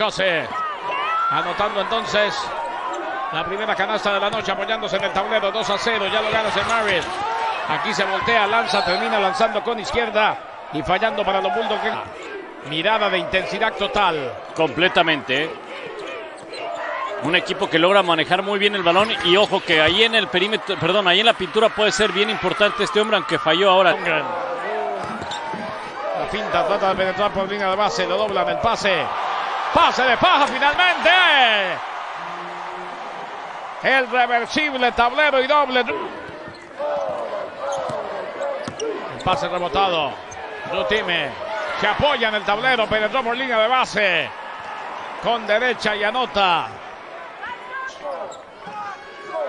Chase. Anotando entonces la primera canasta de la noche, apoyándose en el tablero. 2-0, ya lo gana St. Mary's. Aquí se voltea, lanza, termina lanzando con izquierda y fallando para los Bulldogs. Mirada de intensidad total. Completamente. Un equipo que logra manejar muy bien el balón y ojo que ahí en el perímetro, perdón, ahí en la pintura puede ser bien importante este hombre, aunque falló ahora. La finta trata de penetrar por línea de base, lo doblan el pase. Pase de Paja finalmente. El reversible tablero y doble. El pase rebotado. Timme se apoya en el tablero, penetró por línea de base. Con derecha y anota.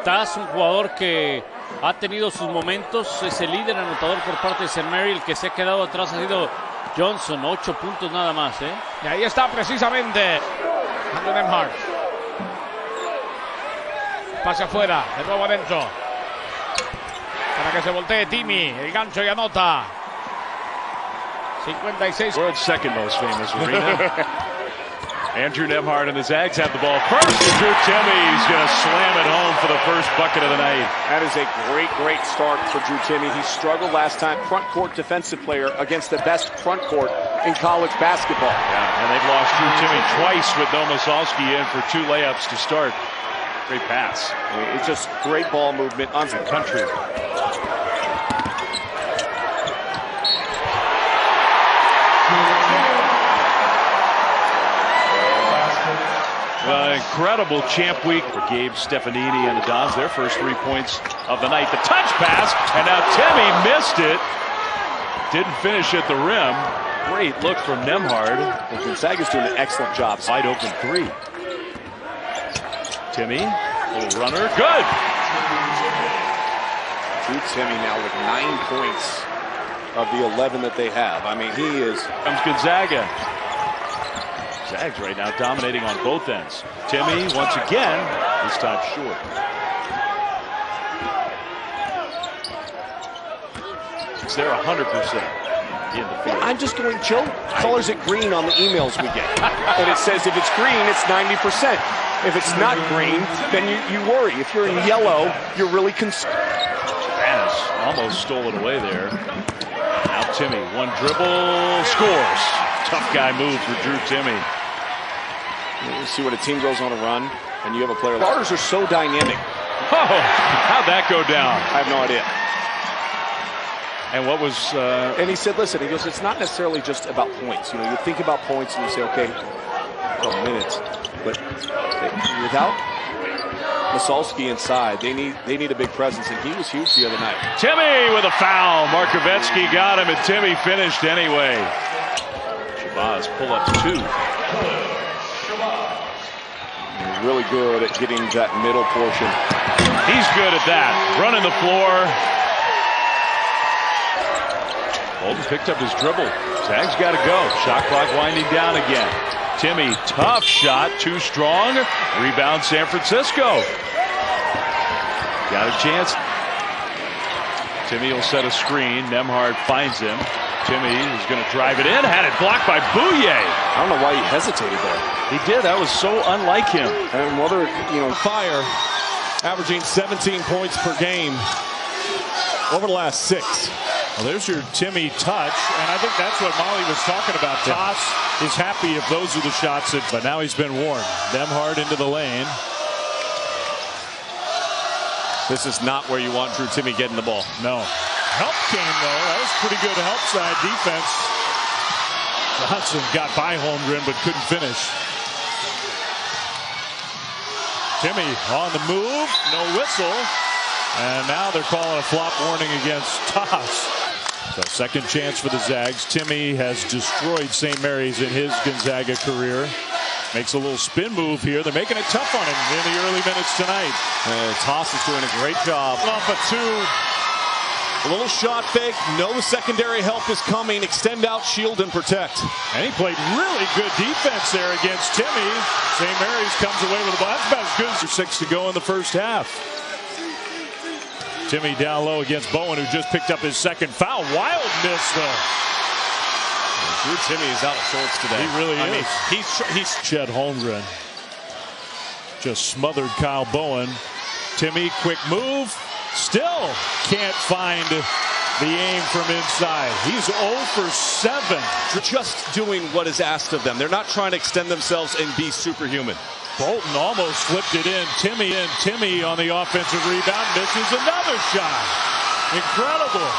Taz, un jugador que ha tenido sus momentos, es el líder anotador por parte de St. Mary. El que se ha quedado atrás ha sido Johnson, 8 puntos nada más. Y ahí está precisamente Andrew Nemhart. Pase afuera, de nuevo adentro. Para que se voltee Timme, el gancho y anota. 56. World's second most famous arena. Andrew Nemhart and the Zags have the ball first. And Drew Timme is going to slam it home for the first bucket of the night. That is a great start for Drew Timme. He struggled last time, front court defensive player against the best front court in college basketball. Yeah, and they've lost Drew Timme twice with Nomosolski in for 2 layups to start. Great pass. It's just great ball movement on the country. Incredible champ week for Gabe Stefanini and the Dons. Their first 3 points of the night. The touch pass, and now Timme missed it. Didn't finish at the rim. Great look from Nemhard. Well, Gonzaga's doing an excellent job. Wide open 3. Timme, little runner, good. Drew Timme now with 9 points of the 11 that they have. I mean, he is. Comes Gonzaga. Zags right now dominating on both ends. Timme once again, this time short. They're 100% in the field. I'm just going, Joe colors it green on the emails we get. And it says if it's green, it's 90%. If it's not green, then you worry. If you're in yellow, you're really concerned. Janis almost stole it away there. Now Timme, one dribble, scores. Tough guy move for Drew Timme. You see when a team goes on a run and you have a player. Starters are so dynamic. Oh, how'd that go down? I have no idea. And what was... And he said, listen, he goes, it's not necessarily just about points. You know, you think about points and you say, okay, 12 minutes. But without Mosolski inside, they need a big presence, and he was huge the other night. Timme with a foul. Markovetsky got him, and Timme finished anyway. Shabazz pull-ups 2. He's really good at getting that middle portion. He's good at that. Running the floor. Holden picked up his dribble. Zags got to go. Shot clock winding down again. Timme, tough shot, too strong. Rebound San Francisco. Got a chance. Timme will set a screen. Nemhard finds him. Timme is going to drive it in. Had it blocked by Bouye. I don't know why he hesitated there. He did. That was so unlike him. And whether, you know, fire, averaging 17 points per game over the last 6. Well, there's your Timme touch, and I think that's what Molly was talking about. Toss is happy if those are the shots, but now he's been warned. Nemhard into the lane. This is not where you want Drew Timme getting the ball. No. Help came, though. That was pretty good help side defense. Johnson got by Holmgren, but couldn't finish. Timme on the move, no whistle. And now they're calling a flop warning against Toss. So second chance for the Zags. Timme has destroyed St. Mary's in his Gonzaga career. Makes a little spin move here. They're making it tough on him in the early minutes tonight. Toss is doing a great job. Off a 2. A little shot fake. No secondary help is coming. Extend out, shield, and protect. And he played really good defense there against Timme. St. Mary's comes away with the ball. That's about as good as 6 to go in the first half. Timme down low against Bowen, who just picked up his second foul. Wild miss, though. Drew Timme is out of sorts today. He really is. I mean, he's Chet Holmgren just smothered Kyle Bowen. Timme, quick move. Still can't find the aim from inside. He's 0 for 7. just doing what is asked of them. They're not trying to extend themselves and be superhuman. Bolton almost flipped it in. Timme on the offensive rebound misses another shot. Incredible.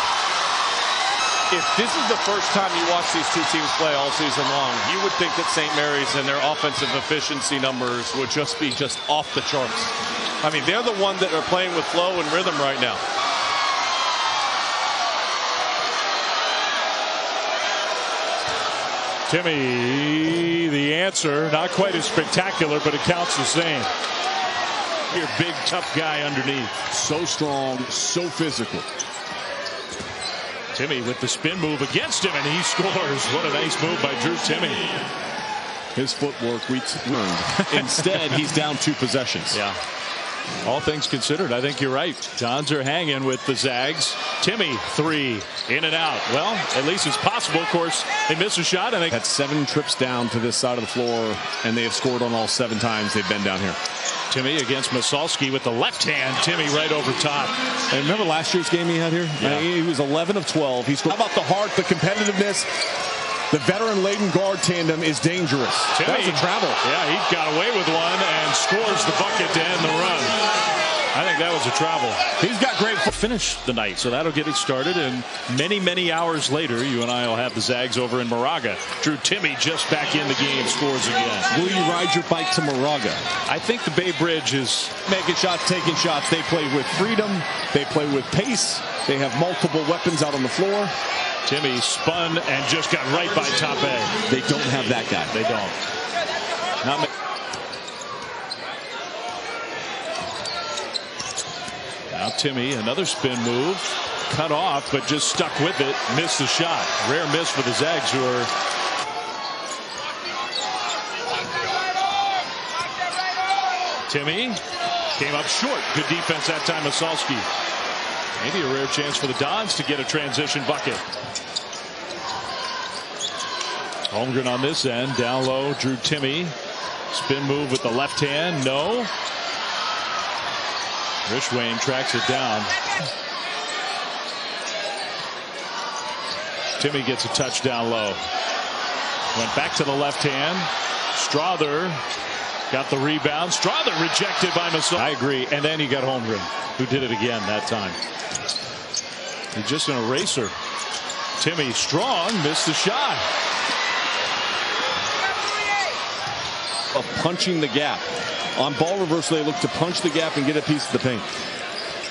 If this is the first time you watch these two teams play all season long, you would think that St. Mary's and their offensive efficiency numbers would just be off the charts. I mean, they're the one that are playing with flow and rhythm right now. Timme, the answer, not quite as spectacular, but it counts the same. Your big, tough guy underneath. So strong, so physical. Timme with the spin move against him, and he scores. What a nice move by Drew Timme. His footwork we learned. Instead, he's down 2 possessions. Yeah. All things considered, I think you're right. Johns are hanging with the Zags. Timme, 3, in and out. Well, at least it's possible. Of course, they miss a shot, and they Had 7 trips down to this side of the floor, and they have scored on all 7 times they've been down here. Timme against Masalski with the left hand. Timme right over top. And remember last year's game he had here? Yeah. He was 11 of 12. He scored. How about the heart, the competitiveness? The veteran-laden guard tandem is dangerous. Timme, that was a travel. Yeah, he got away with one and scores the bucket to end the run. I think that was a travel. He's got great Finish the night, so that'll get it started. And many hours later, you and I will have the Zags over in Moraga. Drew Timme just back in the game, scores again. Will you ride your bike to Moraga? I think the Bay Bridge is Making shots, taking shots. They play with freedom. They play with pace. They have multiple weapons out on the floor. Timme spun and just got right by top A. They don't have that guy. They don't. Not Now Timme, another spin move. Cut off, but just stuck with it. Missed the shot. Rare miss for the Zags, who are Timme came up short. Good defense that time, Masalski. Maybe a rare chance for the Dons to get a transition bucket. Holmgren on this end, down low, Drew Timme. Spin move with the left hand, no. Rishwain tracks it down. Timme gets a touch down low. Went back to the left hand. Strother got the rebound. Strother rejected by Masal. I agree. And then he got Holmgren, who did it again that time. He's just an eraser. Timme strong, missed the shot. Of punching the gap. On ball reversal, they look to punch the gap and get a piece of the paint.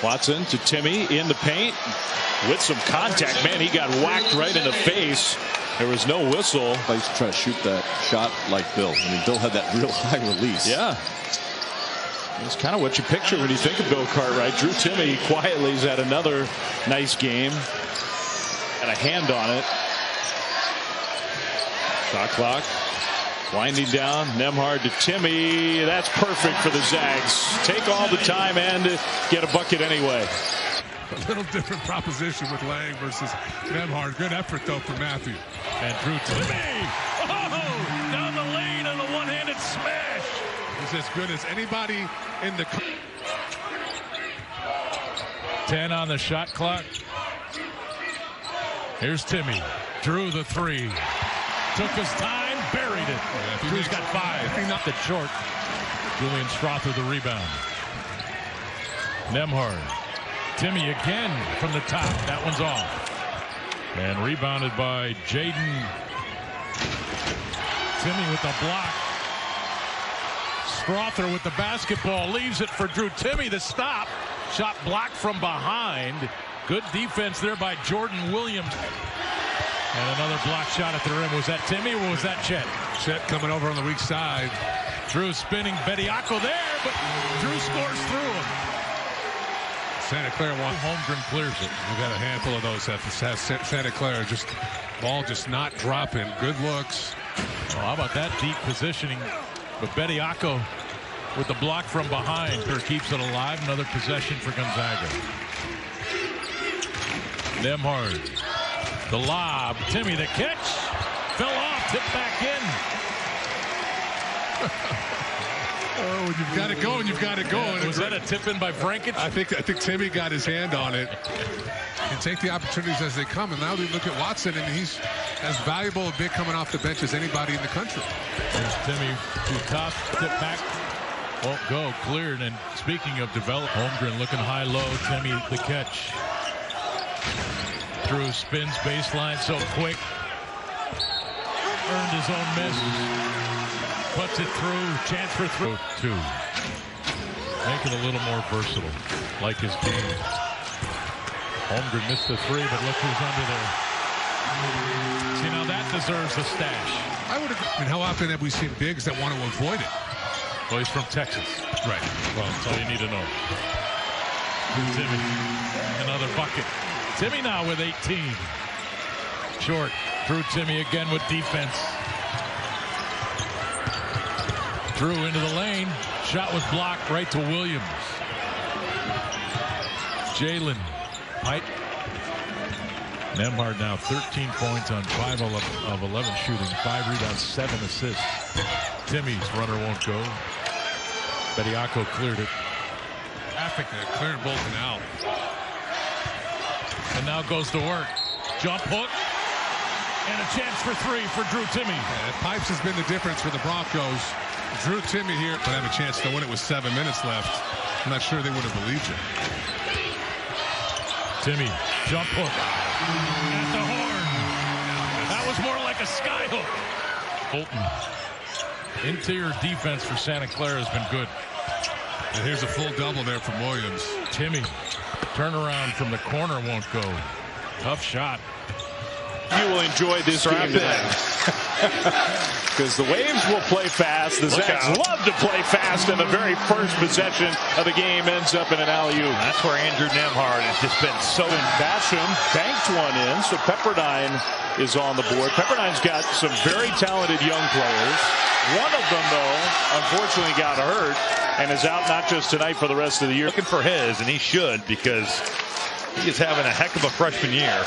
Watson to Timme in the paint with some contact. Man, he got whacked right in the face. There was no whistle. I used to try to shoot that shot like Bill. I mean, Bill had that real high release. Yeah. That's kind of what you picture when you think of Bill Cartwright. Drew Timme quietly has had another nice game. Got a hand on it. Shot clock. Winding down, Nembhard to Timme. That's perfect for the Zags. Take all the time and get a bucket anyway. A little different proposition with Lang versus Nembhard. Good effort, though, for Matthew. And Drew Timme. Oh, down the lane and a one-handed smash. He's as good as anybody in the... 10 on the shot clock. Here's Timme. Drew the 3. Took his time. Buried it. Drew's got 5. Not that short. Julian Strother the rebound. Nembhard. Timme again from the top. That one's off. And rebounded by Jaden. Timme with the block. Strother with the basketball. Leaves it for Drew Timme. The stop. Shot blocked from behind. Good defense there by Jordan Williams. And another block shot at the rim. Was that Timme or was that Chet? Chet coming over on the weak side. Drew spinning. Bediako there, but Drew scores through him. Santa Clara Holmgren clears it. We've got a handful of those at Santa Clara. Just ball just not dropping. Good looks. Well, how about that deep positioning? But Bediako with the block from behind. Keeps it alive. Another possession for Gonzaga. Nembhard. The lob. Timme the catch. Fell tip back in. Oh, you've got it going. You've got it going. Was that a tip in by Frankic? I think Timme got his hand on it. And take the opportunities as they come. And now we look at Watson, and he's as valuable a bit coming off the bench as anybody in the country. There's Timme to top, tip back. Won't go, cleared. And speaking of develop, Holmgren looking high-low. Timme the catch. Drew spins baseline so quick. Earned his own miss. Puts it through. Chance for through. Two. Make it a little more versatile, like his game. Holmgren missed the three, but look who's under there. See, now that deserves a stash. I would agree. I mean, how often have we seen bigs that want to avoid it? Well, he's from Texas. Right. Well, that's all you need to know. Timme, another bucket. Timme now with 18. Short. Drew Timme again with defense. Drew into the lane. Shot was blocked right to Williams. Jalen. Pipe. Nembhard now 13 points on 5 of 11 shooting. 5 rebounds, 7 assists. Timme's runner won't go. Bediako cleared it. Traffic cleared Bolton out. And now goes to work. Jump hook. And a chance for three for Drew Timme. Yeah, Pipes has been the difference for the Broncos. Drew Timme here would have a chance to win it with 7 minutes left. I'm not sure they would have believed it. Timme, jump hook. At the horn. That was more like a sky hook. Bolton. Interior defense for Santa Clara has been good. And here's a full double there from Williams. Timme, turnaround from the corner won't go. Tough shot. You will enjoy this game tonight. Because the Waves will play fast. The Zags love to play fast, and the very first possession of the game ends up in an alley-oop. That's where Andrew Nembhard has just been so. Basham banked one in, so Pepperdine is on the board. Pepperdine's got some very talented young players. One of them, though, unfortunately got hurt and is out not just tonight for the rest of the year. Looking for his, and he should, because he is having a heck of a freshman year.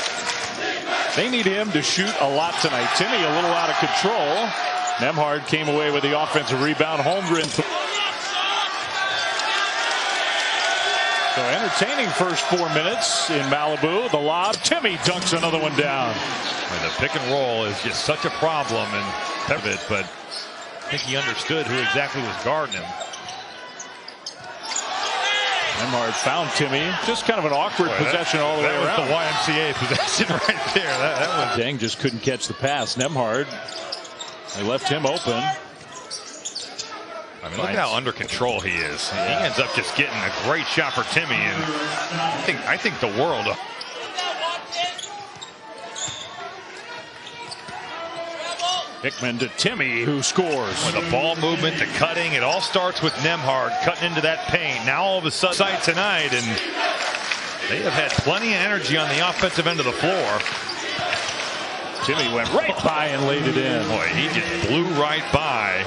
They need him to shoot a lot tonight. Timme a little out of control. Nembhard came away with the offensive rebound. Holmgren. So entertaining first 4 minutes in Malibu. The lob. Timme dunks another one down. And the pick and roll is just such a problem in Pivot, but I think he understood who exactly was guarding him. Nembhard found Timme. Just kind of an awkward possession all the way around. That was the YMCA possession right there. That was. Deng just couldn't catch the pass. Nembhard, they left him open. I mean, look at how under control he is. He ends up just getting a great shot for Timme, and I think the world of. Hickman to Timme, who scores. With the ball movement, the cutting, it all starts with Nembhard cutting into that paint. Now all of a sudden tonight, and they have had plenty of energy on the offensive end of the floor. Timme went right by and laid it in. Boy, he just blew right by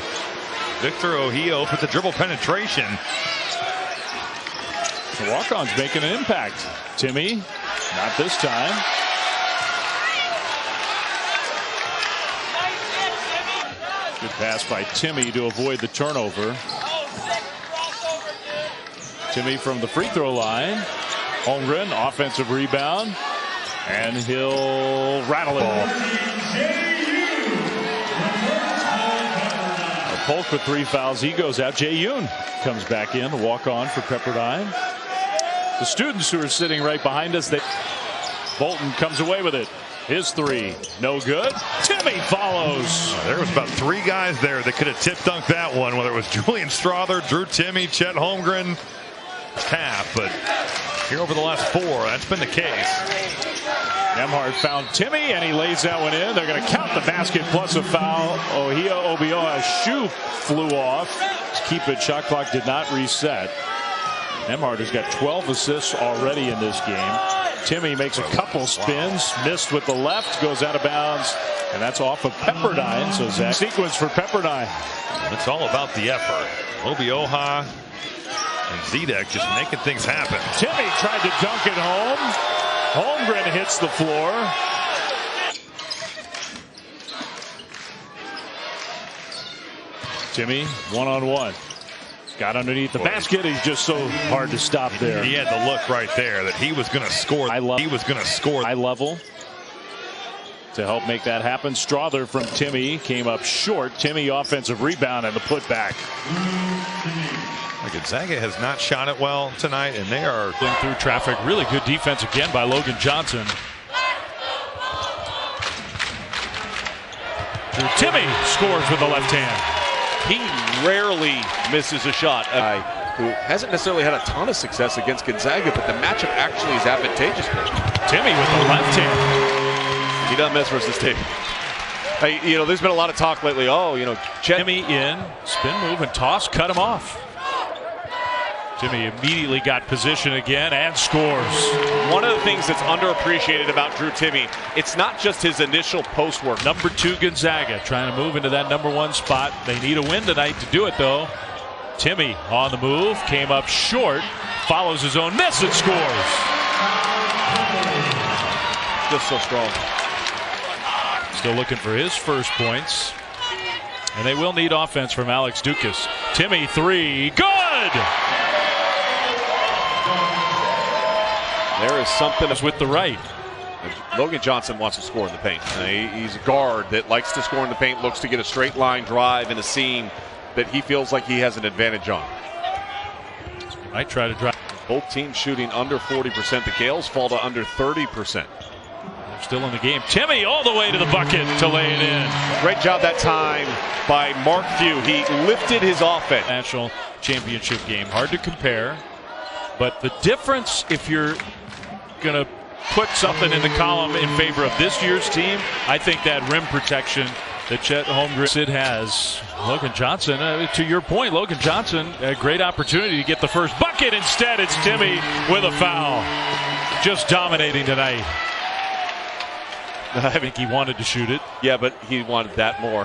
Victor Ohio with the dribble penetration. The walk-on's making an impact. Timme, not this time. Good pass by Timme to avoid the turnover. Timme from the free throw line. Holmgren, offensive rebound. And he'll rattle it. Polk with 3 fouls. He goes out. Jay Yoon comes back in to walk on for Pepperdine. The students who are sitting right behind us, Bolton comes away with it. His three, no good. Timme follows. There was about 3 guys there that could have tip-dunked that one, whether it was Julian Strother, Drew Timme, Chet Holmgren, half. But here over the last 4, that's been the case. Nembhard found Timme, and he lays that one in. They're going to count the basket plus a foul. Ohio Obioa's shoe flew off. Let's keep it. Shot clock did not reset. Nembhard has got 12 assists already in this game. Timme makes a couple spins, missed with the left, goes out of bounds, and that's off of Pepperdine. So Zach, sequence for Pepperdine. It's all about the effort. Obioa and Zedek just making things happen. Timme tried to dunk it home. Holmgren hits the floor. Timme one-on-one. Got underneath the basket. He's just so hard to stop there. He had the look right there that he was going to score. He was going to score high level to help make that happen. Strother from Timme came up short. Timme offensive rebound and the putback. Gonzaga has not shot it well tonight, and they are going through traffic. Really good defense again by Logan Johnson. Timme scores with the left hand. He rarely misses a shot. A guy who hasn't necessarily had a ton of success against Gonzaga, but the matchup actually is advantageous for him. Timme with the left hand. He doesn't miss versus Timme. Hey, you know, there's been a lot of talk lately. Oh, you know, Timme in, spin move and toss, cut him off. Timme immediately got position again and scores. One of the things that's underappreciated about Drew Timme, it's not just his initial post work. Number 2 Gonzaga trying to move into that number 1 spot. They need a win tonight to do it, though. Timme on the move, came up short, follows his own miss and scores. Just so strong. Still looking for his first points. And they will need offense from Alex Dukas. Timme 3, good! There is something with the right. Logan Johnson wants to score in the paint. He's a guard that likes to score in the paint, looks to get a straight line drive in a seam that he feels like he has an advantage on. He might try to drive. Both teams shooting under 40%. The Gales fall to under 30%. They're still in the game. Timme all the way to the bucket to lay it in. Great job that time by Mark Few. He lifted his offense. National championship game. Hard to compare. But the difference, if you're going to put something in the column in favor of this year's team, I think that rim protection that Chet Holmgren has. Logan Johnson, to your point, Logan Johnson, a great opportunity to get the first bucket. Instead, it's Timme with a foul. Just dominating tonight. I think he wanted to shoot it. Yeah, but he wanted that more.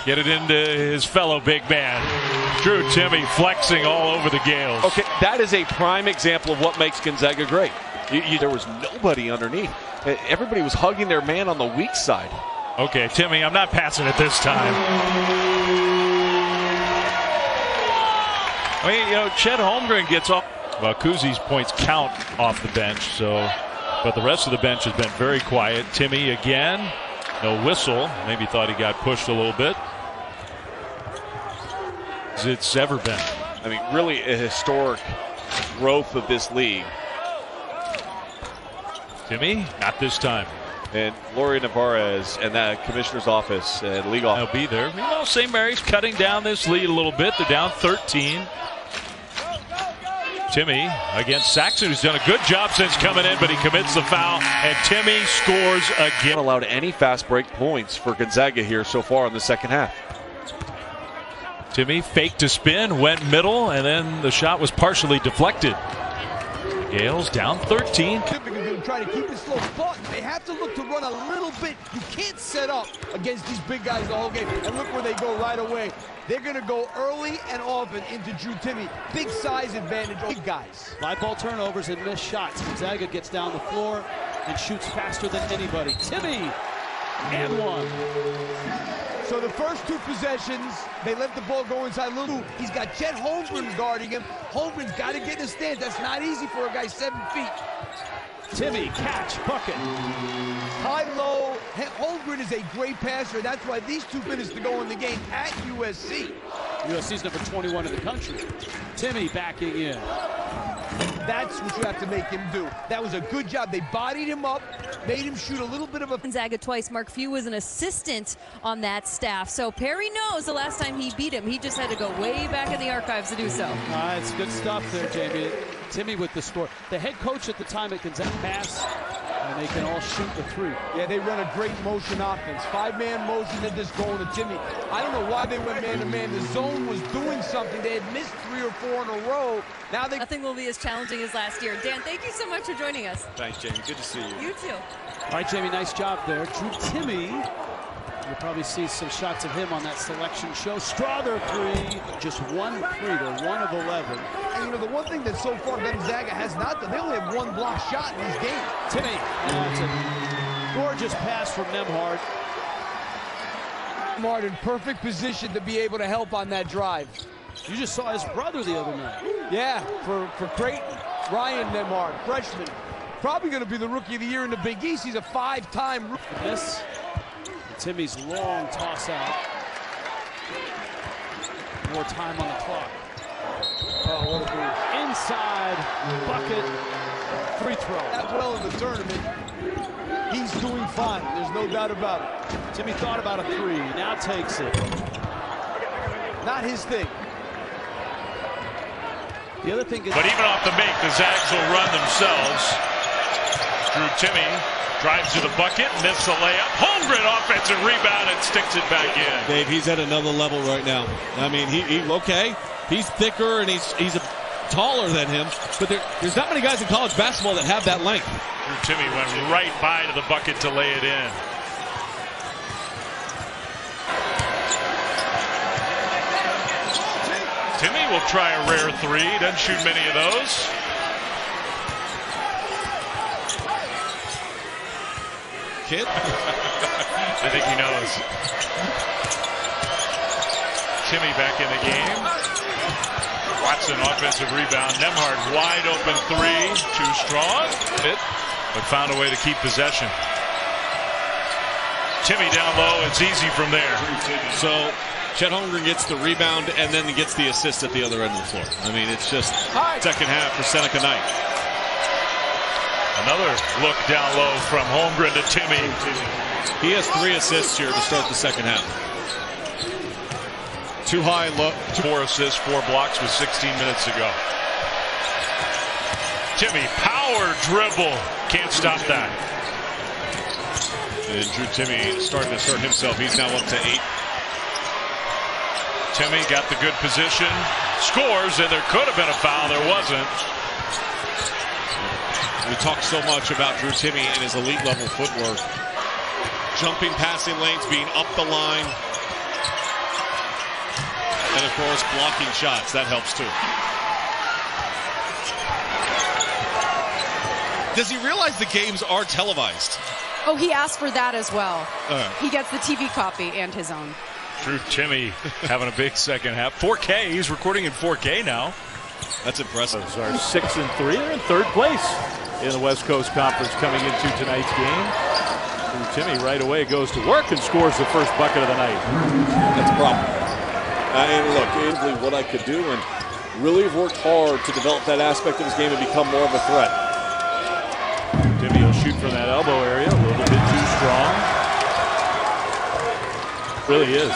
Get it into his fellow big man. Drew Timme flexing all over the Gales. Okay, that is a prime example of what makes Gonzaga great. There was nobody underneath. Everybody was hugging their man on the weak side. Okay, Timme, I'm not passing it this time. I mean, you know, Chet Holmgren gets off. Well, Kuzi's points count off the bench, so... But the rest of the bench has been very quiet. Timme again. No whistle. Maybe thought he got pushed a little bit. As it's ever been. I mean, really a historic growth of this league. Timme, not this time. And Gloria Navarez and that commissioner's office and league office. They'll be there. Meanwhile, St. Mary's cutting down this lead a little bit. They're down 13. Timme against Saxon, who's done a good job since coming in, but he commits the foul, and Timme scores again. Not allowed any fast break points for Gonzaga here so far in the second half. Timme faked to spin, went middle, and then the shot was partially deflected. Gales down 13. Typically going to try to keep it slow, but they have to look to run a little bit. You can't set up against these big guys the whole game. And look where they go right away. They're going to go early and often into Drew Timme. Big size advantage, big guys. 5 ball turnovers and missed shots. Gonzaga gets down the floor and shoots faster than anybody. Timme, and 1. So the first 2 possessions, they let the ball go inside Lulu. He's got Chet Holmgren guarding him. Holmgren's got to get in the stance. That's not easy for a guy 7 feet. Timme, catch, bucket. High, low. Holmgren is a great passer. That's why these 2 minutes to go in the game at USC. USC's number 21 in the country. Timme backing in. That's what you have to make him do. That was a good job. They bodied him up, made him shoot a little bit of a... Gonzaga twice. Mark Few was an assistant on that staff. So Perry knows the last time he beat him, he just had to go way back in the archives to do so. It's good stuff there, Jamie. Timme with the score. The head coach at the time at Gonzaga pass, and they can all shoot the 3. Yeah, they run a great motion offense. 5-man motion, they're just going to Timme. I don't know why they went man-to-man. The zone was doing something. They had missed 3 or 4 in a row. Now they... Nothing will be as challenging as last year. Dan, thank you so much for joining us. Thanks, Jamie. Good to see you. You too. All right, Jamie, nice job there. Drew Timme. You'll probably see some shots of him on that selection show. Strother 3, just 1 3. They're 1 of 11. And you know, the one thing that so far Gonzaga has not done, they only have 1 block shot in these games. Timme, that's a gorgeous pass from Nembhard. Martin, perfect position to be able to help on that drive. You just saw his brother the other night. Yeah, for Creighton, Ryan Nemhard, freshman. Probably going to be the Rookie of the Year in the Big East. He's a 5-time rookie. This, Timmy's long toss out. More time on the clock. Oh, what a move. Inside, bucket, free throw. That well in the tournament. He's doing fine. There's no doubt about it. Timme thought about a three, now takes it. Not his thing. The other thing is... But even off the make, the Zags will run themselves. Drew Timme drives to the bucket, missed the layup. Holmgren offensive rebound and sticks it back in. Dave, he's at another level right now. I mean, okay, he's thicker and he's taller than him, but there's not many guys in college basketball that have that length. Drew Timme went right by to the bucket to lay it in. Timme will try a rare three. Doesn't shoot many of those. Kid? I think he knows. Timme back in the game. Watson offensive rebound. Nemhard wide open three. Too strong. But found a way to keep possession. Timme down low. It's easy from there. So Chet Holmgren gets the rebound and then he gets the assist at the other end of the floor. I mean, it's just second half for Seneca Knight. Another look down low from Holmgren to Timme. He has 3 assists here to start the second half. 2 high, low. 4 assists, 4 blocks with 16 minutes to go. Timme, power dribble. Can't stop that. And Drew Timme starting to assert himself. He's now up to 8. Timme got the good position. Scores, and there could have been a foul. There wasn't. We talk so much about Drew Timme and his elite level footwork. Jumping passing lanes, being up the line. And of course, blocking shots. That helps too. Does he realize the games are televised? Oh, he asked for that as well. He gets the TV copy and his own. Drew Timme having a big second half. 4K. He's recording in 4K now. That's impressive. Are 6-3. They're in third place in the West Coast Conference coming into tonight's game. Drew Timme right away goes to work and scores the first bucket of the night. That's a problem. And look, what I could do, and really have worked hard to develop that aspect of his game and become more of a threat. Timme will shoot from that elbow area, a little bit too strong. Really is.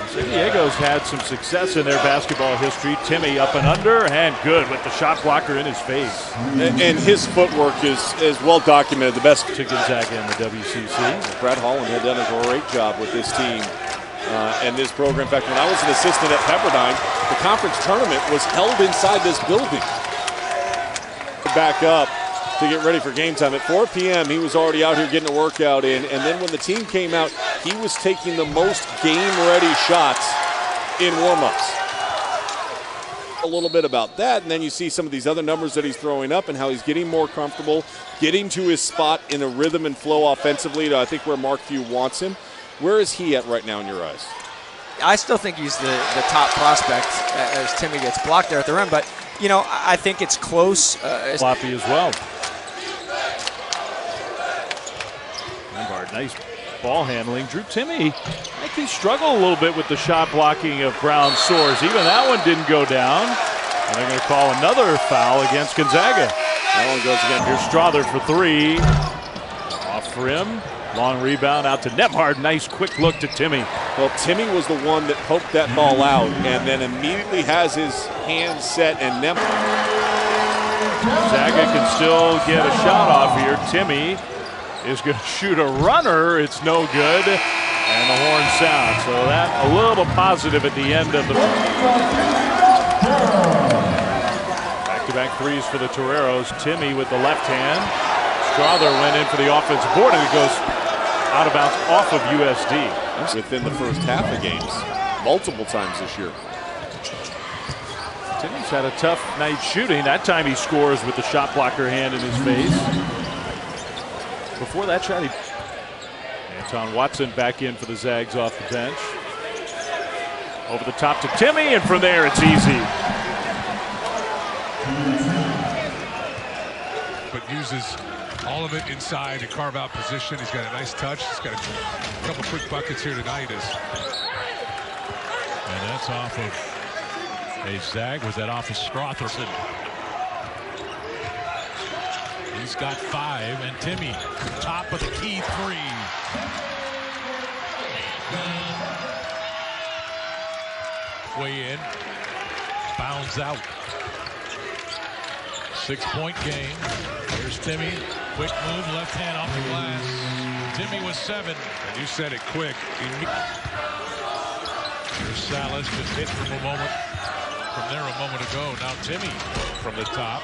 San Diego's had some success in their basketball history. Timme up and under, and good with the shot blocker in his face. And his footwork is well documented. The best to Gonzaga in the WCC. Brad Holland had done a great job with this team and this program. In fact, when I was an assistant at Pepperdine, the conference tournament was held inside this building. Back up to get ready for game time. At 4 p.m., he was already out here getting a workout in, and then when the team came out, he was taking the most game-ready shots in warm-ups. A little bit about that, and then you see some of these other numbers that he's throwing up and how he's getting more comfortable, getting to his spot in a rhythm and flow offensively to, I think, where Mark Few wants him. Where is he at right now in your eyes? I still think he's the top prospect as Timme gets blocked there at the rim, but you know, I think it's close. Sloppy as well. Nemhard, nice ball handling. Drew Timme, I think he struggled a little bit with the shot blocking of Brown Soares. Even that one didn't go down. And they're going to call another foul against Gonzaga. That one goes again. Here's Strother for 3. Off rim. Long rebound out to Nemhard. Nice quick look to Timme. Well, Timme was the one that poked that ball out and then immediately has his hand set, and Gonzaga can still get a shot off here. Timme is going to shoot a runner. It's no good. And the horn sounds. So that a little positive at the end of the back-to-back threes for the Toreros. Timme with the left hand. Strother went in for the offensive board, and it goes out of bounds off of USD. Within the first half of games, multiple times this year. Timme's had a tough night shooting. That time he scores with the shot blocker hand in his face. Before that shot, Anton Watson back in for the Zags off the bench. Over the top to Timme, and from there it's easy. But uses all of it inside to carve out position. He's got a nice touch. He's got a couple quick buckets here tonight. And that's off of a Zag. Was that off of Strotherson? He's got 5, and Timme, top of the key 3. Way in, bounds out. 6-point game. Here's Timme, quick move, left hand off the glass. Timme was 7. And you said it quick. Here's Salas, just hit from a moment ago. Now Timme from the top.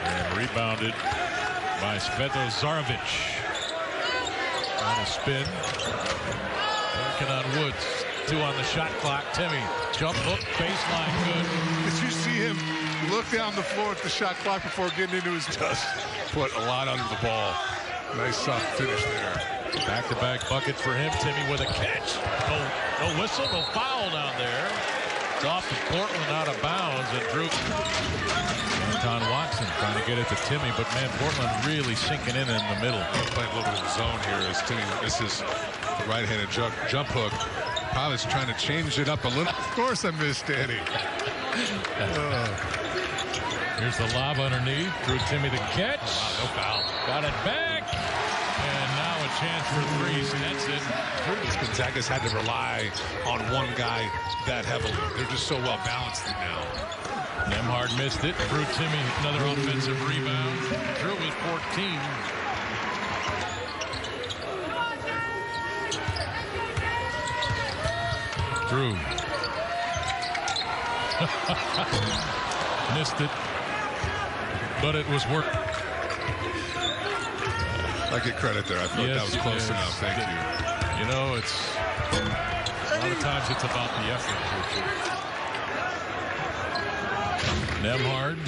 And rebounded by Sveto Zarovic. On a spin. Working on Woods. 2 on the shot clock. Timme, jump hook, baseline, good. Did you see him look down the floor at the shot clock before getting into his dust? Put a lot under the ball. Nice soft finish there. Back-to-back bucket for him. Timme with a catch. No whistle, no foul down there. It's off to Portland, out of bounds, and Drew. Anton Watson trying to get it to Timme, but man, Portland really sinking in the middle. Playing a little bit of the zone here as Timme misses the right-handed jump hook. Pilots trying to change it up a little. Of course I missed Danny. Here's the lob underneath. Drew Timme the catch. Wow, no foul. Got it back. And now a chance for 3. Stetson. Gonzaga's had to rely on one guy that heavily. They're just so well balanced now. Nembhard missed it. Drew Timme, another offensive rebound. Drew was 14. Drew. Missed it. But it was work. I get credit there. I thought that was close enough. Thank you. You know, it's a lot of times it's about the effort. Nembhard,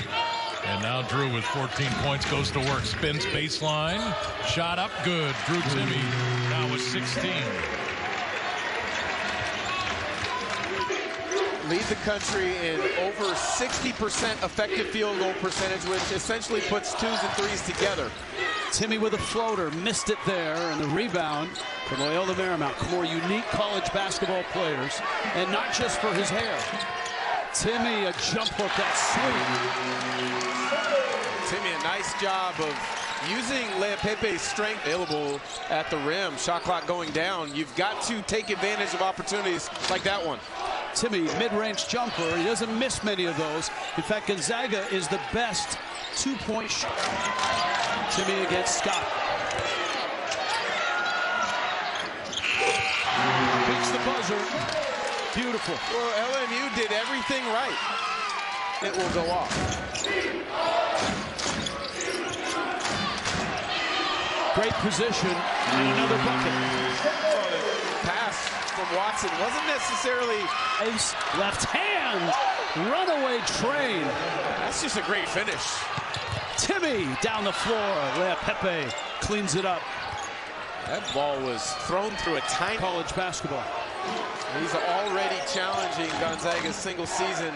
and now Drew with 14 points goes to work. Spins baseline, shot up, good. Drew Timme now with 16. Lead the country in over 60% effective field goal percentage, which essentially puts 2s and 3s together. Timme with a floater, missed it there, and the rebound for Loyola Marymount. More unique college basketball players, and not just for his hair. Timme, a jump hook, that's sweet. Timme, a nice job of using Leapepe's strength available at the rim. Shot clock going down. You've got to take advantage of opportunities like that one. Timme, mid-range jumper. He doesn't miss many of those. In fact, Gonzaga is the best 2-point shot. Timme against Scott. Beats the buzzer. Beautiful. Well, LMU did everything right. It will go off. Great position and another bucket. Pass from Watson wasn't necessarily left hand. Runaway train. That's just a great finish. Timme down the floor. Leapepe cleans it up. That ball was thrown through a tiny college basketball. He's already challenging Gonzaga's single season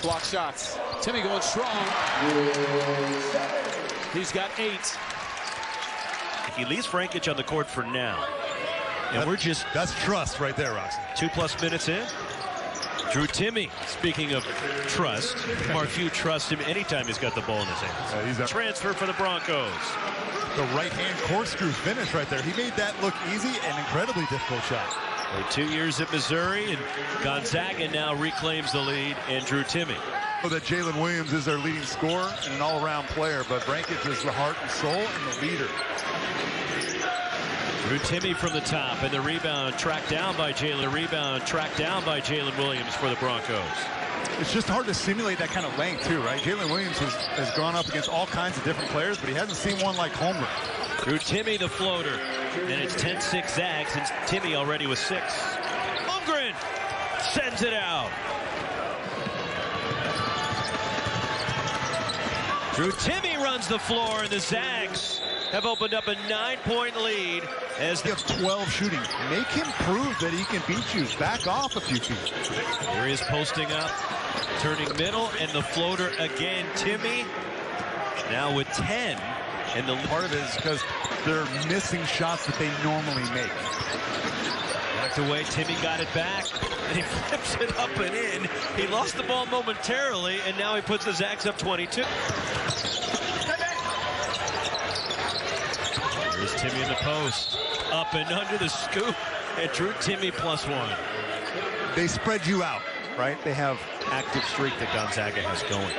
block shots. Timme going strong. He's got 8. He leaves Frankic on the court for now. And that's trust right there, Roxy. 2+ minutes in. Drew Timme, speaking of trust, Mark Few trusts him anytime he's got the ball in his hands. He's a transfer for the Broncos. The right-hand corkscrew finish right there. He made that look easy and incredibly difficult shot. 2 years at Missouri, and Gonzaga now reclaims the lead, and Drew Timme. That Jalen Williams is their leading scorer and an all-around player, but Frankic is the heart and soul and the leader. Drew Timme from the top, and the rebound tracked down by Jalen. Jalen Williams for the Broncos. It's just hard to simulate that kind of length, too, right? Jalen Williams has gone up against all kinds of different players, but he hasn't seen one like Homer. Drew Timme, the floater. And it's 10-6 Zags, and Timme already with 6. Holmgren sends it out. Drew Timme runs the floor, and the Zags have opened up a 9-point lead as they have 12 shooting. Make him prove that he can beat you. Back off a few feet. Here he is posting up, turning middle, and the floater again. Timme now with 10. And the part of it is because they're missing shots that they normally make. Knocked away, Timme got it back, and he flips it up and in. He lost the ball momentarily, and now he puts the Zags up 22. Here's Timme in the post, up and under the scoop, and Drew Timme +1. They spread you out, right? They have active streak that Gonzaga has going.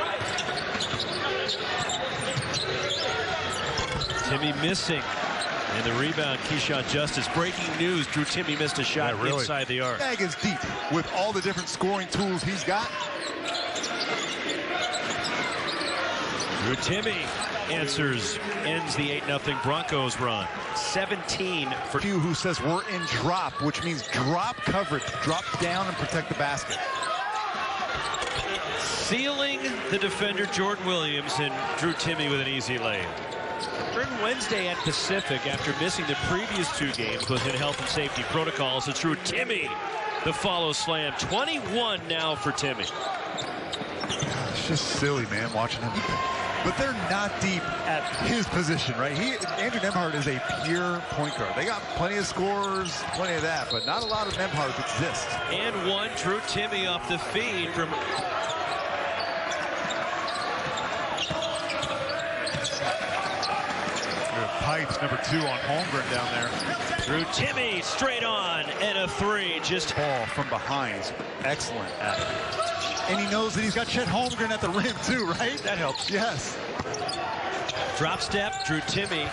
Timme missing. And the rebound, Keyshawn Justice. Breaking news, Drew Timme missed a shot inside the arc. Zag is deep with all the different scoring tools he's got. Drew Timme answers, ends the 8-0 Broncos run. 17 for you who says we're in drop, which means drop coverage. Drop down and protect the basket. Sealing the defender, Jordan Williams, and Drew Timme with an easy layup. During Wednesday at Pacific, after missing the previous 2 games, was in health and safety protocols. It's Drew Timme, the follow slam. 21 now for Timme. It's just silly, man, watching him. But they're not deep at his position, right? Andrew Nembhard is a pure point guard. They got plenty of scorers, plenty of that, but not a lot of Nembhards exist. And one, Drew Timme off the feed from... Pipes, number 2 on Holmgren down there. Drew Timme straight on, and a 3. Just ball from behind. Excellent at it. And he knows that he's got Chet Holmgren at the rim too, right? That helps. Yes. Drop step, Drew Timme,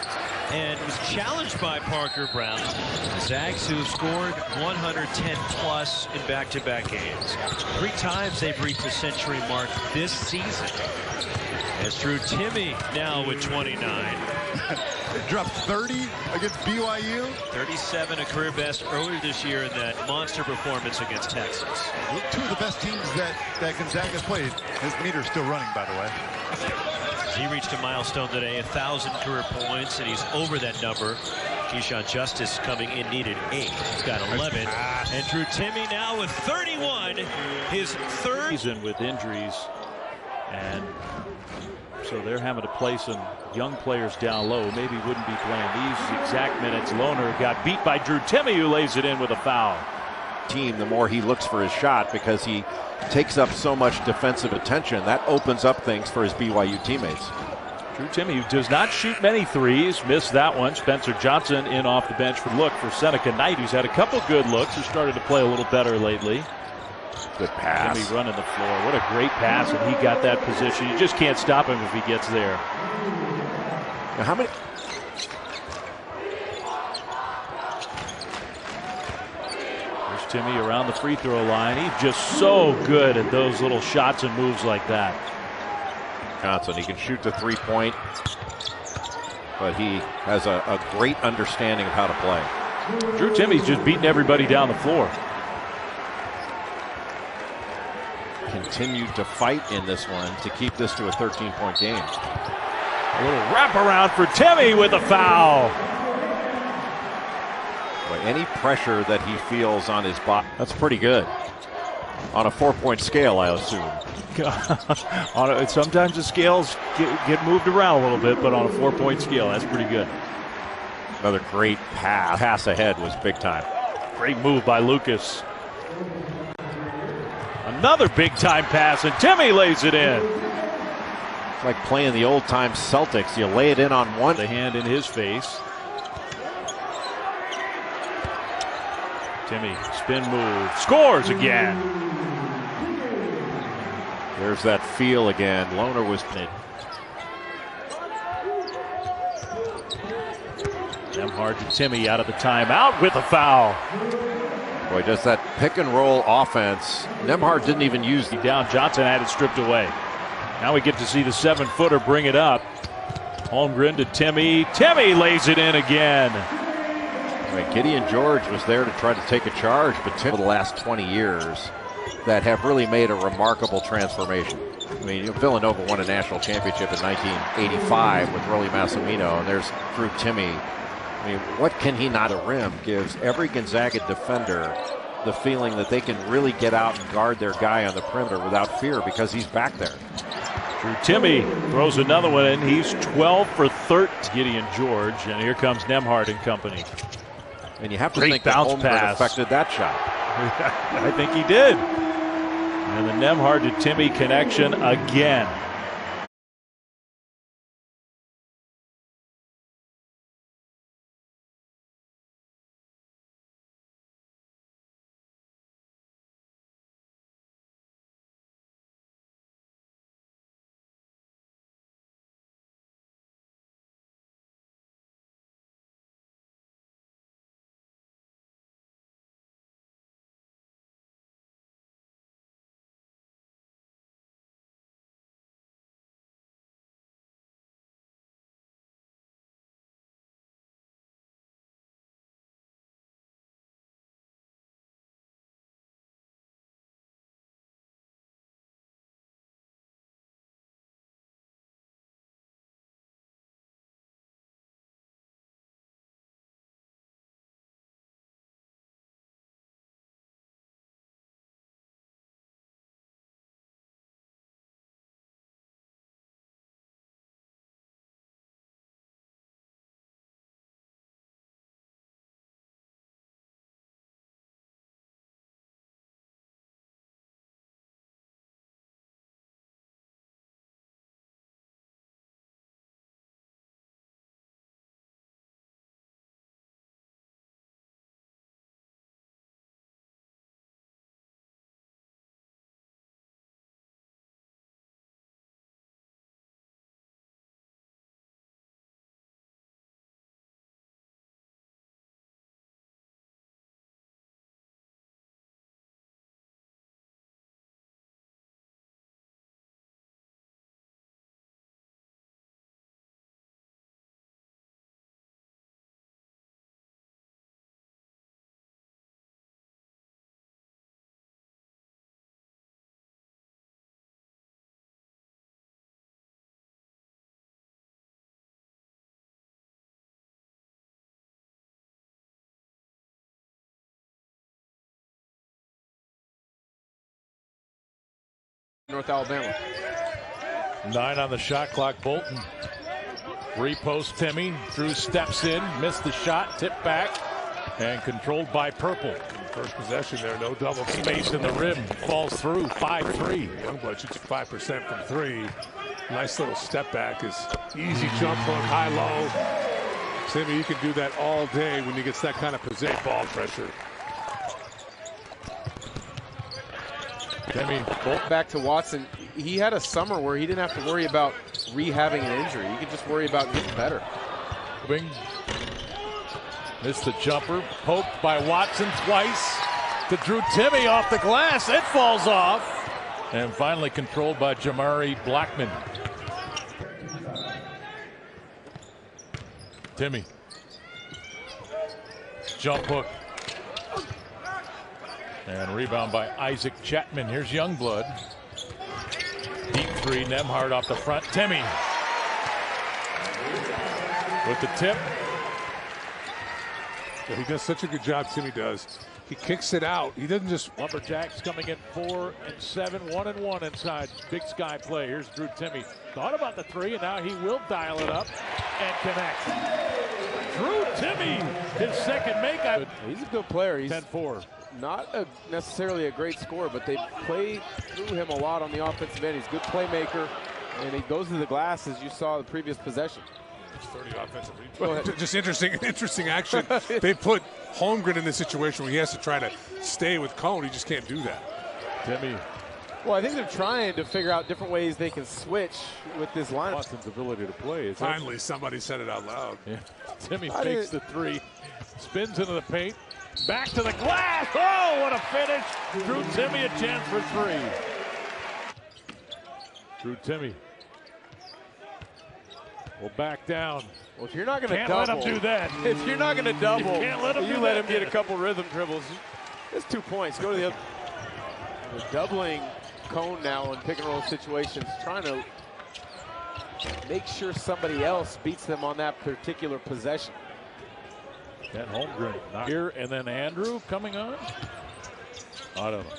and was challenged by Parker Brown. The Zags, who have scored 110 plus in back-to-back games. 3 times they've reached the century mark this season. As Drew Timme now with 29. Dropped 30 against BYU. 37, a career best earlier this year in that monster performance against Texas. 2 of the best teams that Gonzaga's played. His meter's still running, by the way. He reached a milestone today, 1,000 career points, and he's over that number. Keyshawn Justice coming in needed 8. He's got 11. And Drew Timme now with 31. His 3rd season with injuries. And so they're having to play some young players down low. Maybe wouldn't be playing these exact minutes. Lohner got beat by Drew Timme, who lays it in with a foul. The more he looks for his shot, because he takes up so much defensive attention, that opens up things for his BYU teammates. Drew Timme, who does not shoot many threes, missed that one. Spencer Johnson in off the bench for look for Seneca Knight, who's had a couple good looks, who started to play a little better lately. Good pass. Timme running the floor. What a great pass, and he got that position. You just can't stop him if he gets there. Now, how many? There's Timme around the free throw line. He's just so good at those little shots and moves like that. Johnson, he can shoot the 3-point, but he has a great understanding of how to play. Drew Timme's just beating everybody down the floor. Continued to fight in this one to keep this to a 13-point game. A little wraparound for Timme with a foul. Boy, any pressure that he feels on his body, that's pretty good. On a 4-point scale, I assume. Sometimes the scales get moved around a little bit, but on a 4-point scale, that's pretty good. Another great pass. Pass ahead was big time. Great move by Lucas. Another big-time pass, and Timme lays it in. It's like playing the old-time Celtics. You lay it in on one. The hand in his face. Timme, spin move, scores again. There's that feel again. Lohner was pinned. Nembhard to Timme out of the timeout with a foul. Boy, does that pick and roll offense. Nembhard didn't even use the down. Johnson had it stripped away. Now we get to see the 7-footer bring it up. Holmgren to Timme. Timme lays it in again. Gideon George was there to try to take a charge, but Timme, for the last 20 years, that have really made a remarkable transformation. I mean, Villanova won a national championship in 1985 with Rolly Massimino, and there's Drew Timme. I mean, what can he not at rim gives every Gonzaga defender the feeling that they can really get out and guard their guy on the perimeter without fear because he's back there. Drew Timme throws another one in. He's 12 for 13. Gideon George, and here comes Nembhard and company. And you have to Great think that bounce Holmgren pass. affected that shot. I think he did. And the Nembhard to Timme connection again. North Alabama. 9 on the shot clock. Bolton repost Timme. Drew steps in, missed the shot, tipped back, and controlled by Purple. First possession there, no double Space in the rim, falls through, 5-3. Youngblood shoots 5% from 3. Nice little step back. Is easy jump hook, high low. Timme, you can do that all day when you get that kind of position ball pressure. Timme, bolt back to Watson. He had a summer where he didn't have to worry about rehabbing an injury. He could just worry about getting better. Bing. Missed the jumper, poked by Watson twice to Drew Timme off the glass. It falls off. And finally controlled by Jamari Blackman. Timme. Jump hook. And rebound by Isaac Chapman. Here's Youngblood. Deep three, Nembhard off the front. Timme with the tip. He does such a good job, Timme does. He kicks it out. He doesn't just... Lumberjacks coming in 4 and 7, 1-1 inside Big Sky play. Here's Drew Timme. Thought about the three, and now he will dial it up and connect. Drew Timme, his second make. He's a good player. He's 10-4. Not necessarily a great scorer, but they play through him a lot on the offensive end. He's a good playmaker, and he goes to the glass, as you saw the previous possession. 30 offensive. Just interesting action. They put Holmgren in this situation where he has to try to stay with Cone. He just can't do that. Timme. Well, I think they're trying to figure out different ways they can switch with this lineup. Watson's ability to play. Finally, somebody said it out loud. Yeah. Timme fakes the three, spins into the paint, back to the glass. Oh, what a finish! Drew Timme a chance for three. Drew Timme will back down. Well, if you're not going to Can't double, let him do that. If you're not going to double, you can't let him you do let that. him get a couple rhythm dribbles. That's 2 points. Go to the other. They're doubling Cone now in pick and roll situations, trying to make sure somebody else beats them on that particular possession. Chet Holmgren not here, and then Andrew coming on. I don't know.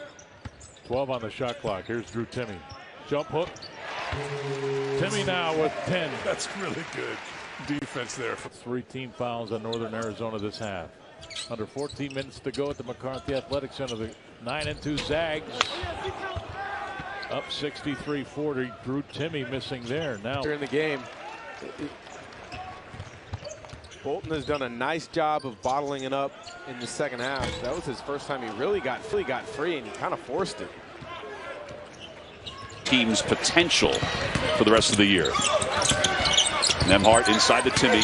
12 on the shot clock. Here's Drew Timme. Jump hook. Timme now with 10. That's really good defense there. 3 team fouls on Northern Arizona this half. Under 14 minutes to go at the McCarthy Athletic Center. The 9-2 Zags up 63-40. Drew Timme missing there. Now in the game, Bolton has done a nice job of bottling it up in the second half. That was his first time he really got free, and he kind of forced it. Team's potential for the rest of the year. Nembhard inside the Timme.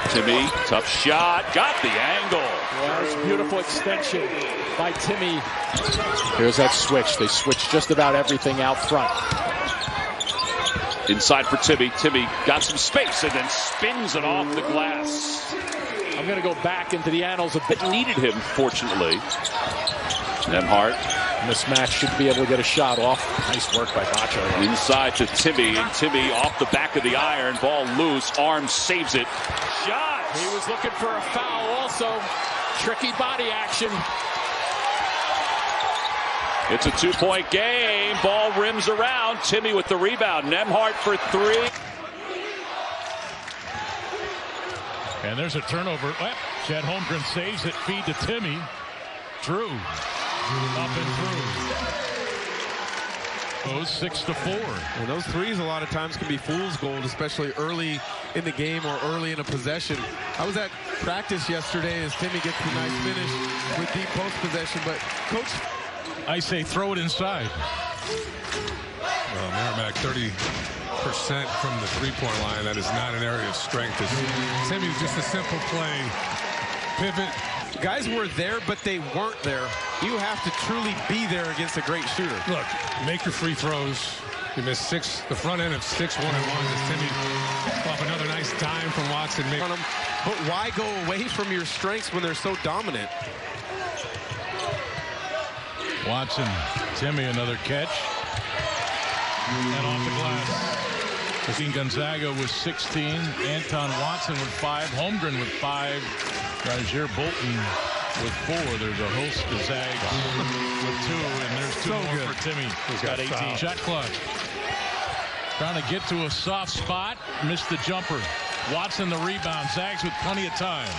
Timme, tough shot, got the angle. Well, that was a beautiful extension by Timme. Here's that switch. They switch just about everything out front. Inside for Timme. Timme got some space and then spins it off the glass. I'm going to go back into the annals a bit. Needed him, fortunately. Nembhard. Mismatch should be able to get a shot off. Nice work by Macho. Inside to Timme, and Timme off the back of the iron. Ball loose. Arm saves it. Shot! He was looking for a foul also. Tricky body action. It's a 2-point game. Ball rims around. Timme with the rebound. Nembhard for 3. And there's a turnover. Chet Holmgren saves it. Feed to Timme. Drew. Up and through. Goes 6-4. And those threes a lot of times can be fool's gold, especially early in the game or early in a possession. I was at practice yesterday as Timme gets the nice finish with deep post possession, but Coach, I say throw it inside. Well, Merrimack 30% from the three-point line. That is not an area of strength. Timme, just a simple play. Pivot. Guys were there, but they weren't there. You have to truly be there against a great shooter. Look, make your free throws. You missed 6, the front end of 6 1-on-1s. Timme off another nice dime from Watson. But why go away from your strengths when they're so dominant? Watson, Timme, another catch. And off the glass. Christine Gonzaga with 16. Anton Watson with 5. Holmgren with 5. Roger Bolton with 4. There's a host of Zags with 2. And there's 2 more for Timme. He's got 18. Shot clock. Trying to get to a soft spot. Missed the jumper. Watson the rebound. Zags with plenty of time.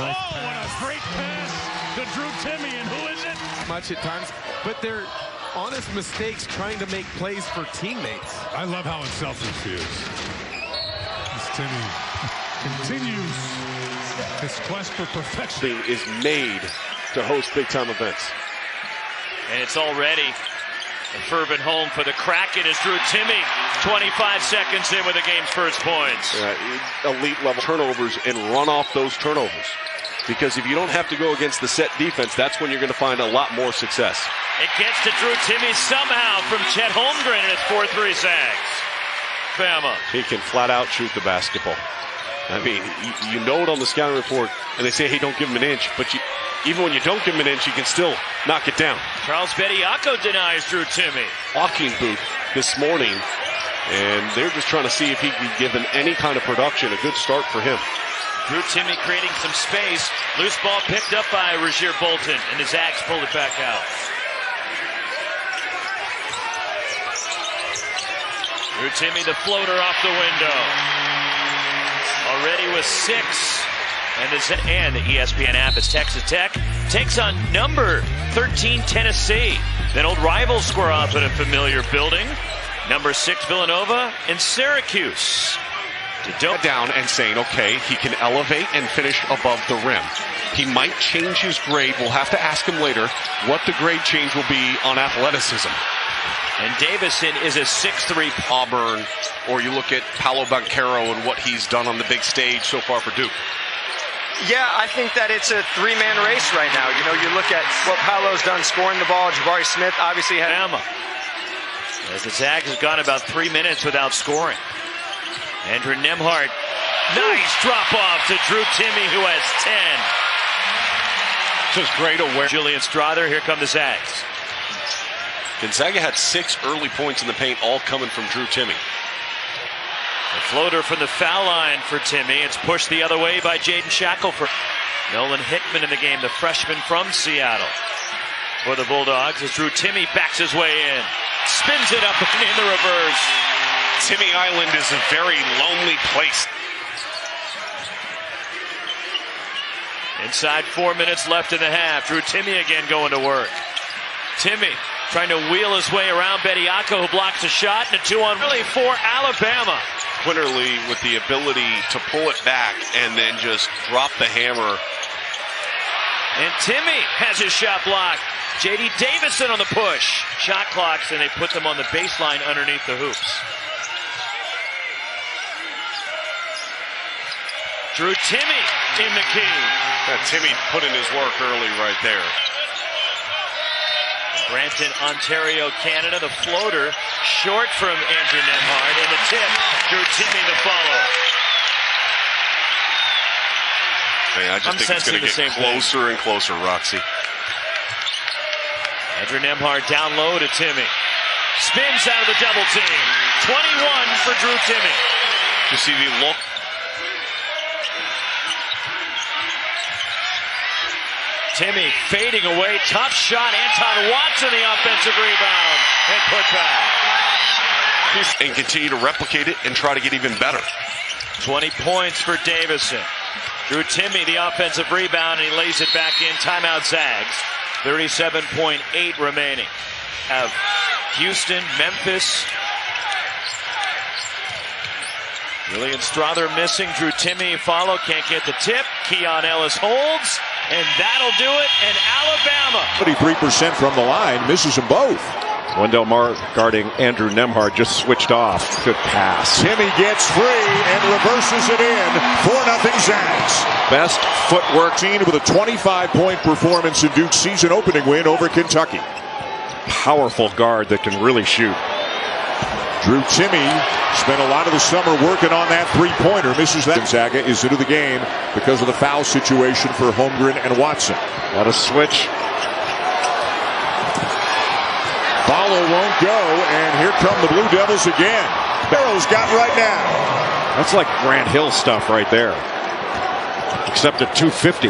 Nice what a great pass to Drew Timme. And who is it? Much at times. But they're honest mistakes trying to make plays for teammates. I love how unselfish he is. This Timme continues his quest for perfection. Is made to host big-time events. And it's already a fervent home for the Kraken as Drew Timme, 25 seconds in with the game's first points. Elite level turnovers and run off those turnovers. Because if you don't have to go against the set defense, that's when you're going to find a lot more success. It gets to Drew Timme somehow from Chet Holmgren, and it's 4-3 Zags. Bama. He can flat out shoot the basketball. I mean, you know it on the scouting report, and they say, hey, don't give him an inch. But even when you don't give him an inch, you can still knock it down. Charles Bediako denies Drew Timme. Walking boot this morning, and they're just trying to see if he can give them any kind of production. A good start for him. Drew Timme creating some space. Loose ball picked up by Roger Bolton, and the Zags pulled it back out. Drew Timme, the floater off the window. Already with 6. And the ESPN app as Texas Tech takes on number 13 Tennessee. Then old rivals square off in a familiar building. Number 6 Villanova and Syracuse. Down and saying, okay, he can elevate and finish above the rim. He might change his grade. We'll have to ask him later what the grade change will be on athleticism. And Davison is a 6'3". Auburn, or you look at Paolo Banchero and what he's done on the big stage so far for Duke. Yeah, I think that it's a 3-man race right now. You know, you look at what Paolo's done scoring the ball. Jabari Smith obviously had... As the Zags have gone about 3 minutes without scoring. Andrew Nembhard, nice drop off to Drew Timme, who has 10. Just great awareness. Julian Strother, here come the Zags. Gonzaga had 6 early points in the paint, all coming from Drew Timme. The floater from the foul line for Timme. It's pushed the other way by Jaden Shackelford. Nolan Hickman in the game, the freshman from Seattle. For the Bulldogs as Drew Timme backs his way in. Spins it up and in the reverse. Timme Island is a very lonely place. Inside 4 minutes left in the half. Drew Timme again going to work. Timme trying to wheel his way around Bediako, who blocks a shot, and a 2-on really for Alabama. Quinterly with the ability to pull it back and then just drop the hammer. And Timme has his shot blocked. J.D. Davison on the push. Shot clocks, and they put them on the baseline underneath the hoops. Drew Timme in the key. Timme put in his work early right there. Brampton, Ontario, Canada. The floater short from Andrew Nembhard. And the tip, Drew Timme the follow. Man, I just think it's going to get closer and closer, Roxy. Andrew Nembhard down low to Timme. Spins out of the double team. 21 for Drew Timme. You see the look. Timme fading away. Tough shot. Anton Watson the offensive rebound. And put back. And continue to replicate it and try to get even better. 20 points for Davison. Drew Timme the offensive rebound, and he lays it back in. Timeout Zags. 37.8 remaining. Have Houston, Memphis. Julian Strother missing. Drew Timme follow. Can't get the tip. Keon Ellis holds. And that'll do it. And Alabama. 33% from the line. Misses them both. Wendell Moore guarding Andrew Nembhard just switched off. Good pass. Timme gets free and reverses it in. 4-0 Zags. Best footwork. With a 25-point performance in Duke's season opening win over Kentucky. Powerful guard that can really shoot. Drew Timme spent a lot of the summer working on that three-pointer. Misses that. Gonzaga is into the game because of the foul situation for Holmgren and Watson. Got a switch. Follow won't go, and here come the Blue Devils again. Barrow's got right now. That's like Grant Hill stuff right there. Except at 250.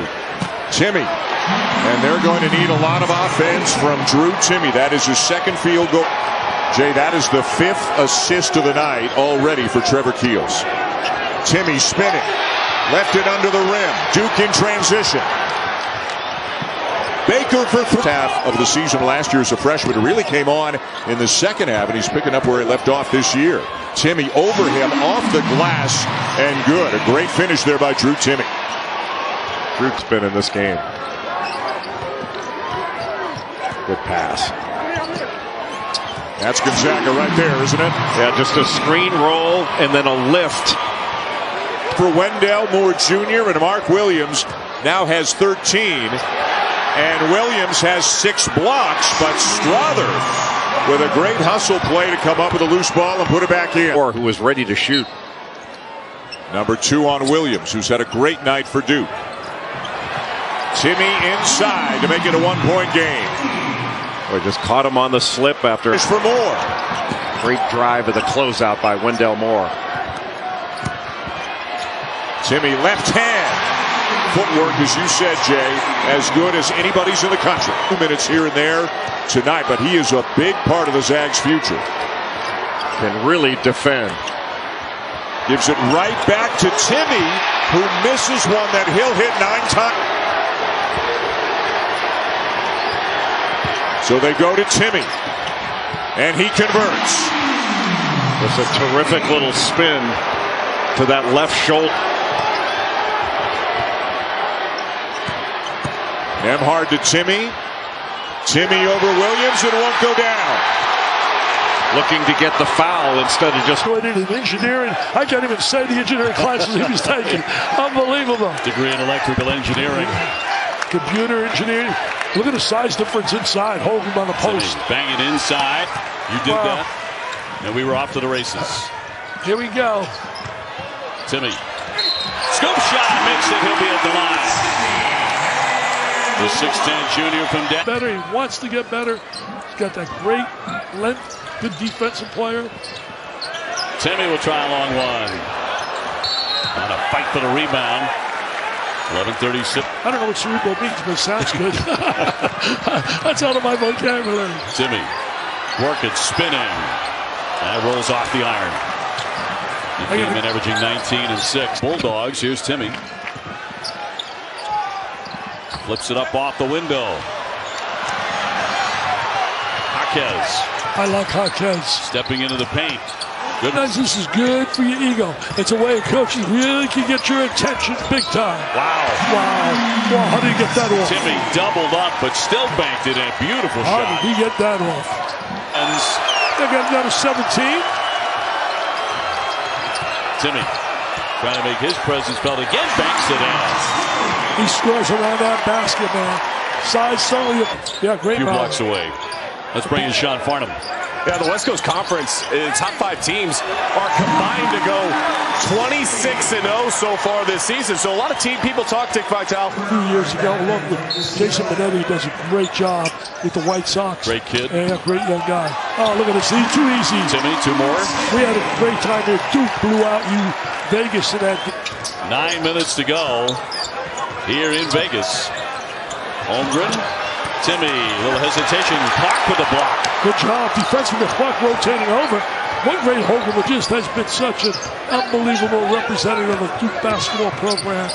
Timme. And they're going to need a lot of offense from Drew Timme. That is his second field goal. Jay, that is the 5th assist of the night already for Trevor Keels. Timme spinning. Left it under the rim. Duke in transition. Baker for first half of the season last year as a freshman. It really came on in the second half, and he's picking up where he left off this year. Timme over him, off the glass, and good. A great finish there by Drew Timme. Drew's been in this game. Good pass. That's Gonzaga right there, isn't it? Yeah, just a screen roll and then a lift. For Wendell Moore Jr. and Mark Williams now has 13. And Williams has 6 blocks, but Strother with a great hustle play to come up with a loose ball and put it back in. Or who was ready to shoot. Number 2 on Williams, who's had a great night for Duke. Timme inside to make it a 1-point game. They just caught him on the slip after. For Moore. Great drive of the closeout by Wendell Moore. Timme left hand. Footwork, as you said, Jay, as good as anybody's in the country. 2 minutes here and there tonight, but he is a big part of the Zags' future. Can really defend. Gives it right back to Timme, who misses one that he'll hit 9 times. So they go to Timme, and he converts. Just a terrific little spin to that left shoulder. Nembhard to Timme. Timme over Williams, and it won't go down. Looking to get the foul instead of just. In engineering, I can't even say the engineering classes he was taking. Unbelievable. Degree in electrical engineering. Computer engineering. Look at the size difference inside. Hold him on the post. Bang it inside. You did that. And we were off to the races. Here we go. Timme. Scoop shot. Makes it. He'll be at the line. The 6'10 junior from down. Better. He wants to get better. got that great length, good defensive player. Timme will try a long one. On a fight for the rebound. 11:36. I don't know what cerebral means, but it sounds good. That's out of my vocabulary. Timme working, spinning. That rolls off the iron. He came in averaging 19 and 6. Bulldogs, here's Timme. Flips it up off the window. Jaquez. I like Jaquez. Stepping into the paint. Good. This is good for your ego. It's a way coaches really can get your attention big time. Wow. Wow, how did he get that off? Timme doubled up, but still banked it in. Beautiful How shot. did he get that off? And they got another 17. Timme trying to make his presence felt again. Banks it in. He scores around that basket, man. Size, certainly. Yeah, great. A few blocks away. Let's bring in Sean Farnham. Yeah, the West Coast Conference, top 5 teams are combined to go 26-0 so far this season. So a lot of people talk, Dick Vitale. A few years ago, look, Jason Benetti does a great job with the White Sox. Great kid. Yeah, great young guy. Oh, look at this. He's too easy. Timme, 2 more. We had a great time here. Duke blew out Vegas in that. 9 minutes to go here in Vegas. Holmgren. Timme, a little hesitation. Clark with the block. Good job. Defensively, Clark rotating over. One great Hogan just has been such an unbelievable representative of the Duke basketball program.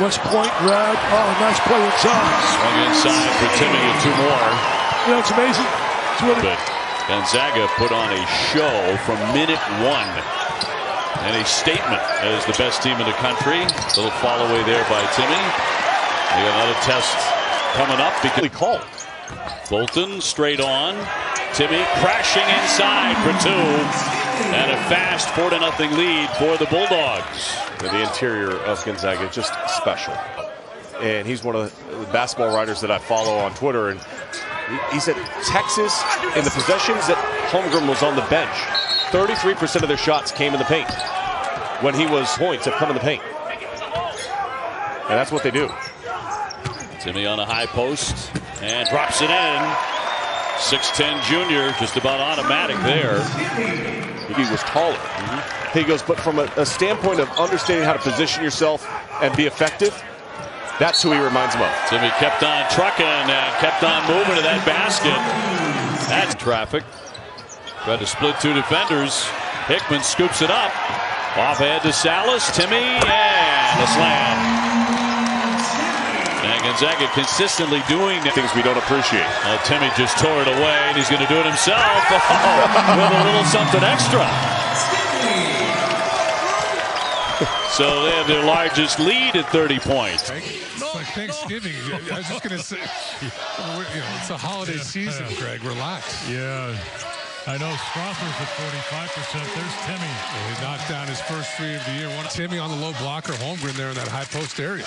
West Point, Rad. Oh, nice play inside. Swung inside for Timme with 2 more. You know, it's amazing. It's really but Gonzaga put on a show from minute 1. And a statement as the best team in the country. A little fall away there by Timme. They got another test coming up because called. Bolton straight on. Timme crashing inside for 2. And a fast 4-0 lead for the Bulldogs. The interior of Gonzaga is just special. And he's one of the basketball writers that I follow on Twitter. And he said Texas, in the possessions that Holmgren was on the bench, 33% of their shots came in the paint. When he was points have come in the paint. And that's what they do. Timme on a high post and drops it in. 6'10" junior, just about automatic there. He was taller. He goes, but from a standpoint of understanding how to position yourself and be effective, that's who he reminds him of. Timme kept on trucking and kept on moving to that basket. That's traffic. Tried to split 2 defenders. Hickman scoops it up. Off ahead to Salas. Timme and a slam. And Gonzaga consistently doing things we don't appreciate. Timme just tore it away, and he's going to do it himself with a little something extra. So they have their largest lead at 30 points. It's like Thanksgiving. I was just going to say, it's a holiday season, Greg. Relax. Yeah. I know Strasser's at 45%. There's Timme. He knocked down his first 3 of the year. Timme on the low blocker. Holmgren there in that high post area.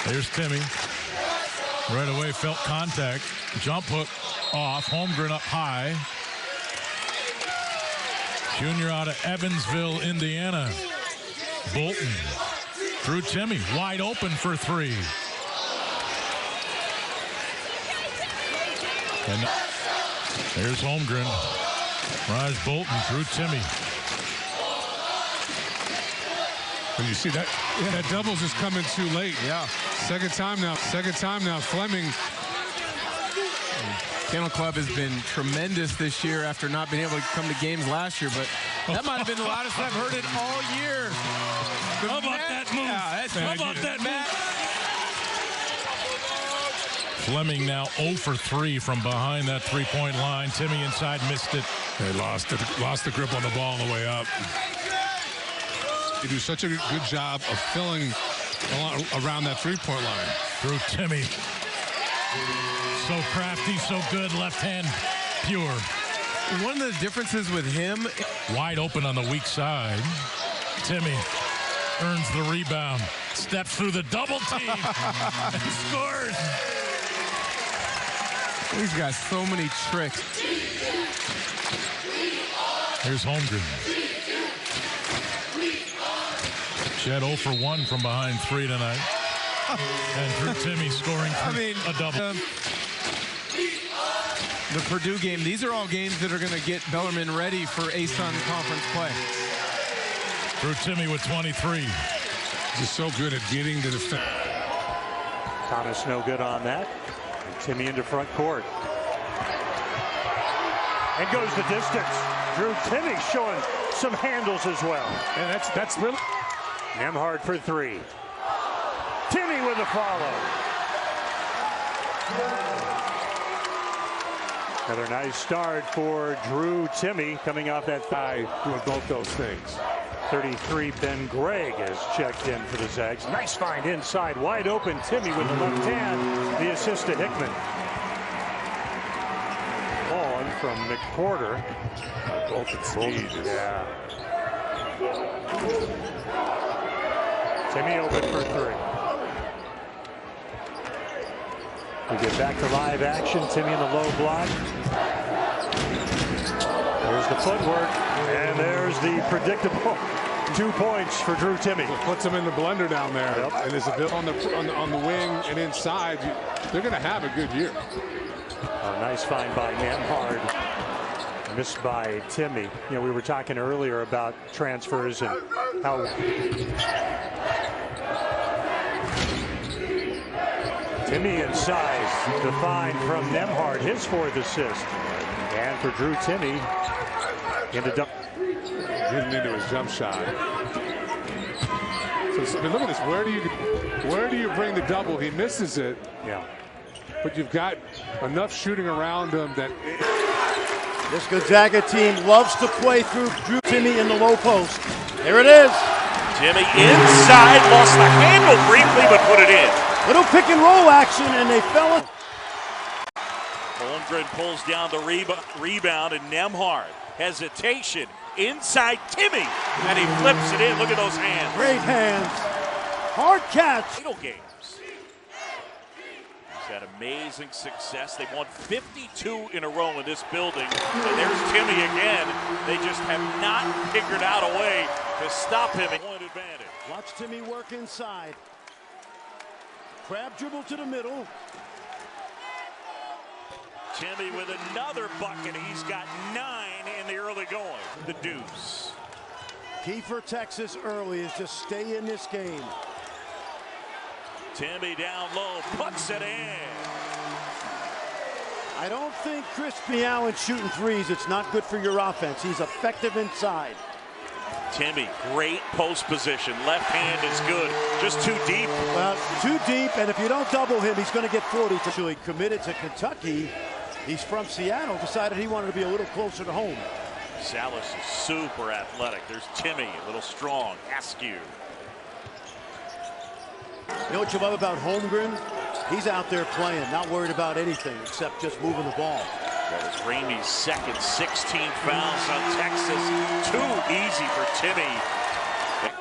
There's Timme. Right away, felt contact. Jump hook off. Holmgren up high. Junior out of Evansville, Indiana. Bolton through Timme. Wide open for 3. And there's Holmgren. Raj Bolton through Timme. And you see that double's just coming too late. Yeah. Second time now. Fleming. Kennel Club has been tremendous this year after not being able to come to games last year, but that might have been the loudest I've heard it all year. How about that move? How about that move? Fleming now 0 for 3 from behind that 3-point line. Timme inside, missed it. They lost the grip on the ball on the way up. They do such a good job of filling around that 3-point line. Through Timme. So crafty, so good, left hand, pure. One of the differences with him. Wide open on the weak side. Timme earns the rebound. Steps through the double team. And scores. He's got so many tricks. Here's Holmgren. Chet 0 for 1 from behind 3 tonight. And Drew Timme scoring a double. the Purdue game. These are all games that are going to get Bellarmine ready for ASUN conference play. Drew Timme with 23. Just so good at getting to the defense. Thomas no good on that. Timme into front court. And goes the distance. Drew Timme showing some handles as well. And that's really. Nembhard for three. Timme with a follow. Another nice start for Drew Timme coming off that thigh. Doing both those things. 33, Ben Gregg has checked in for the Zags. Nice find inside, wide open. Timme with the left hand. The assist to Hickman. On from McPorter. Both at speed. Yeah. Timme open for three. We get back to live action. Timme in the low block. There's the footwork, and there's the predictable 2 points for Drew Timme. Puts him in the blender down there. Yep. And is on the wing and inside. They're going to have a good year. A nice find by Nembhard. Missed by Timme. You know, we were talking earlier about transfers and how Timme in size, defined from Nembhard, his fourth assist. And for Drew Timme, getting into his jump shot. So, I mean, look at this. Where do you bring the double? He misses it. Yeah. But you've got enough shooting around him that. This Gonzaga team loves to play through Drew Timme in the low post. Here it is. Timme inside, lost the handle briefly, but put it in. Little pick and roll action, and they fell it. Holmgren pulls down the rebound, and Nembhard, hesitation, inside Timme, and he flips it in. Look at those hands. Great hands. Hard catch. Title games. He's had amazing success. They've won 52 in a row in this building, and there's Timme again. They just have not figured out a way to stop him. Point advantage. Watch Timme work inside. Crab dribble to the middle. Timme with another bucket. He's got 9 in the early going. The deuce. Key for Texas early is just stay in this game. Timme down low, puts it in. I don't think Crispy Allen shooting threes. It's not good for your offense. He's effective inside. Timme, great post position. Left hand is good. Just too deep. Well, too deep, and if you don't double him, he's going to get 40. Actually committed to Kentucky. He's from Seattle, decided he wanted to be a little closer to home. Salas is super athletic. There's Timme, a little strong, askew. You know what you love about Holmgren? He's out there playing, not worried about anything except just moving the ball. That was Ramey's second 16 fouls on Texas. Too easy for Timme.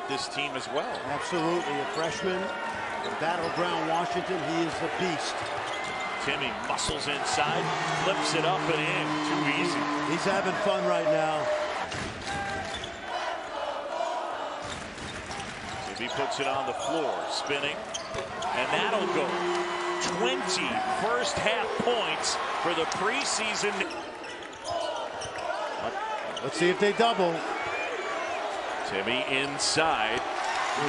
This team as well. Absolutely, a freshman from Battleground, Washington. He is a beast. Timme muscles inside, flips it up and in. Too easy. He's having fun right now. Timme puts it on the floor, spinning, and that'll go. 20 first half points for the preseason. Let's see if they double. Timme inside,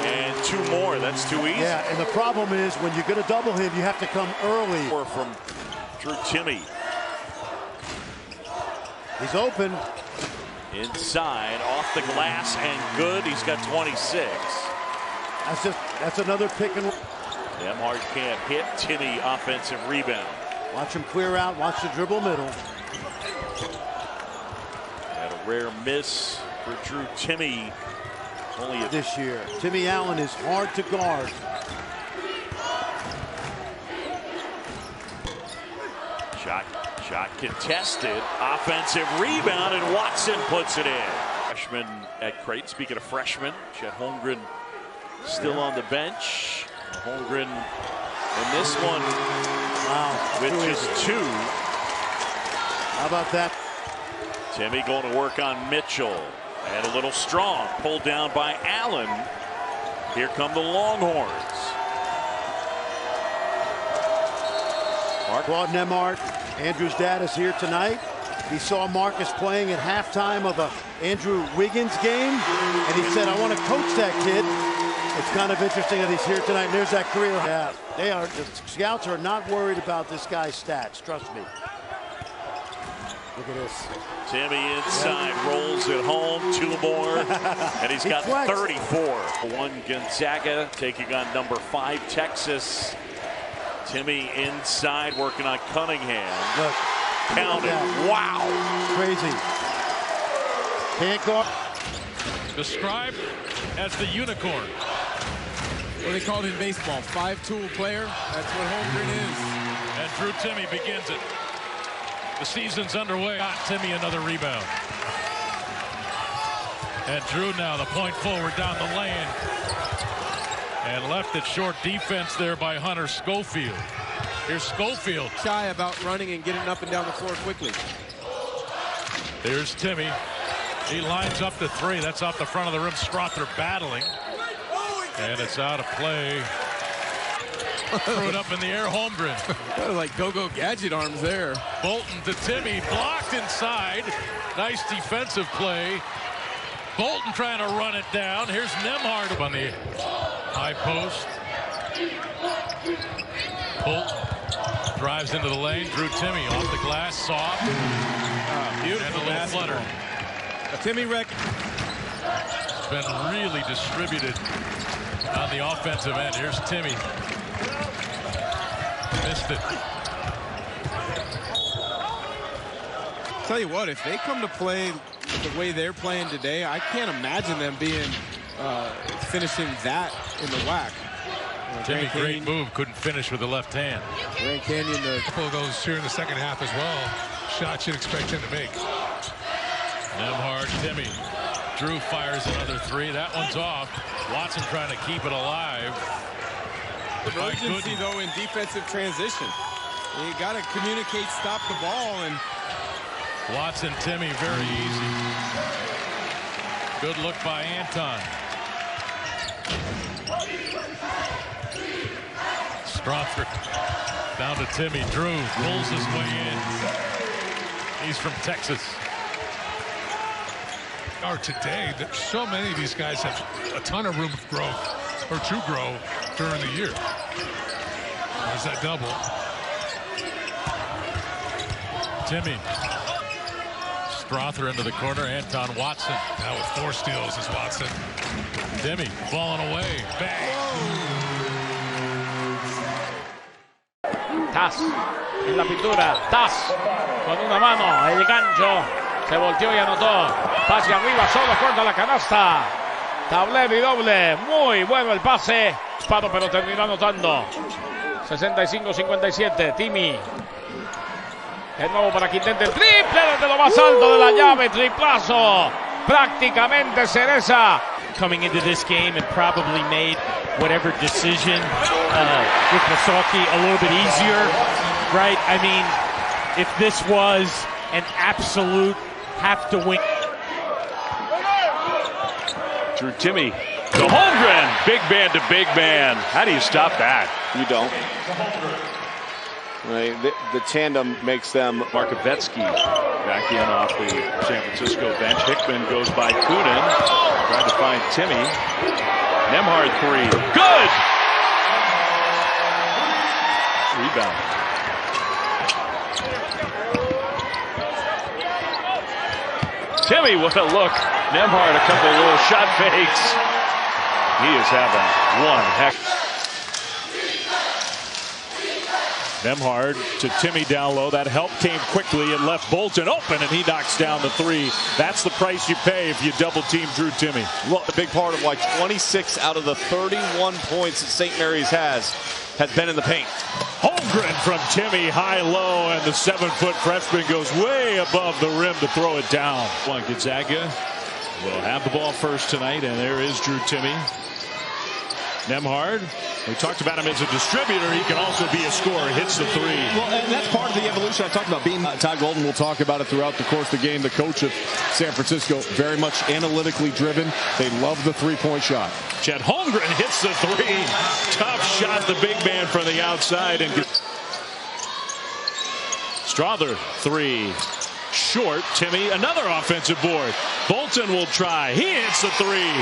and 2 more. That's too easy. Yeah, and the problem is when you're going to double him, you have to come early. Or from Drew Timme. He's open. Inside, off the glass, and good. He's got 26. That's another pick and roll. Nembhard can't hit. Timme offensive rebound. Watch him clear out. Watch the dribble middle. Had a rare miss for Drew Timme. Only this year. Timme Allen is hard to guard. Shot contested. Offensive rebound, and Watson puts it in. Freshman at Creighton. Speaking of freshmen, Chet Holmgren still on the bench. Holmgren in this one, wow, with just 2. How about that? Timme going to work on Mitchell. And a little strong, pulled down by Allen. Here come the Longhorns. Claude Nembhard Andrew's dad is here tonight. He saw Marcus playing at halftime of a Andrew Wiggins game, and he said, I want to coach that kid. It's kind of interesting that he's here tonight, and there's that career. Yeah, the scouts are not worried about this guy's stats, trust me. Look at this. Timme inside, rolls it home, 2 more, and he's got 34. 1 Gonzaga taking on number 5 Texas. Timme inside, working on Cunningham. Look. Counted. Wow. Crazy. Can't go. Described as the unicorn. What they call it in baseball, 5-tool player. That's what Holmgren is. And Drew Timme begins it. The season's underway. Got Timme another rebound. And Drew now the point forward down the lane. And left it short, defense there by Hunter Schofield. Here's Schofield. Shy about running and getting up and down the floor quickly. There's Timme. He lines up the 3. That's off the front of the rim. Strother battling. And it's out of play. Threw it up in the air. Holmgren. Like go-go gadget arms there. Bolton to Timme. Blocked inside. Nice defensive play. Bolton trying to run it down. Here's Nembhard on the high post. Bolton drives into the lane. Drew Timme off the glass. Soft. Beautiful. And a little flutter. Timme Reck. It's been really distributed on the offensive end. Here's Timme. Missed it. Tell you what, if they come to play the way they're playing today, I can't imagine them being finishing that in the WAC. Timme, great move, couldn't finish with the left hand. Grand Canyon, a couple of those here in the second half as well. Shots you'd expect him to make. Nembhard, Timme. Drew fires another 3. That one's off. Watson trying to keep it alive. Emergency, though, in defensive transition. You got to communicate, stop the ball, and Watson, Timme, very easy. Good look by Anton. Strother down to Timme. Drew pulls his way in. He's from Texas. Today, so many of these guys have a ton of room of growth or to grow during the year. There's that double. Timme. Strother into the corner. Anton Watson. Now with 4 steals is Watson. Timme falling away. Bang. Taz en la pintura. Taz con una mano. El gancho. Se volteó y anotó. Pase arriba, solo corta la canasta. Tablero y doble. Muy bueno el pase. Disparo, pero terminó anotando. 65-57. Timme. De nuevo para que intente el triple desde lo más alto de la llave. Triplazo. Prácticamente cereza. Coming into this game and probably made whatever decision with Masaki a little bit easier, right? I mean, if this was an absolute have to win. Drew Timme to Holmgren. Big man to big man. How do you stop that? You don't. Right. The tandem makes them. Markovetsky back in off the San Francisco bench. Hickman goes by Kunin. Tried to find Timme. Nembhard 3. Good! Rebound. Timme, what a look. Nembhard, a couple of little shot fakes. He is having one heck. Nembhard to Timme down low. That help came quickly. It left Bolton open, and he knocks down the 3. That's the price you pay if you double team Drew Timme. Well, a big part of why 26 out of the 31 points that St. Mary's has been in the paint. Holmgren from Timme, high-low, and the 7-foot freshman goes way above the rim to throw it down. Gonzaga will have the ball first tonight, and there is Drew Timme. Nembhard, we talked about him as a distributor. He can also be a scorer. Hits the 3. Well, and that's part of the evolution I talked about. Being Todd Golden will talk about it throughout the course of the game. The coach of San Francisco, very much analytically driven. They love the three-point shot. Chet Holmgren hits the 3. Tough shot, the big man from the outside. And Strother, three. Short. Timme, another offensive board. Bolton will try. He hits the three.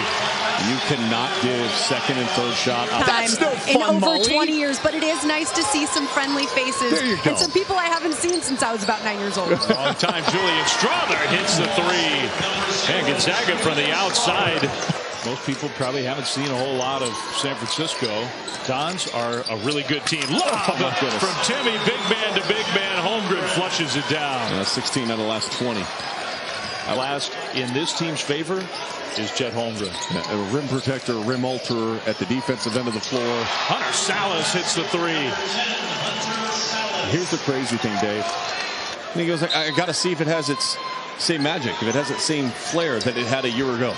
You cannot give second and third shot. That's no fun, in over Molly. 20 years, but it is nice to see some friendly faces There you go. and some people I haven't seen since I was about 9 years old. Long time Julian Strother hits the three. And Gonzaga from the outside. Most people probably haven't seen a whole lot of San Francisco. Dons are a really good team. Lob from Timme, big man to big man. Holmgren flushes it down. 16 out of the last 20. Last in this team's favor is Chet Holmgren. A rim protector, rim ultra at the defensive end of the floor. Hunter Salas hits the three. Here's the crazy thing, Dave. And he goes, I got to see if it has its same magic, if it has its same flair that it had a year ago.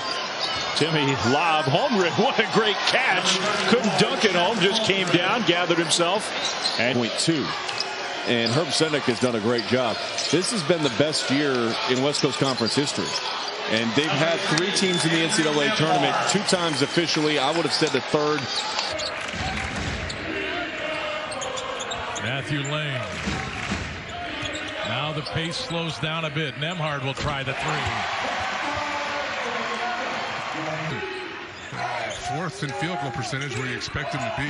Timme, lob, Holmgren, what a great catch. Couldn't dunk it home, just came down, gathered himself. And .2. And Herb Sendek has done a great job. This has been the best year in West Coast Conference history. And they've had 3 teams in the NCAA tournament, 2 times officially. I would have said the third. Matthew Lane. Now the pace slows down a bit. Nembhard will try the three. Fourth in field goal percentage where you expect him to be.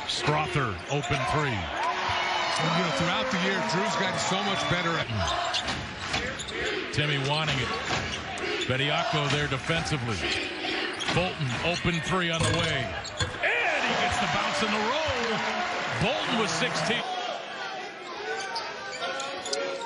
Strother, open three. You know, throughout the year, Drew's gotten so much better at. Timme wanting it. Bediako there defensively. Bolton, open three on the way. And he gets the bounce in the roll. Bolton with 16.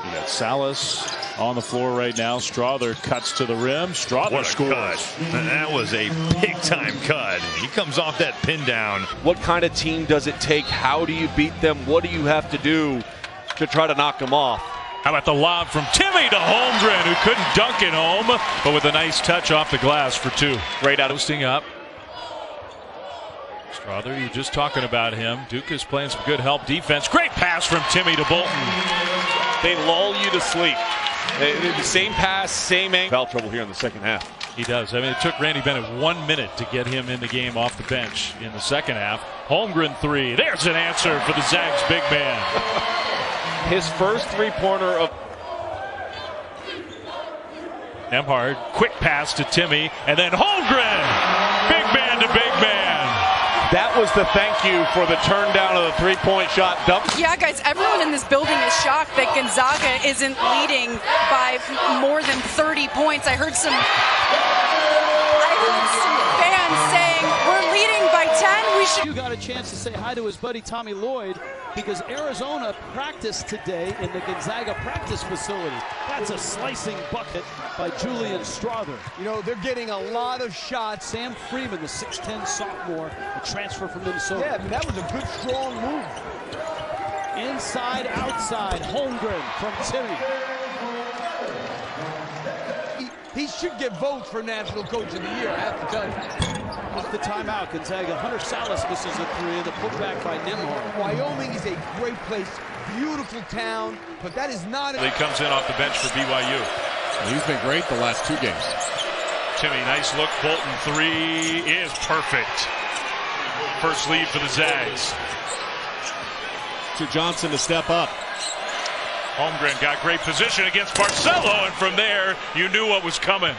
You got Salas on the floor right now. Strother cuts to the rim. Strother scores. Cut. That was a big-time cut. He comes off that pin down. What kind of team does it take? How do you beat them? What do you have to do to try to knock them off? How about the lob from Timme to Holmgren, who couldn't dunk it home, but with a nice touch off the glass for 2. Great out. Posting up. Strother, you're just talking about him. Duke is playing some good help defense. Great pass from Timme to Bolton. They lull you to sleep. The same pass, same angle. Foul trouble here in the second half. He does. I mean, it took Randy Bennett 1 minute to get him in the game off the bench in the second half. Holmgren three. There's an answer for the Zags big man. His first three-pointer of Nembhard, quick pass to Timme, and then Holmgren, big man to big man. That was the thank you for the turn down of the three-point shot dump. Yeah, guys, everyone in this building is shocked that Gonzaga isn't leading by more than 30 points. I heard some fans saying, we're leading by 10. We should. You got a chance to say hi to his buddy Tommy Lloyd because Arizona practiced today in the Gonzaga practice facility. That's a slicing bucket by Julian Strother. You know, they're getting a lot of shots. Sam Freeman, the 6'10 sophomore, a transfer from Minnesota. Yeah, I mean, that was a good, strong move. Inside, outside, Holmgren from Timme. He should get votes for National Coach of the Year, I have to tell you. Off the timeout, Gonzaga. Hunter Salas misses a three, and the putback by Nembhard. Wyoming is a great place, beautiful town, but that is not. He comes in off the bench for BYU. He's been great the last 2 games. Timme, nice look. Bolton three is perfect. First lead for the Zags. To Johnson to step up. Holmgren got great position against Barcelo, and from there, you knew what was coming.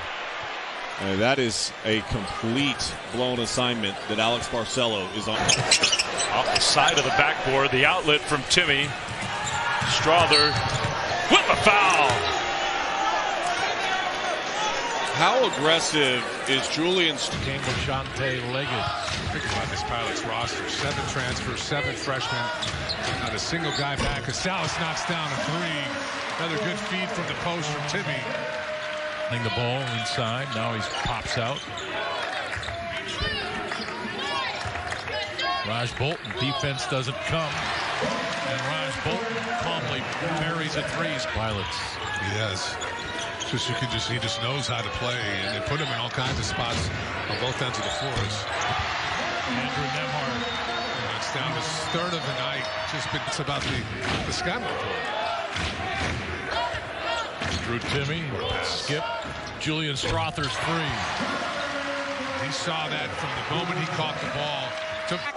That is a complete blown assignment that Alex Barcelo is on. Off the side of the backboard, the outlet from Timme. Strother with a foul. How aggressive is Julian's game with Shante Leggett? Think about this Pilots roster. 7 transfers, 7 freshmen. Not a single guy back. Salas knocks down a three. Another good feed from the post from Timme. The ball inside. Now he pops out. Raj Bolton. Defense doesn't come. And Raj Bolton calmly buries a threes. Pilots. He does. He just knows how to play, and they put him in all kinds of spots on both ends of the floors. Andrew Nembhard. It's down his third of the night. It's about the Scott report. Drew Timme, skip. Julian Strother's three. He saw that from the moment he caught the ball.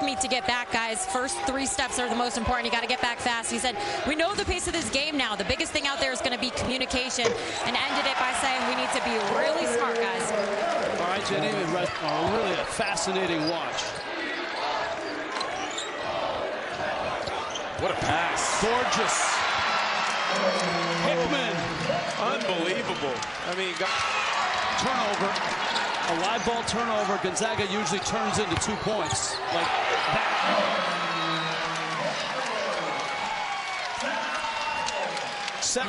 Me to get back, guys. First 3 steps are the most important. You got to get back fast. He said, we know the pace of this game now. The biggest thing out there is going to be communication, and ended it by saying we need to be really smart, guys. All right, Jenny, really a fascinating watch. What a pass. Gorgeous. Hickman. Unbelievable. I mean, turnover. A live ball turnover. Gonzaga usually turns into 2 points. Like that.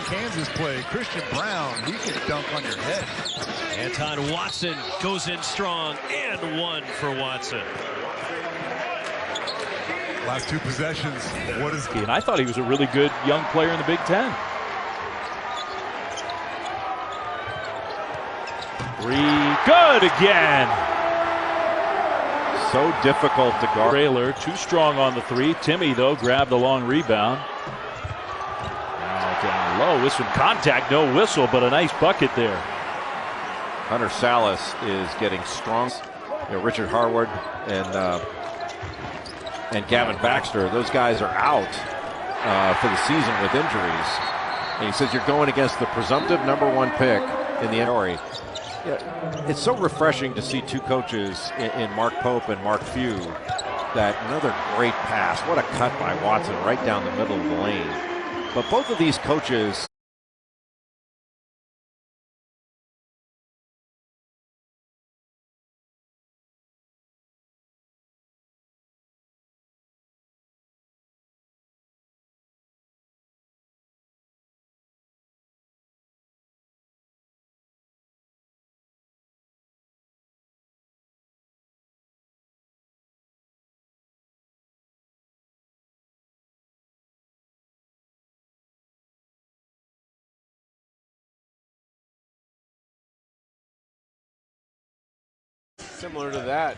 Kansas play. Christian Brown, he can dunk on your head. Anton Watson goes in strong, and 1 for Watson. Last 2 possessions. What is And I thought he was a really good young player in the Big Ten. 3, good again. So difficult to guard. Trailer too strong on the 3. Timme though grabbed the long rebound. Now down low with some contact, no whistle, but a nice bucket there. Hunter Salas is getting strong. Richard Harwood and Gavin Baxter, those guys are out for the season with injuries. And he says you're going against the presumptive #1 pick in the story. It's so refreshing to see 2 coaches in Mark Pope and Mark Few. That another great pass. What a cut by Watson right down the middle of the lane. But both of these coaches Similar to that.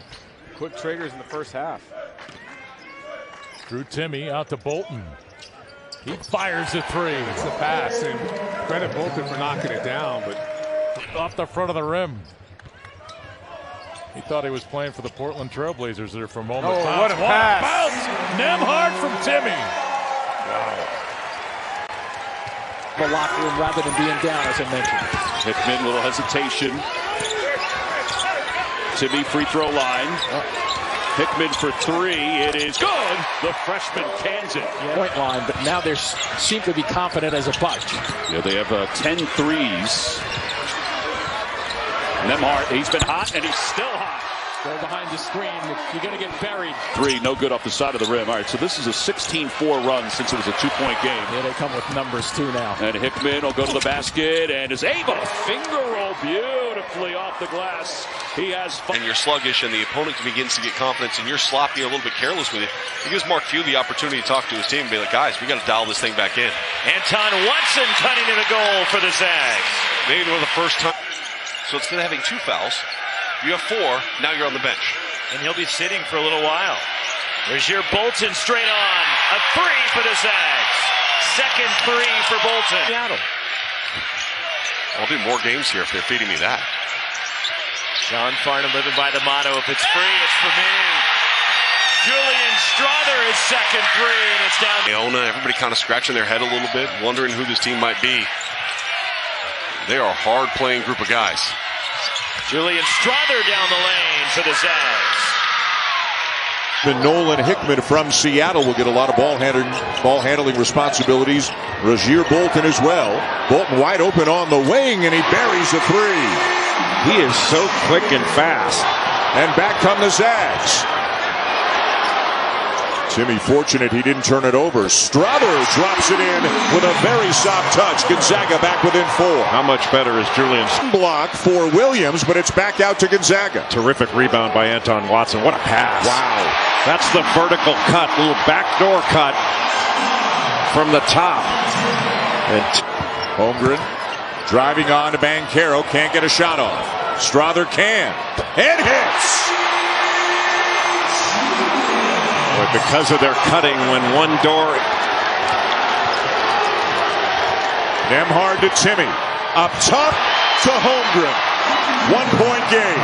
Quick triggers in the first half. Drew Timme out to Bolton. He fires a 3. It's the pass, and credit Bolton for knocking it down, but off the front of the rim. He thought he was playing for the Portland Trailblazers there for a moment. Oh, what a pass. Bounce. Nembhard from Timme. Wow. The locker room rather than being down, as I mentioned. Hickman, little hesitation. Timme free throw line. Hickman for 3. It is good. The freshman cans it. Point line, but now they seem to be confident as a bunch. Yeah, they have 10 threes. Nembhard, he's been hot, and he's still hot. Go behind the screen. You're going to get buried. 3, no good off the side of the rim. All right, so this is a 16-4 run since it was a 2-point game. Yeah, they come with numbers too now. And Hickman will go to the basket and is able to finger roll beautifully off the glass. He has fun. And you're sluggish, and the opponent begins to get confidence, and you're sloppy, a little bit careless with it. It gives Mark Few the opportunity to talk to his team and be like, guys, we got to dial this thing back in. Anton Watson cutting to the goal for the Zags. Maybe for the first time. So instead of having 2 fouls, you have 4. Now you're on the bench. And he'll be sitting for a little while. Rozier Bolton straight on. A 3 for the Zags. Second 3 for Bolton. Seattle. I'll do more games here if they're feeding me that. Sean Farnham living by the motto, if it's free, it's for me. Julian Strother is second 3, and it's down. Iona, everybody kind of scratching their head a little bit, wondering who this team might be. They are a hard-playing group of guys. Julian Strother down the lane for the Zags. Nolan Hickman from Seattle will get a lot of ball handling responsibilities. Rozier Bolton as well. Bolton wide open on the wing, and he buries a 3. He is so quick and fast. And back come the Zags. Timme fortunate he didn't turn it over. Strother drops it in with a very soft touch. Gonzaga back within 4. How much better is Julian's block for Williams, but it's back out to Gonzaga. Terrific rebound by Anton Watson. What a pass. Wow. That's the vertical cut, little backdoor cut from the top. And Holmgren driving on to Banchero. Can't get a shot off. Strother can. And hits. Because of their cutting when one door. Nembhard to Timme. Up top to Holmgren. 1-point game.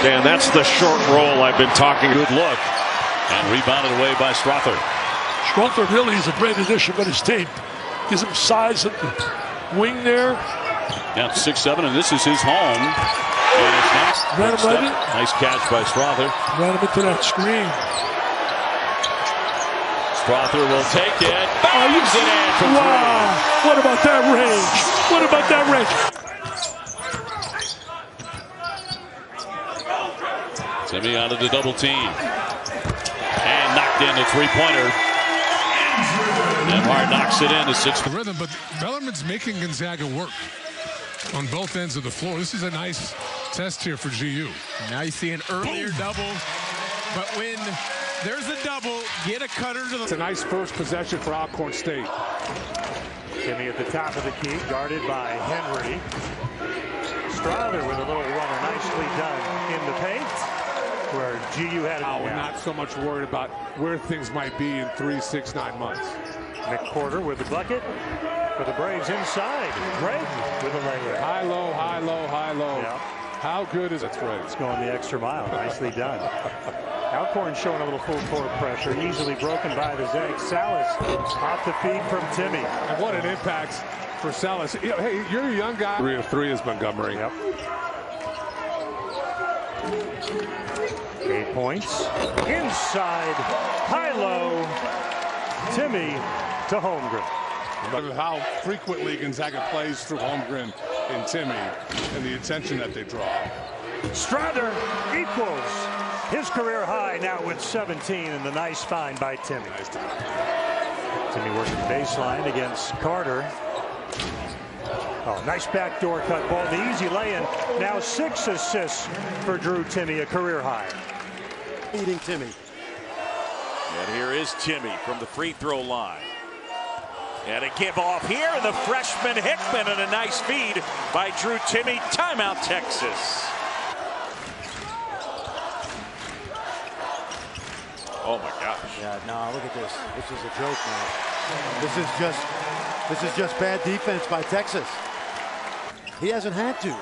Dan, that's the short roll I've been talking. Good look. And rebounded away by Strother. Strother really is a great addition to his team. Gives him size at the wing there. Down 6-7, and this is his home. And it's nice. Ran him right in. Nice catch by Strother. Ran him into that screen. Strother will take it. Bangs it in for wow. three. What about that range? What about that range? Timme out of the double team. And knocked in the three-pointer. Nembhard knocks it in to 6. Rhythm, but Bellarmine's making Gonzaga work on both ends of the floor. This is a nice test here for GU. Now you see an earlier double, but when there's a double, get a cutter to the... It's a nice first possession for Alcorn State. Timme at the top of the key, guarded by Henry. Strother with a little runner, nicely done in the paint, where GU had it. We're not so much worried about where things might be in 3, 6, 9 months. McPorter with the bucket for the Braves inside. Greg with a layup. High, low, high, low, high, low. Yeah. How good is it? It's going the extra mile. Nicely done. Alcorn showing a little full court pressure, easily broken by the Zags. Salas off the feed from Timme. And what an impact for Salas. Hey, you're a young guy. 3 of 3 is Montgomery. Yep. 8 points. Inside, high-low, Timme to Holmgren. How frequently Gonzaga plays through Holmgren and Timme and the attention that they draw. Strother equals his career high now with 17, and the nice find by Timme. Timme working baseline against Carter. Oh, nice backdoor cut ball. The easy lay-in. Now 6 assists for Drew Timme, a career high. Leading Timme. And here is Timme from the free throw line. And a give off here, the freshman Hickman, and a nice feed by Drew Timme. Timeout, Texas. Oh my gosh. Yeah, no, look at this. This is a joke now. This is just bad defense by Texas. He hasn't had to.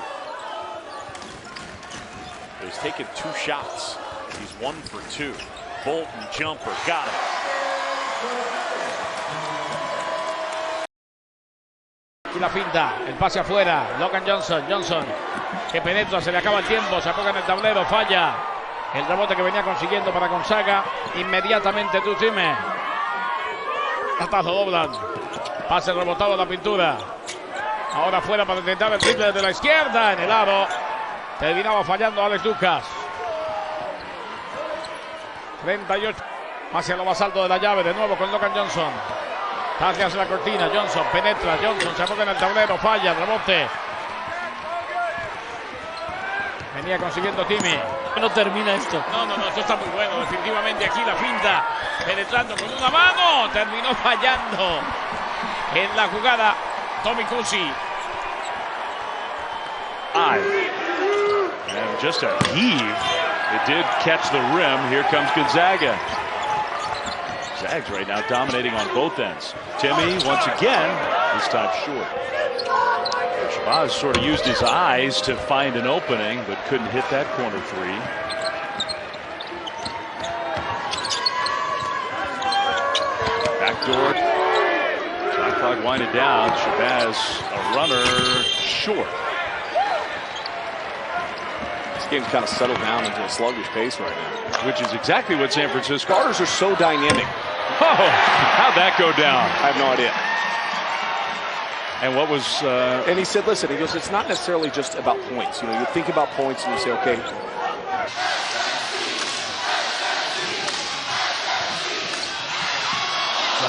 He's taken 2 shots. He's 1 for 2. Bolton jumper, got it. Y la finta, el pase afuera, Logan Johnson que penetra, se le acaba el tiempo, se apoya en el tablero, falla el rebote que venía consiguiendo para Gonzaga, inmediatamente Drew Timme, atazo doblan, pase rebotado a la pintura, ahora fuera para intentar el triple desde la izquierda, en el aro, terminaba fallando Alex Lucas. 38, hacia lo más alto de la llave, de nuevo con Logan Johnson. Hacia la cortina, Johnson penetra, Johnson se apoya en el tablero, falla, rebote. Venía consiguiendo Timme. No termina esto. No, esto está muy bueno, definitivamente aquí la finta, penetrando con una mano, terminó fallando en la jugada Tommy Cusi. And just a heave. It did catch the rim. Here comes Gonzaga. Zags right now dominating on both ends. Timme once again, this time short. Shabazz sort of used his eyes to find an opening, but couldn't hit that corner 3. Backdoor. Shot clock winding down. Shabazz a runner short. This game's kind of settled down into a sluggish pace right now. Which is exactly what San Francisco. Starters are so dynamic. Oh, how'd that go down? I have no idea. And what was... And he said, listen, he goes, it's not necessarily just about points. You know, you think about points and you say, okay.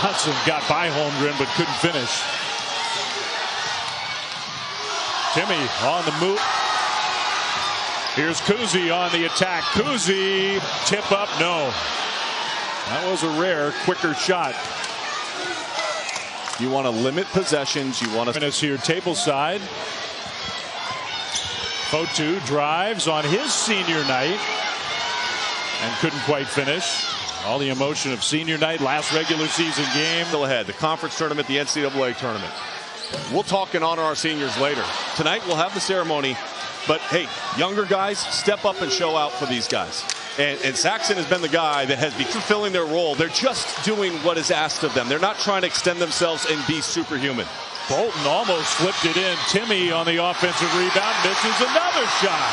Johnson got by Holmgren but couldn't finish. Timme on the move. Here's Kuzi on the attack. Kuzi, tip up, no. That was a rare, quicker shot. You want to limit possessions. You want to. Minutes here, table side. Fotu drives on his senior night and couldn't quite finish. All the emotion of senior night, last regular season game. Still ahead, the conference tournament, the NCAA tournament. We'll talk and honor our seniors later. Tonight we'll have the ceremony But hey, younger guys, step up and show out for these guys. And Saxon has been the guy that has been fulfilling their role. They're just doing what is asked of them. They're not trying to extend themselves and be superhuman. Bolton almost flipped it in. Timme on the offensive rebound, misses another shot.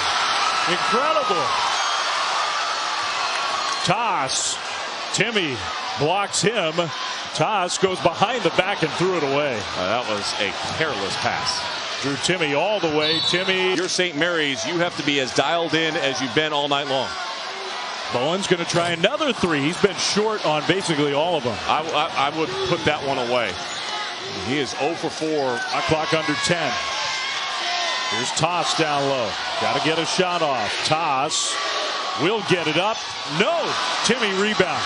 Incredible. Toss. Timme blocks him. Toss goes behind the back and threw it away. That was a careless pass. Drew Timme all the way. Timme. You're St. Mary's. You have to be as dialed in as you've been all night long. Bowen's going to try another three. He's been short on basically all of them. I would put that one away. He is 0 for 4. Clock under 10. Here's Toss down low. Got to get a shot off. Toss will get it up. No. Timme rebound.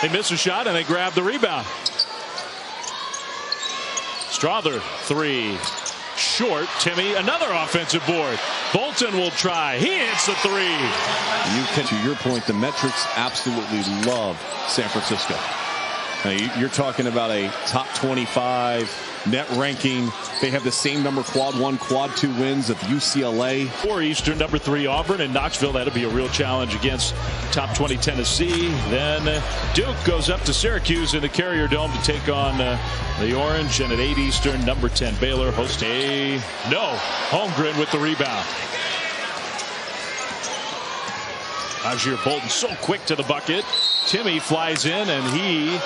They miss a shot and they grab the rebound. Strother, three. Short. Timme, another offensive board. Bolton will try. He hits the three. You can, to your point, the metrics absolutely love San Francisco. Now, you're talking about a top 25 net ranking. They have the same number quad 1, quad 2 wins of UCLA. For Eastern, number 3 Auburn, and Knoxville. That'll be a real challenge against top 20 Tennessee. Then Duke goes up to Syracuse in the Carrier Dome to take on the Orange. And at 8 Eastern, number 10 Baylor hosts Holmgren with the rebound. Ajir Bolton so quick to the bucket. Timme flies in and he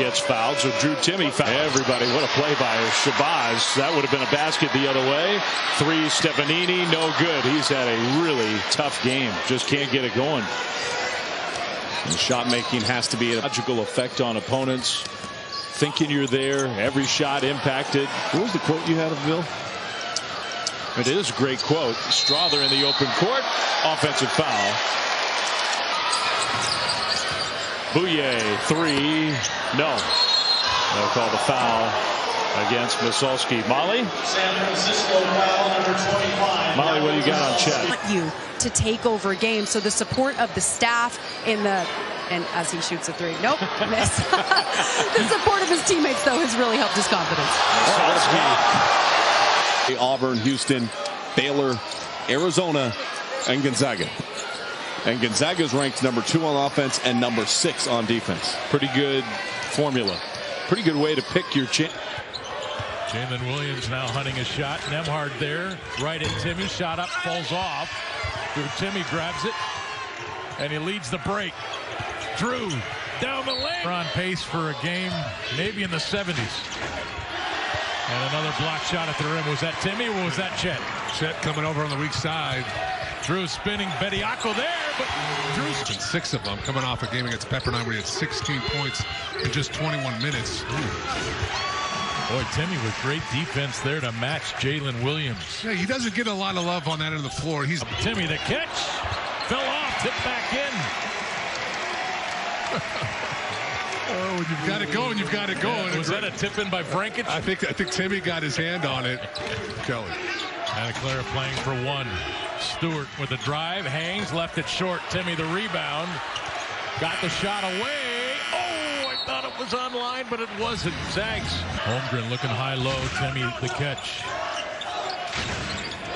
gets fouled. So Drew Timme fouled. Everybody, what a play by Shabazz. That would have been a basket the other way. 3, Stefanini, no good. He's had a really tough game. Just can't get it going. And shot making has to be a logical effect on opponents. Thinking you're there. Every shot impacted. What was the quote you had of Bill? It is a great quote. Strother in the open court. Offensive foul. Bouye, 3. No. They'll call the foul against Masalski. Molly? San Francisco foul number 25. Molly, what do you got on Chet? Want you to take over a game. So the support of the staff and as he shoots a 3. Nope, miss. The support of his teammates, though, has really helped his confidence. Auburn, Houston, Baylor, Arizona, and Gonzaga. And Gonzaga is ranked number 2 on offense and number 6 on defense. Pretty good formula. Pretty good way to pick your chance. Jalen Williams now hunting a shot. Nembhard there. Right at Timme. Shot up, falls off. Drew Timme grabs it. And he leads the break. Drew down the lane. We're on pace for a game maybe in the 70s. And another block shot at the rim. Was that Timme or was that Chet? Chet coming over on the weak side. Drew spinning. Bediako there, but Drew's been 6 of them coming off a game against Pepperdine where he had 16 points in just 21 minutes. Boy, Timme with great defense there to match Jalen Williams. Yeah, he doesn't get a lot of love on that end of the floor. He's Timme, the catch fell off, tipped back in. Oh, you've got it going. You've got it going. Yeah, was that a tip in by Brankage? I think Timme got his hand on it. Kelly. Santa Clara playing for 1. Stewart with the drive, hangs, left it short. Timme the rebound, got the shot away. Oh, I thought it was online, but it wasn't. Zags. Holmgren looking high-low. Timme the catch.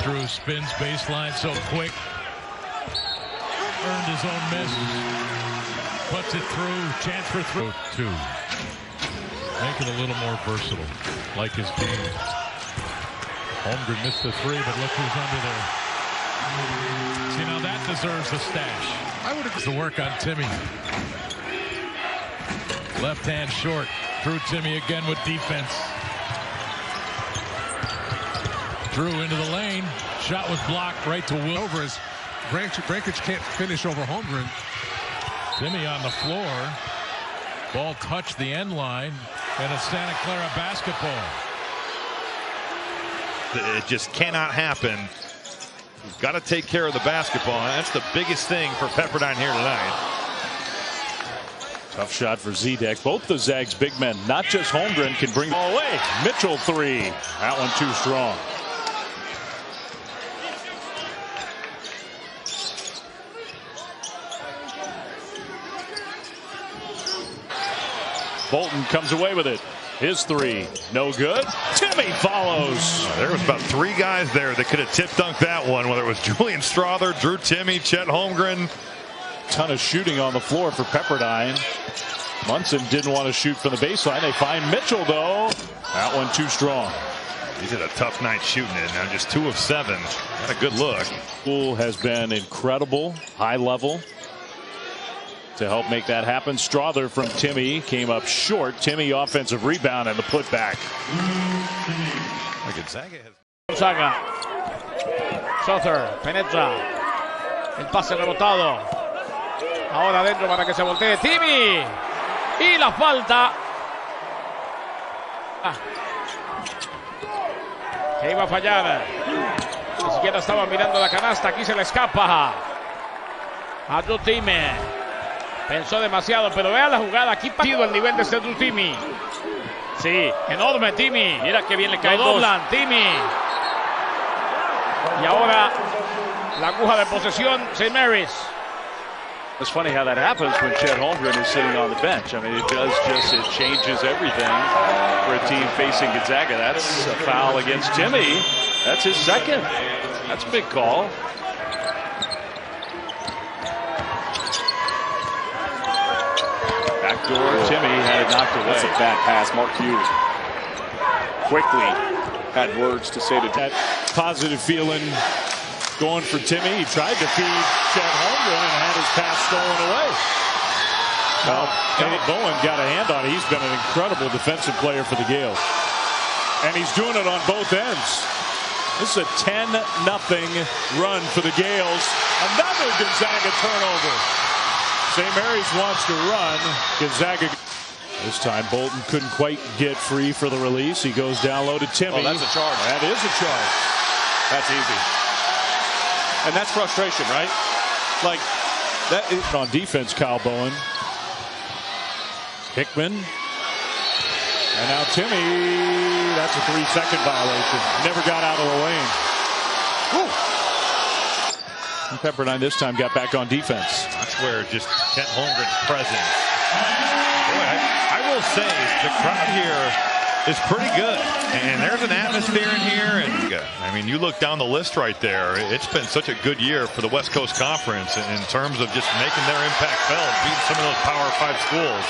Drew spins baseline so quick. Earned his own miss. Puts it through. Chance for through. 2. Make it a little more versatile, like his game. Holmgren missed the 3, but look who's under there. See, now that deserves a stash. I would have to work on Timme. Left hand short. Drew Timme again with defense. Drew into the lane. Shot was blocked right to Will. Over as Brankage can't finish over Holmgren. Timme on the floor. Ball touched the end line. And it's Santa Clara basketball. It just cannot happen. You've got to take care of the basketball. That's the biggest thing for Pepperdine here tonight. Tough shot for Zedek. Both the Zags big men, not just Holmgren, can bring the ball away. Mitchell 3. That one too strong. Bolton comes away with it. His three, no good. Timme follows. There was about 3 guys there that could have tip-dunked that one, whether it was Julian Strother, Drew Timme, Chet Holmgren. Ton of shooting on the floor for Pepperdine. Munson didn't want to shoot from the baseline. They find Mitchell, though. That one too strong. He's had a tough night shooting it. Now just 2 of 7. Not a good look. Poole has been incredible, high level, to help make that happen. Strother from Timme came up short. Timme offensive rebound and the putback. Gonzaga. Souther penetra. El pase rebotado. Ahora adentro para que se voltee Timme. Y la falta. Que iba a fallar. Ni siquiera estaba mirando la canasta. Aquí se le escapa a Drew Timme. Pensó demasiado, pero vea la jugada. Aquí partido el nivel de este Drew Timme. Sí, enorme Timme. Mira que bien le cae. Lo doblan, Timme. Y ahora la aguja de posesión, St. Mary's. It's funny how that happens when Chet Holmgren is sitting on the bench. I mean, it changes everything for a team facing Gonzaga. That's a foul against Timme. That's his second. That's a big call. Backdoor, Timme had it knocked away. That's a bad pass. Mark Hughes quickly had words to say to that positive feeling going for Timme. He tried to feed Chet Holmgren and had his pass stolen away. Well, Bowen got a hand on it. He's been an incredible defensive player for the Gales. And he's doing it on both ends. This is a 10-0 run for the Gales. Another Gonzaga turnover. St. Mary's wants to run. Gonzaga. This time Bolton couldn't quite get free for the release. He goes down low to Timme. Oh, that's a charge. That is a charge. That's easy. And that's frustration, right? Like that is on defense. Kyle Bowen, Hickman, and now Timme. That's a 3-second violation. Never got out of the lane. And Pepperdine this time got back on defense. That's where just Chet Holmgren's presence. Boy, I will say the crowd here is pretty good, and there's an atmosphere in here, and I mean, you look down the list right there. It's been such a good year for the West Coast Conference in terms of just making their impact felt, beating some of those Power 5 schools.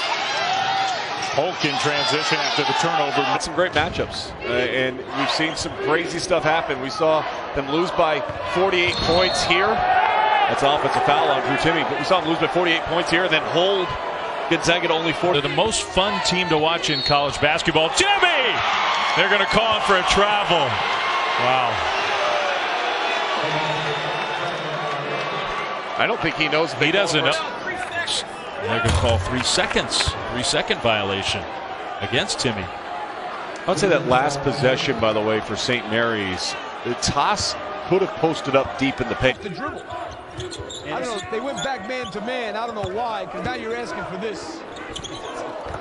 Polk in transition after the turnover. Some great matchups, and we've seen some crazy stuff happen. We saw them lose by 48 points here. That's an offensive foul on Drew Timme, but we saw them lose by 48 points here and then hold Gonzaga to only 4. They're the most fun team to watch in college basketball. Timme! They're going to call him for a travel. Wow. I don't think he knows. He doesn't know. They're going to call 3 seconds. 3-second violation against Timme. I'd say that last possession, by the way, for St. Mary's, the toss could have posted up deep in the paint. The dribble. I don't know. They went back man to man. I don't know why, because now you're asking for this.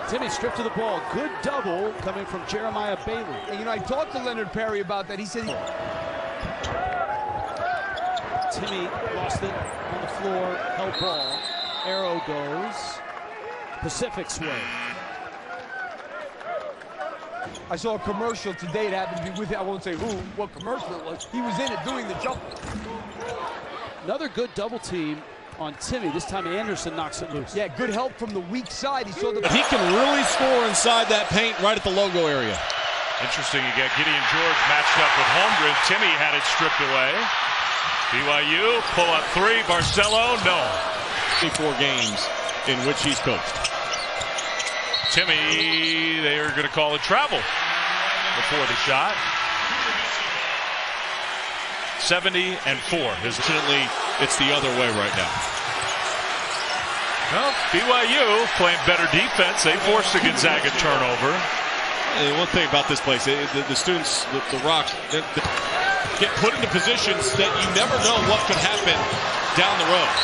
Timme stripped to the ball. Good double coming from Jeremiah Bailey. And, you know, I talked to Leonard Perry about that. He said Timme lost it on the floor. Held ball. Arrow goes Pacific's way. I saw a commercial today that happened to be with it. I won't say what commercial it was. He was in it doing the jump. Another good double team on Timme. This time Anderson knocks it loose. Yeah, good help from the weak side. He saw the. He can really score inside that paint right at the logo area. Interesting. You got Gideon George matched up with Holmgren. Timme had it stripped away. BYU pull up 3. Barcelo, no. 24 games in which he's coached. Timme, they are going to call a travel before the shot. 70-4. Fortunately, it's the other way right now. Well, BYU playing better defense. They forced the Gonzaga turnover. And one thing about this place, the students, the Rock, they get put into positions that you never know what could happen down the road.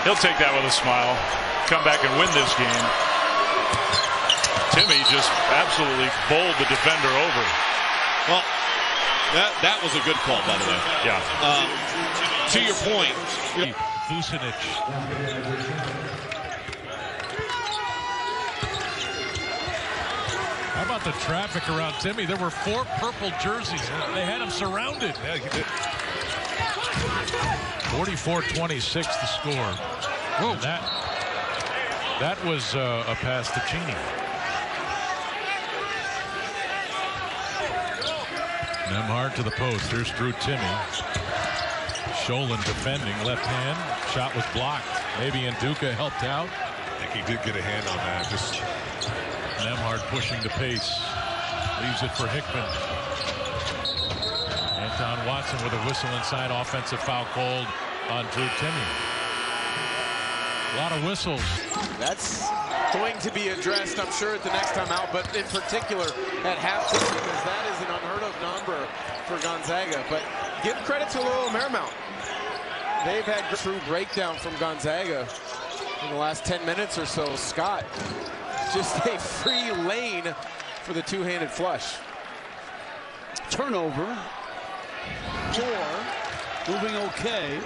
He'll take that with a smile. Come back and win this game. Timme just absolutely bowled the defender over. Well, that was a good call, by the way. Yeah. To your point, Vucinic. How about the traffic around Timme? There were 4 purple jerseys. They had him surrounded. 44-26 the score. Whoa. That was a pass to Cheney. Nembhard to the post. Here's Drew Timme. Sholin defending, left hand. Shot was blocked. Maybe Nduka helped out. I think he did get a hand on that. Just Nembhard pushing the pace. Leaves it for Hickman. Anton Watson with a whistle inside. Offensive foul called on Drew Timme. A lot of whistles. That's going to be addressed, I'm sure, at the next time out, but in particular at halftime, because that is an unheard of number for Gonzaga. But give credit to Loyola Marymount. They've had true breakdown from Gonzaga in the last 10 minutes or so. Scott, just a free lane for the two-handed flush. Turnover. 4. Moving okay.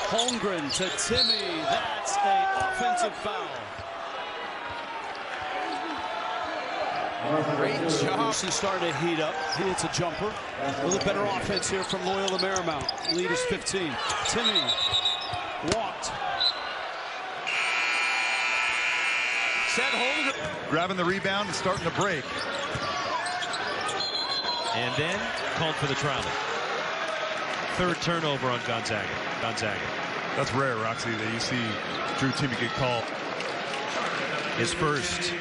Holmgren to Timme. That's an offensive foul. Great job. He's starting to heat up. He hits a jumper. A little better offense here from Loyola Marymount. Lead is 15. Timme walked. Set hold. Grabbing the rebound and starting to break. And then called for the travel. 3rd turnover on Gonzaga. That's rare, Roxy, that you see Drew Timme get called. His first.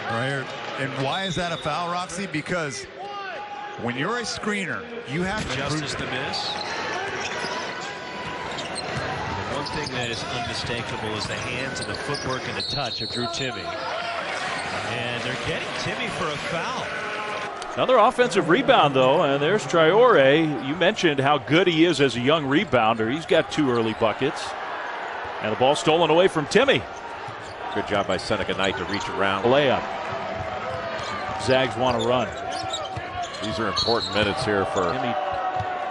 Right here. And why is that a foul, Roxy? Because when you're a screener, you have to Justice to miss. The one thing that is unmistakable is the hands and the footwork and the touch of Drew Timme. And they're getting Timme for a foul. Another offensive rebound, though, and there's Traore. You mentioned how good he is as a young rebounder. He's got 2 early buckets. And the ball stolen away from Timme. Good job by Seneca Knight to reach around. Layup. Zags want to run. These are important minutes here for Timme.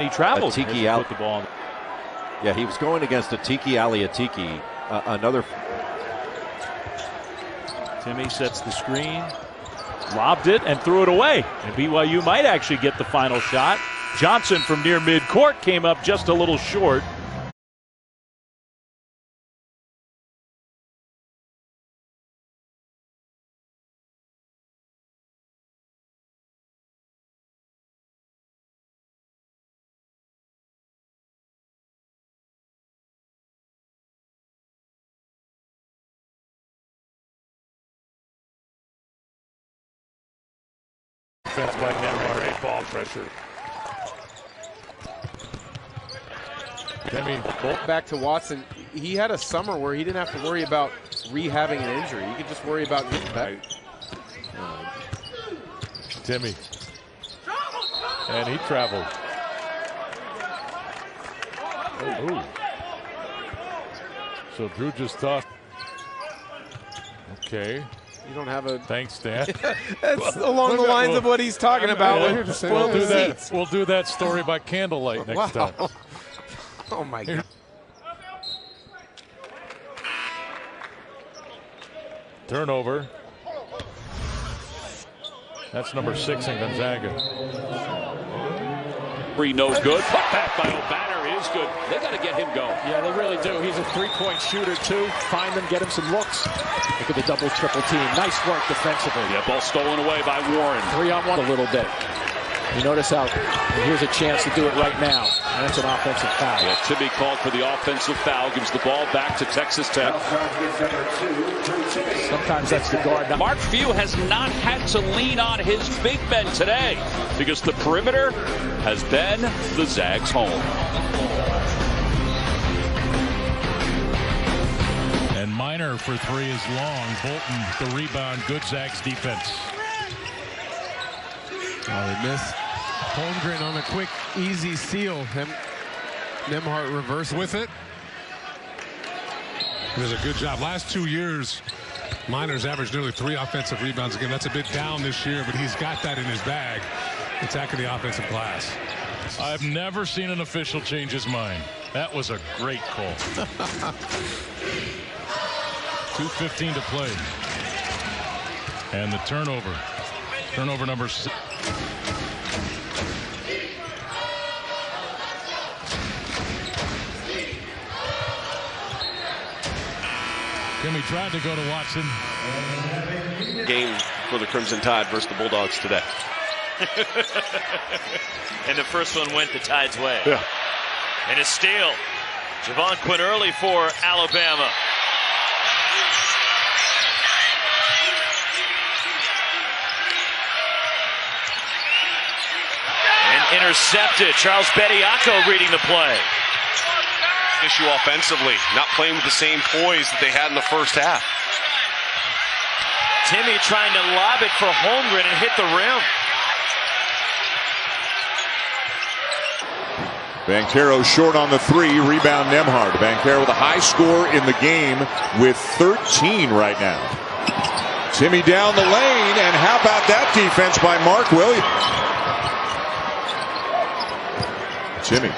He traveled. Put the ball. Yeah, he was going against Atiki Aliatiki. Another. Timme sets the screen. Lobbed it and threw it away. And BYU might actually get the final shot. Johnson from near midcourt came up just a little short. Defense by Nembhard, great ball pressure. Back to Watson. He had a summer where he didn't have to worry about rehabbing an injury. He could just worry about getting back. Timme. And he traveled. Oh. So Drew just thought. Okay. You don't have a. Thanks, Dan. That's along the lines of what he's talking about. We'll do that story by candlelight next time. Oh my God. Turnover. That's number 6 in Gonzaga. No good. Put back by O'Banner is good. They got to get him going. Yeah, they really do. He's a three-point shooter, too. Find them, get him some looks. Look at the double, triple team. Nice work defensively. Yeah, ball stolen away by Warren. 3-on-1 a little bit. You notice how here's a chance to do it right now. That's an offensive foul. Yeah, Timme called for the offensive foul. Gives the ball back to Texas Tech. Sometimes that's the guard. Mark Few has not had to lean on his big men today because the perimeter has been the Zags' home. And Minor for 3 is long. Bolton the rebound. Good Zags defense. Oh, they missed. Holmgren on a quick, easy steal. Nembhard reverse with it. He does a good job. Last 2 years, Minor's averaged nearly 3 offensive rebounds a game. That's a bit down this year, but he's got that in his bag, attacking the offensive glass. I've never seen an official change his mind. That was a great call. 2:15 to play. And the turnover. Turnover number 6. Timme tried to go to Watson. Game for the Crimson Tide versus the Bulldogs today. And the first one went the Tide's way. Yeah. And a steal. Javon Quinn early for Alabama. And intercepted. Charles Bediako reading the play. Issue offensively, not playing with the same poise that they had in the first half. Timme trying to lob it for Holmgren and hit the rim. Banchero short on the 3, rebound Nembhard. Banchero with a high score in the game with 13 right now. Timme down the lane, and how about that defense by Mark Williams? Timme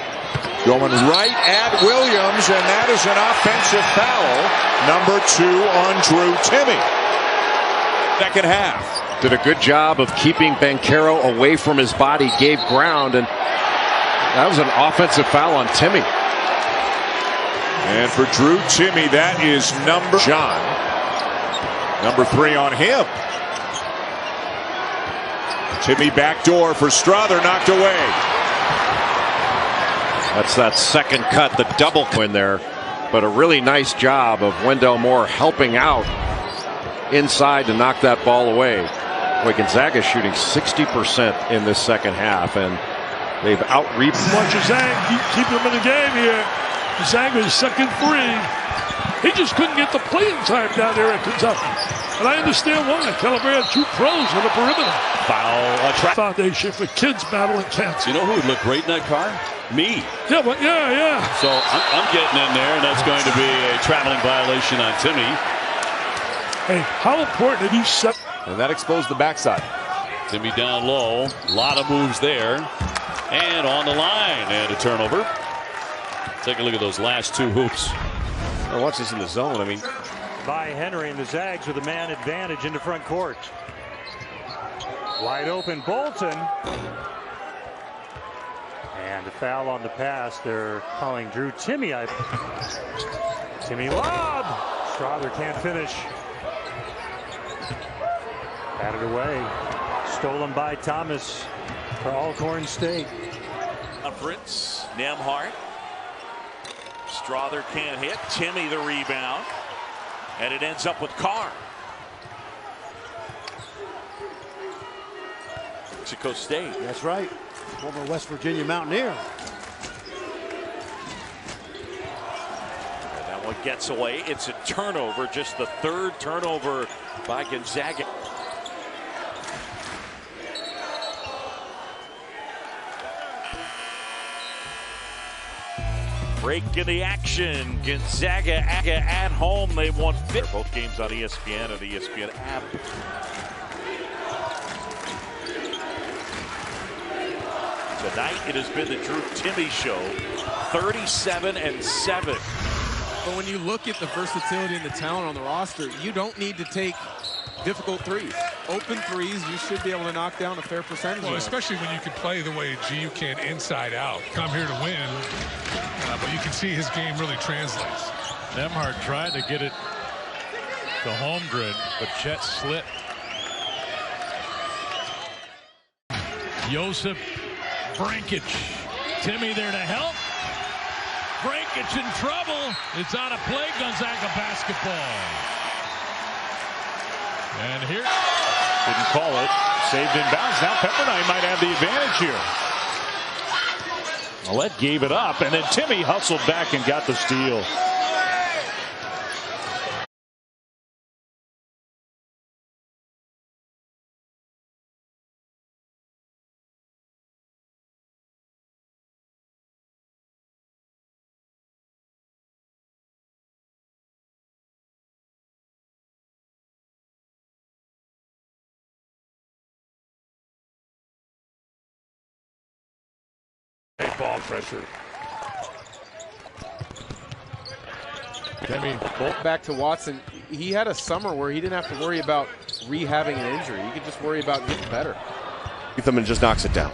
going right at Williams, and that is an offensive foul. Number 2 on Drew Timme. Second half. Did a good job of keeping Banchero away from his body, gave ground, and that was an offensive foul on Timme. And for Drew Timme, that is number John. Number 3 on him. Timme backdoor for Strother, knocked away. That's that second cut, the double in there. But a really nice job of Wendell Moore helping out inside to knock that ball away. Boy, Gonzaga shooting 60% in this second half, and they've out-rebounded. Watch Zang keep him in the game here. Zang is second 3. He just couldn't get the playing time down there at Kentucky. And I understand why. Calabria had 2 pros on the perimeter. Foul. Foundation for kids battling cancer. You know who would look great in that car? Me. Yeah, but yeah. So I'm getting in there, and that's going to be a traveling violation on Timme. Hey, how important that he set. And that exposed the backside. Timme down low. A lot of moves there. And on the line. And a turnover. Take a look at those last 2 hoops. Oh, watch this in the zone. I mean, by Henry, and the Zags with a man advantage into front court. Wide open Bolton. And a foul on the pass. They're calling Drew Timme. Timme lob. Strother can't finish. Batted away. Stolen by Thomas for Alcorn State. Conference. Nembhard. Strother can't hit. Timme the rebound. And it ends up with Carr. Mexico State. That's right. Former West Virginia Mountaineer. And that one gets away. It's a turnover. Just the 3rd turnover by Gonzaga. Break in the action. Gonzaga at home. They won both games on ESPN and the ESPN app. Tonight it has been the Drew Timme show. 37-7. But when you look at the versatility and the talent on the roster, you don't need to take difficult threes. Open threes, you should be able to knock down a fair percentage. Well, especially when you can play the way GU can inside out. Come here to win, but you can see his game really translates. Nembhard tried to get it to Holmgren, but Chet slipped. Josip Brankic. Timme there to help. Brankic in trouble. It's out of play. Gonzaga basketball. And here. Didn't call it. Saved in bounds. Now Pepperdine might have the advantage here. Millett gave it up, and then Timme hustled back and got the steal. Great ball pressure. Timme, bolt back to Watson. He had a summer where he didn't have to worry about rehabbing an injury. He could just worry about getting better. And just knocks it down.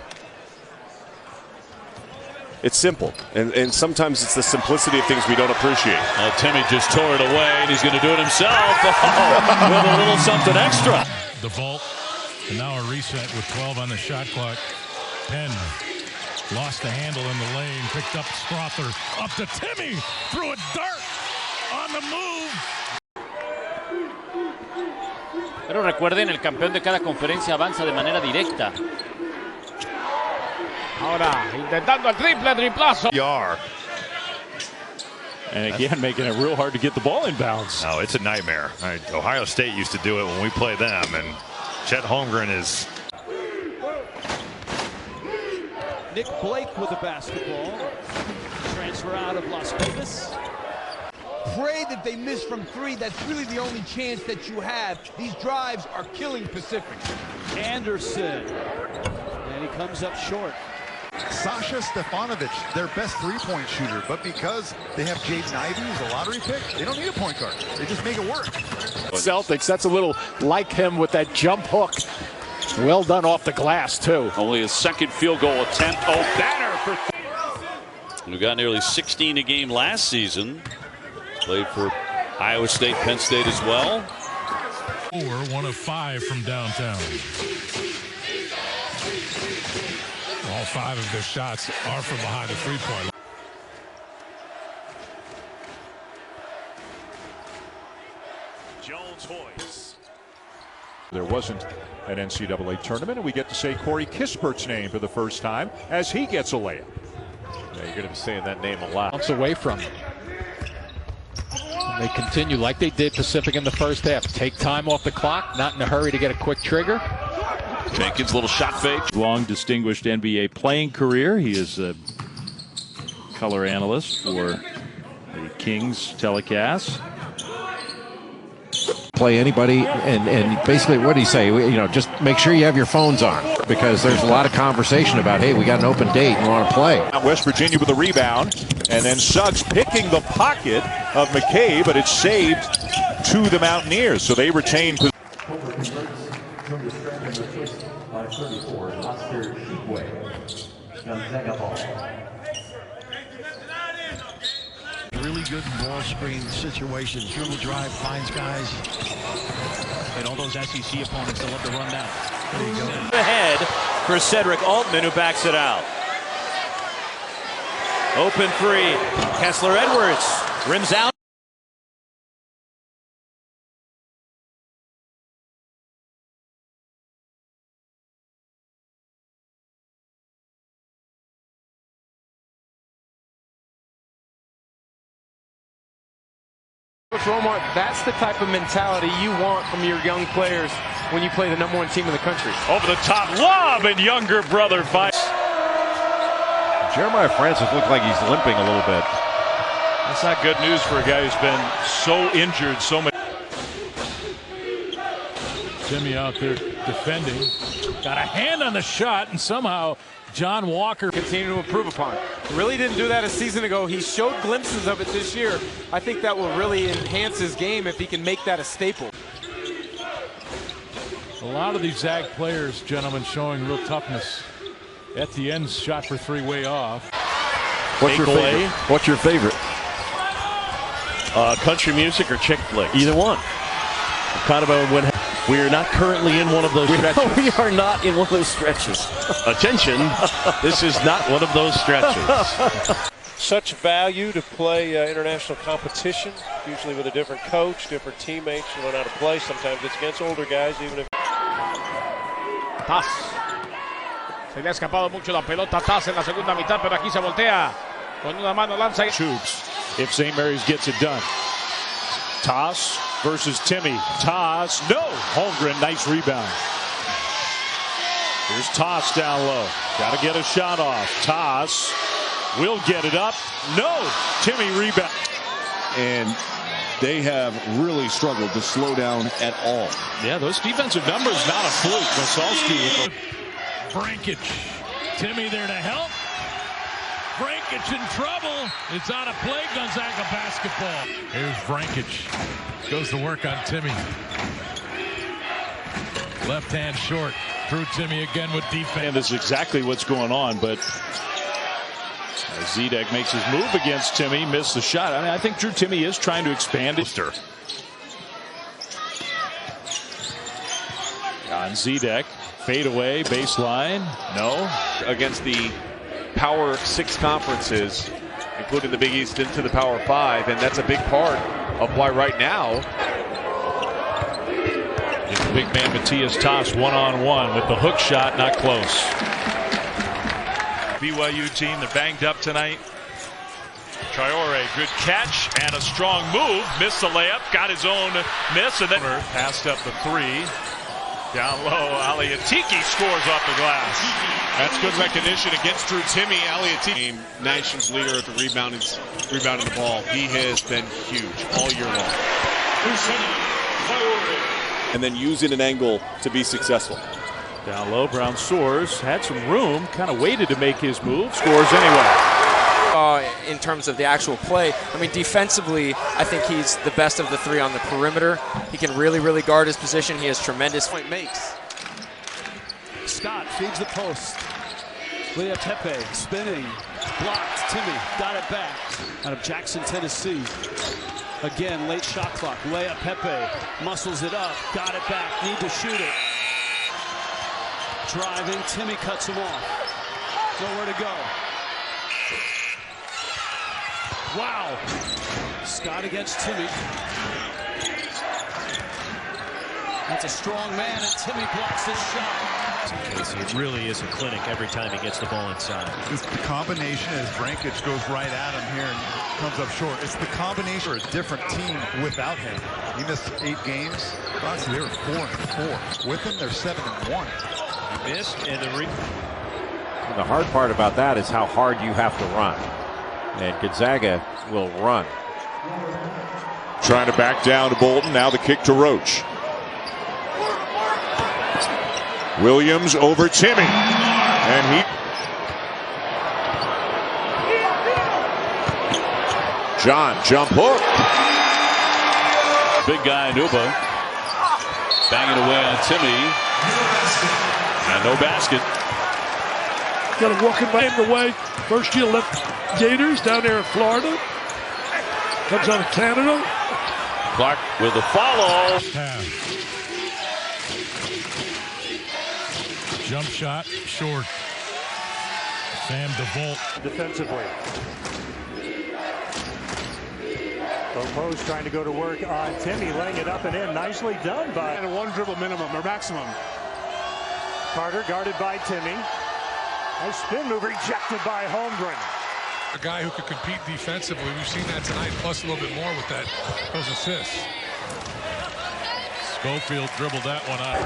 It's simple, and sometimes it's the simplicity of things we don't appreciate. Timme just tore it away, and he's going to do it himself with a little something extra. The vault, and now a reset with 12 on the shot clock. Penn lost the handle in the lane, picked up Strother, up to Timme, threw a dart on the move. Pero recuerden, el campeón de cada conferencia avanza de manera directa. Ahora, intentando el triplazo. And again, making it real hard to get the ball in bounds. No, it's a nightmare. Ohio State used to do it when we played them, and Chet Holmgren is. Nick Blake with the basketball. Transfer out of Las Vegas. Pray that they miss from three. That's really the only chance that you have. These drives are killing Pacific. Anderson. And he comes up short. Sasha Stefanovic, their best three-point shooter, but because they have Jaden Ivey as a lottery pick, they don't need a point guard. They just make it work. Celtics, that's a little like him with that jump hook. Well done off the glass, too. Only his second field goal attempt. Oh, banner for. Who got nearly 16 a game last season. Played for Iowa State, Penn State as well. 1 of 5 from downtown. All 5 of their shots are from behind the three-point line. Jones-Hoyes. There wasn't an NCAA tournament, and we get to say Corey Kispert's name for the first time as he gets a layup. Yeah, you're going to be saying that name a lot. Bounce away from him. And they continue like they did Pacific in the first half. Take time off the clock, not in a hurry to get a quick trigger. Jenkins, little shot fake. Long distinguished NBA playing career. He is a color analyst for the Kings telecast. Play anybody, and basically what do you say? You know, just make sure you have your phones on, because there's a lot of conversation about, hey, we got an open date and want to play. West Virginia with a rebound, and then Suggs picking the pocket of McKay, but it's saved to the Mountaineers, so they retain. Really good ball screen situations. Dribble drive, finds guys. And all those SEC opponents that love to run that. There you go. Ahead for Cedric Altman, who backs it out. Open three. Kessler Edwards rims out. Romar, that's the type of mentality you want from your young players when you play the #1 team in the country. Over the top lob, and younger brother fights. Jeremiah Francis looks like he's limping a little bit. That's not good news for a guy who's been so injured so much. Timme out there defending. Got a hand on the shot, and somehow John Walker continue to improve upon. Really didn't do that a season ago. He showed glimpses of it this year. I think that will really enhance his game if he can make that a staple. A lot of these Zag players, gentlemen, showing real toughness. Etienne's shot for three way off. What's your favorite? What's your favorite? Country music or chick flicks? Either one. Kind of a when we are not currently in one of those stretches. We are not in one of those stretches. Attention, this is not one of those stretches. Such value to play international competition, usually with a different coach, different teammates. You learn how to play. Sometimes it's against older guys, even if. Taz. Se le ha escapado mucho la pelota Taz en la segunda mitad, pero aquí se voltea. Con una mano lanza. Tubes if St. Mary's gets it done. Toss versus Timme. Toss. No. Holmgren, nice rebound. Here's Toss down low. Got to get a shot off. Toss will get it up. No. Timme rebound. And they have really struggled to slow down at all. Yeah, those defensive numbers, not a fluke. Masalski. Breakage. Timme there to help. Vrankich in trouble. It's out of play. Gonzaga basketball. Here's Vrankich. Goes to work on Timme. Left hand short. Drew Timme again with defense. And that's exactly what's going on, but Zedek makes his move against Timme, missed the shot. I mean, I think Drew Timme is trying to expand it. On Zedek, fade away, baseline, no. Against the Power 6 conferences, including the Big East into the Power 5, and that's a big part of why right now it's big man Matthias Toss one-on-one with the hook shot, not close. BYU team, they're banged up tonight. Traore, good catch and a strong move. Missed the layup, got his own miss, and then passed up the three. Down low, Aliatiki scores off the glass. That's good recognition against Drew Timme. Aliatiki, nation's leader at the rebounding the ball. He has been huge all year long. and then using an angle to be successful. Down low, Brown soars, had some room, kind of waited to make his move, scores anyway. In terms of the actual play, I mean, defensively, I think he's the best of the three on the perimeter. He can really guard his position. He has tremendous point makes. Scott feeds the post. Leah Tepe spinning, blocked. Timme got it back out of Jackson, Tennessee. Again, late shot clock. Leah Pepe muscles it up, got it back, need to shoot it. Driving, Timme cuts him off. Nowhere to go. Wow. Scott against Timme. That's a strong man, and Timme blocks his shot. It really is a clinic every time he gets the ball inside. It's the combination as Vrankich goes right at him here and comes up short. It's the combination for a different team without him. He missed 8 games. Honestly, they were 4-4. With him, they're 7-1. He missed, and the hard part about that is how hard you have to run. And Gonzaga will run. Trying to back down to Bolden. Now the kick to Roach. Williams over Timme. And he. John, jump hook. Big guy, Nuba. Banging away on Timme. And no basket. Got him walking by him the way. First year left Gators down there in Florida. Comes out of Canada. Clark with a follow. Jump shot, short. Sam DeVault. Defensively. Post trying to go to work on Timme, laying it up and in. Nicely done by. And a 1 dribble minimum or maximum. Carter guarded by Timme. Nice spin move rejected by Holmgren. A guy who could compete defensively. We've seen that tonight, plus a little bit more with those assists. Schofield dribbled that one out.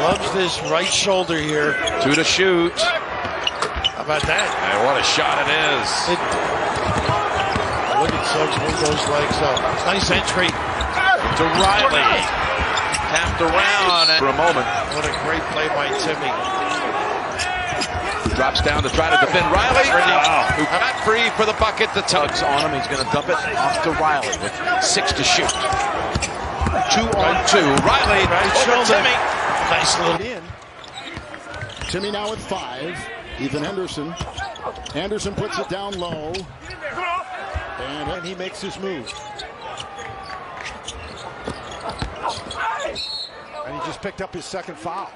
Loves this right shoulder here. 2 to shoot. How about that? And what a shot it is. Look at Suggs move those legs up. Nice entry to Riley. Tapped around for a moment. What a great play by Timme. Drops down to try to defend Riley. Wow. Who got free for the bucket. The tugs on him. He's going to dump it off to Riley with 6 to shoot. 2-on-2. Riley over Timme. Nice little in. Timme now with 5. Ethan Henderson. Henderson puts it down low. And he makes his move. And he just picked up his second foul.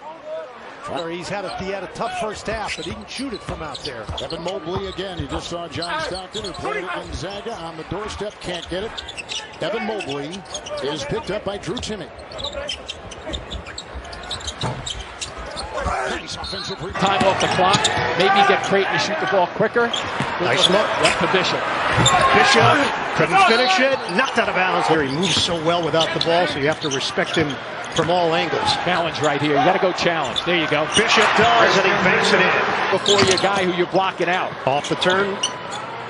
He had a tough first half, but he can shoot it from out there. Evan Mobley again. You just saw John Stockton, who played at Gonzaga, on the doorstep. Can't get it. Evan Mobley is picked up by Drew Timme. Nice offensive rebound. Time off the clock. Maybe get Creighton to shoot the ball quicker. Nice look. Left to Bishop. Bishop couldn't finish it. Knocked out of bounds. Here he moves so well without the ball, so you have to respect him from all angles. Challenge right here. You got to go challenge. There you go. Bishop does, and he banks it in. Before your guy who you're blocking out. Off the turn.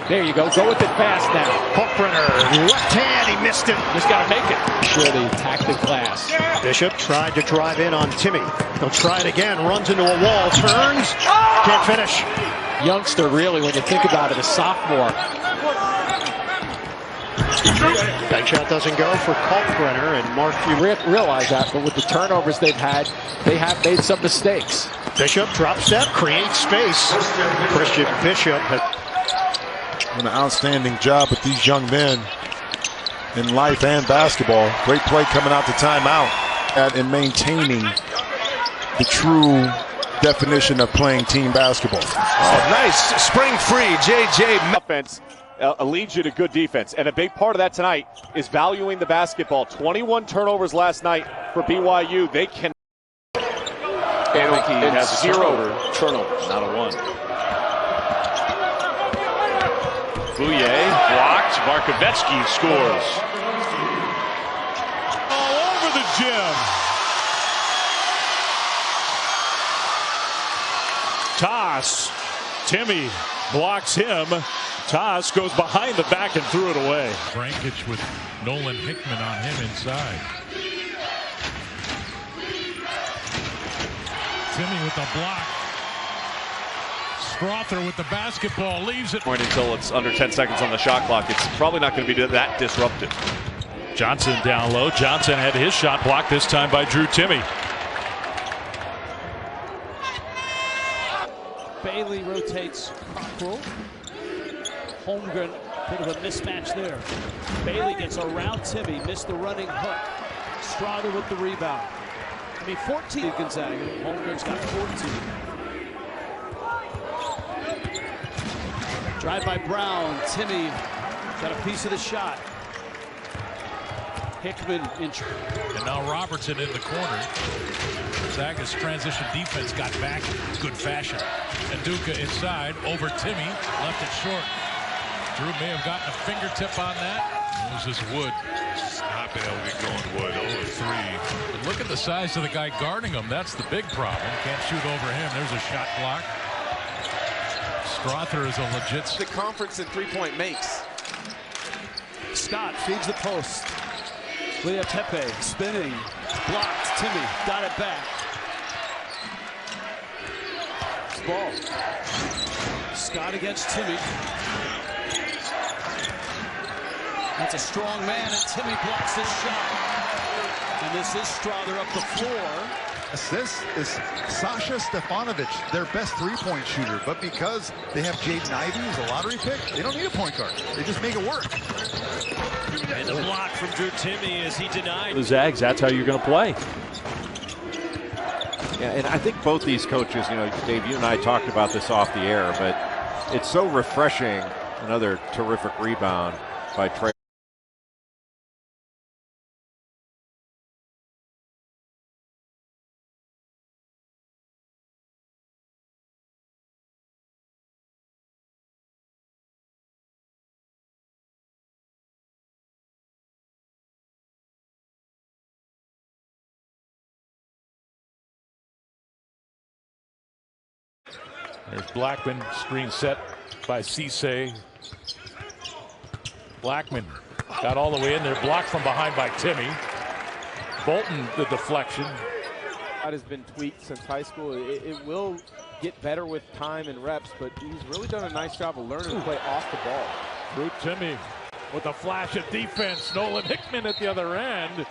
There you go. Go with it fast now. Hochbrenner, left hand, he missed it. Just got to make it. Sure, they attacked the glass. Bishop tried to drive in on Timme. He'll try it again, runs into a wall, turns, can't finish. youngster, really, when you think about it, a sophomore. Bank shot doesn't go for Kalkbrenner, and Mark, You realize that, but with the turnovers they've had, they have made some mistakes. Bishop drop step, creates space. Christian Bishop an outstanding job with these young men in life and basketball. Great play coming out the timeout and maintaining the true definition of playing team basketball. Oh, nice spring free JJ offense leads you to good defense, and a big part of that tonight is valuing the basketball. 21 turnovers last night for BYU. They can. I think he has 0 turnovers, not a 1. Bouye blocked. Markovetsky scores. All over the gym. Toss. Timme blocks him. Toss goes behind the back and threw it away. Brankich with Nolan Hickman on him inside. Timme with the block. Strother with the basketball, leaves it. Until it's under 10 seconds on the shot clock, it's probably not going to be that disruptive. Johnson down low. Johnson had his shot blocked this time by Drew Timme. Bailey rotates Cockrell. Holmgren, bit of a mismatch there. Bailey gets around Timme, missed the running hook. Strother with the rebound. 14 Gonzaga. Holmgren's got 14. Drive by Brown. Timme got a piece of the shot. Hickman in. And now Robertson in the corner. Gonzaga's transition defense got back in good fashion. And Duca inside over Timme, left it short. Drew may have gotten a fingertip on that. Moses Wood. Not been able to get going. Wood 0-3. But look at the size of the guy guarding him. That's the big problem. Can't shoot over him. There's a shot block. Strother is a legit. The conference in three-point makes. Scott feeds the post. Leah Tepe spinning. Blocked. Timme got it back. Ball. Scott against Timme. That's a strong man, and Timme blocks his shot. And this is Strother up the floor. This is Sasha Stefanovic, their best three-point shooter, but because they have Jaden Ivey, who's a lottery pick, they don't need a point guard. They just make it work. And the block from Drew Timme as he denied. The Zags, that's how you're going to play. Yeah, and I think both these coaches, Dave, you and I talked about this off the air, but it's so refreshing. Another terrific rebound by Trey. There's Blackman, screen set by Cisse. Blackman got all the way in there, blocked from behind by Timme. Bolton, the deflection. That has been tweaked since high school. It will get better with time and reps, but he's really done a nice job of learning to play off the ball. Drew Timme with a flash of defense. Nolan Hickman at the other end.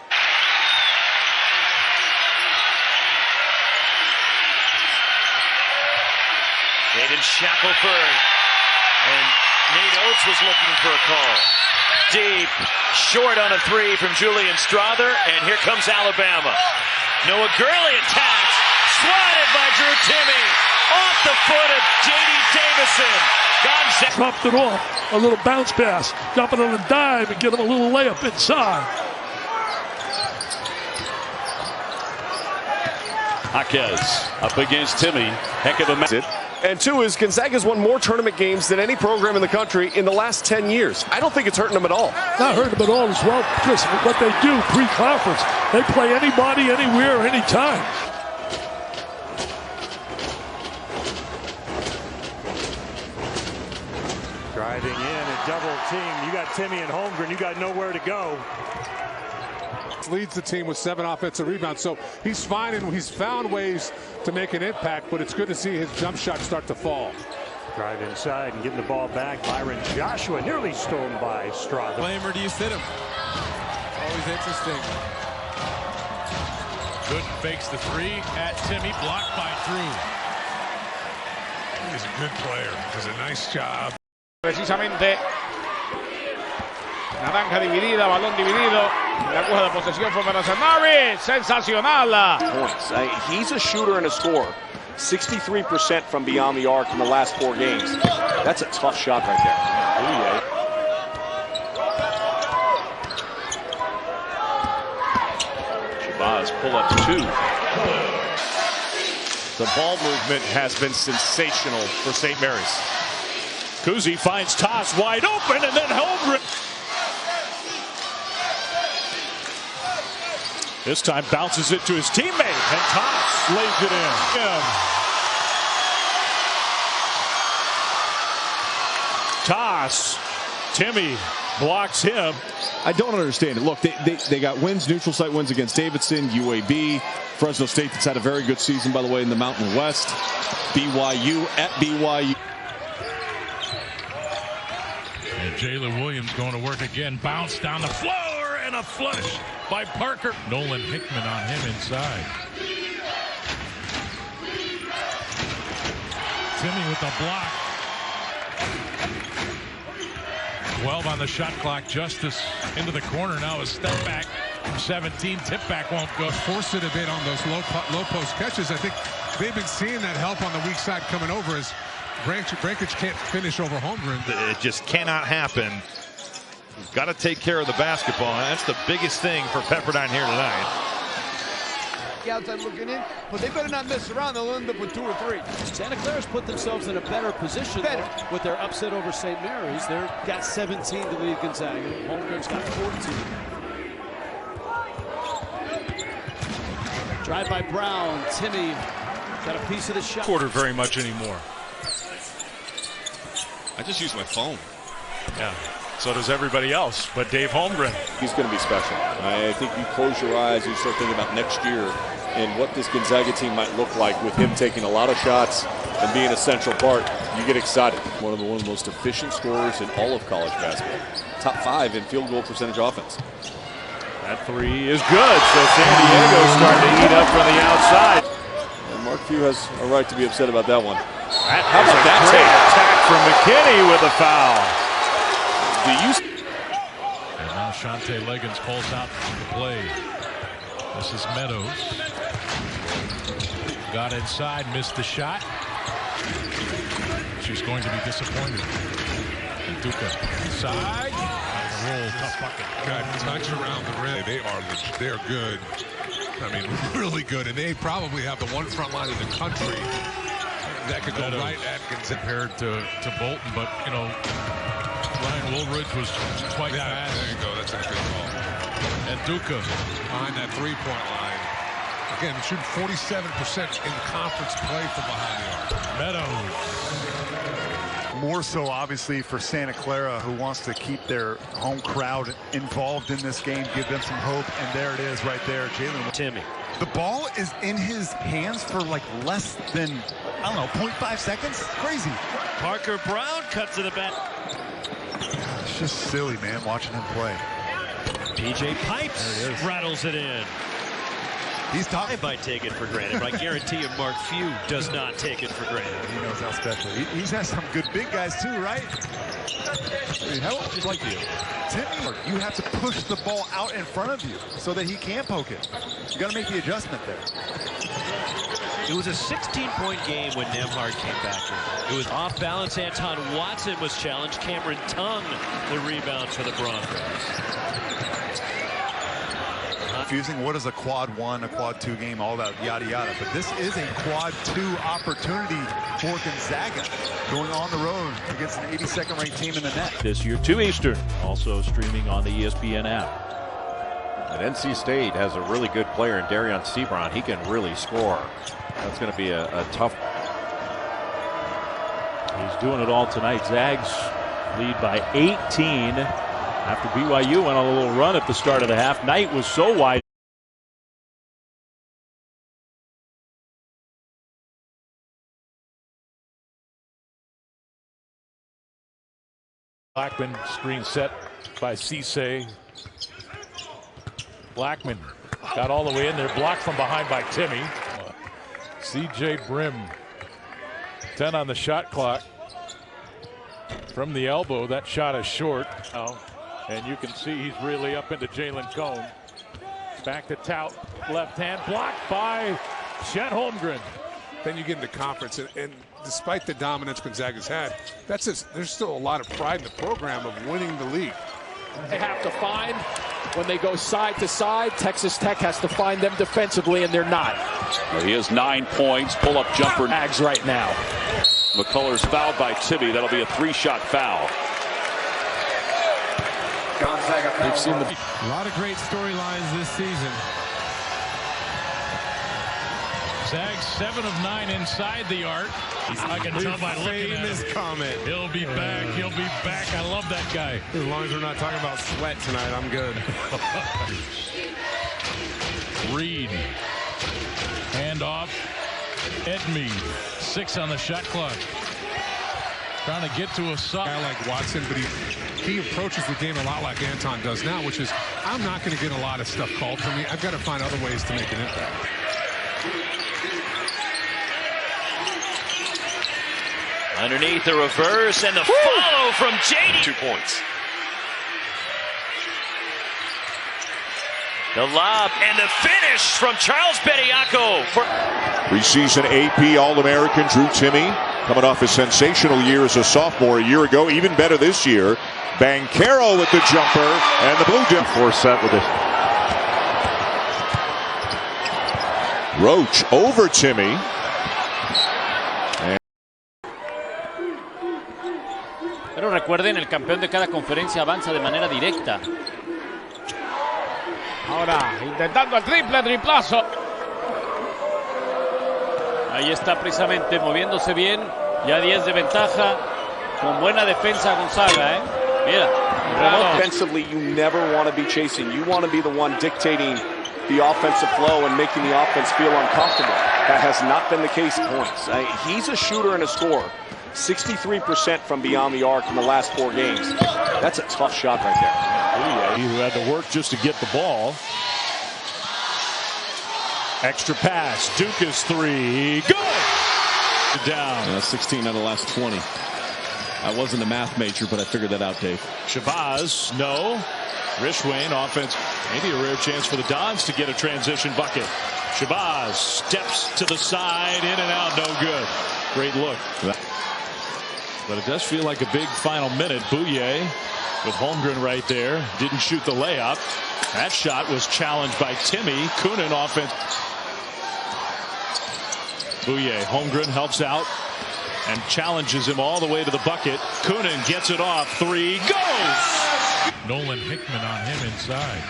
Aiden Shackelford. And Nate Oates was looking for a call. Deep, short on a 3 from Julian Strother, and here comes Alabama. Noah Gurley attacks, swatted by Drew Timme, off the foot of J.D. Davison. Gonzaga dropped it off, a little bounce pass, drop it on a dive and get him a little layup inside. Jaquez up against Timme. Heck of a match. And two is Gonzaga's won more tournament games than any program in the country in the last 10 years. I don't think it's hurting them at all. Not hurting them at all as well, because what they do pre-conference, they play anybody, anywhere, anytime. Driving in and double team. You got Timme and Holmgren. You got nowhere to go. Leads the team with 7 offensive rebounds, so he's finding, he's found ways to make an impact, but it's good to see his jump shot start to fall. Drive inside and getting the ball back. Byron Joshua nearly stolen by Strada. Blame or do you sit him? Always interesting. Gooden fakes the three at Timme, blocked by Drew. He's a good player. Does a nice job. Precisamente. Naranja dividida, balón dividido. La coja de posesión fue para St. Mary's. Sensacional. Points. He's a shooter and a scorer. 63% from beyond the arc in the last 4 games. That's a tough shot right there. Shabazz pull up 2. The ball movement has been sensational for St. Mary's. Kuzi finds Toss wide open, and then Holmgren. This time bounces it to his teammate, and Toss lays it in. Toss, Timme blocks him. I don't understand it. Look, they got wins, neutral site wins against Davidson, UAB, Fresno State that's had a very good season, by the way, in the Mountain West. BYU at BYU. And Jalen Williams going to work again. Bounce down the floor and a flush by Parker. Nolan Hickman on him inside. Timme with the block. 12 on the shot clock. Justice into the corner now. A step back from 17. Tip back won't go. Forced it a bit on those low post catches. I think they've been seeing that help on the weak side coming over as Breakage can't finish over Holmgren. It just cannot happen. You've got to take care of the basketball. That's the biggest thing for Pepperdine here tonight. Outside looking in, but they better not mess around. They'll end up with 2 or 3. Santa Clara's put themselves in a better position with their upset over St. Mary's. They've got 17 to lead Gonzaga. Holmgren's got 14. Drive by Brown. Timme got a piece of the shot. Quarter very much anymore. I just use my phone. Yeah, so does everybody else, but Dave Holmgren. He's going to be special. I think you close your eyes, you start thinking about next year and what this Gonzaga team might look like with him taking a lot of shots and being a central part. You get excited. One of the most efficient scorers in all of college basketball. Top 5 in field goal percentage offense. That 3 is good, so San Diego's starting to eat up from the outside. And Mark Few has a right to be upset about that one. How about that great attack from McKinney with a foul. And now Shante Leggins pulls out the play. This is Meadows. Got inside, missed the shot. She's going to be disappointed. And Duca inside. Roll, tough bucket. Good touch around the rim. They're good. I mean, really good. And they probably have the one front line in the country that could go right at compared to Bolton. But, you know, Ryan Woolridge was quite fast. There you go. That's a good call. And Duca behind that three-point line. Again, shooting 47% in conference play from behind the arc. Meadows. More so, obviously, for Santa Clara, who wants to keep their home crowd involved in this game, give them some hope. And there it is right there, Jalen Timme. The ball is in his hands for like less than, I don't know, 0.5 seconds. Crazy. Parker Brown cuts to the back. It's just silly, man, watching him play. PJ Pipes rattles it in. He's talking. I might take it for granted, but I guarantee you Mark Few does not take it for granted. He knows how special. He's had some good big guys too, right? I mean, how just like you, Timme, you have to push the ball out in front of you so that he can poke it. You got to make the adjustment there. It was a 16-point game when Nembhard came back in. It was off balance. Anton Watson was challenged. Cameron Tongue the rebound for the Broncos. Confusing. What is a quad 1, a quad 2 game, all that yada yada. But this is a quad 2 opportunity for Gonzaga going on the road against an 82nd ranked team in the net. This year, 2 Eastern, also streaming on the ESPN app. And NC State has a really good player in Darion Sebron. He can really score. That's going to be a tough. He's doing it all tonight. Zags lead by 18. After BYU went on a little run at the start of the half. Knight was so wide. Blackman, screen set by Cisse. Blackman got all the way in there, blocked from behind by Timme. C.J. Brim, 10 on the shot clock. From the elbow, that shot is short. Oh, and you can see he's really up into Jalen Cone. Back to Tout, left hand, blocked by Chet Holmgren. Then you get into conference, and despite the dominance Gonzaga's had, there's still a lot of pride in the program of winning the league. They have to find when they go side to side. Texas Tech has to find them defensively, and they're not. Well, he has 9 points. Pull-up jumper. Ags right now. McCullers fouled by Timme. That'll be a 3-shot foul. We've seen A lot of great storylines this season. Zags 7 of 9 inside the arc. I can tell by looking at him. Comment. He'll be back. He'll be back. I love that guy. As long as we're not talking about sweat tonight, I'm good. Reed. Hand off. Edmead. 6 on the shot clock. Trying to get to a sock. I like Watson, but he approaches the game a lot like Anton does now, which is, I'm not going to get a lot of stuff called for me. I've got to find other ways to make an impact. Underneath the reverse and the follow from JD. 2 points. The lob and the finish from Charles Bediako. Preseason AP All-American Drew Timme, coming off a sensational year as a sophomore a year ago, even better this year. Banchero with the jumper, and the Blue Devils 4 set with it. Roach over Timme. Pero recuerden, el campeón de cada conferencia avanza de manera directa. Ahora, intentando el triplazo. Ahí está precisamente moviéndose bien. Ya 10 de ventaja. Con buena defensa Gonzaga, Mira. Offensively, you never want to be chasing. You want to be the one dictating the offensive flow and making the offense feel uncomfortable. That has not been the case at points. He's a shooter and a scorer. 63% from beyond the arc in the last 4 games. That's a tough shot right there. Who had to work just to get the ball. Extra pass. Dukas 3. Good! Down. 16 out of the last 20. I wasn't a math major, but I figured that out, Dave. Shabazz, no. Rishwain, offense. Maybe a rare chance for the Dons to get a transition bucket. Shabazz steps to the side, in and out, no good. Great look. But it does feel like a big final minute. Bouye with Holmgren right there. Didn't shoot the layup. That shot was challenged by Timme. Kunin offense. Bouye. Holmgren helps out and challenges him all the way to the bucket. Kunin gets it off. 3 goes. Nolan Hickman on him inside.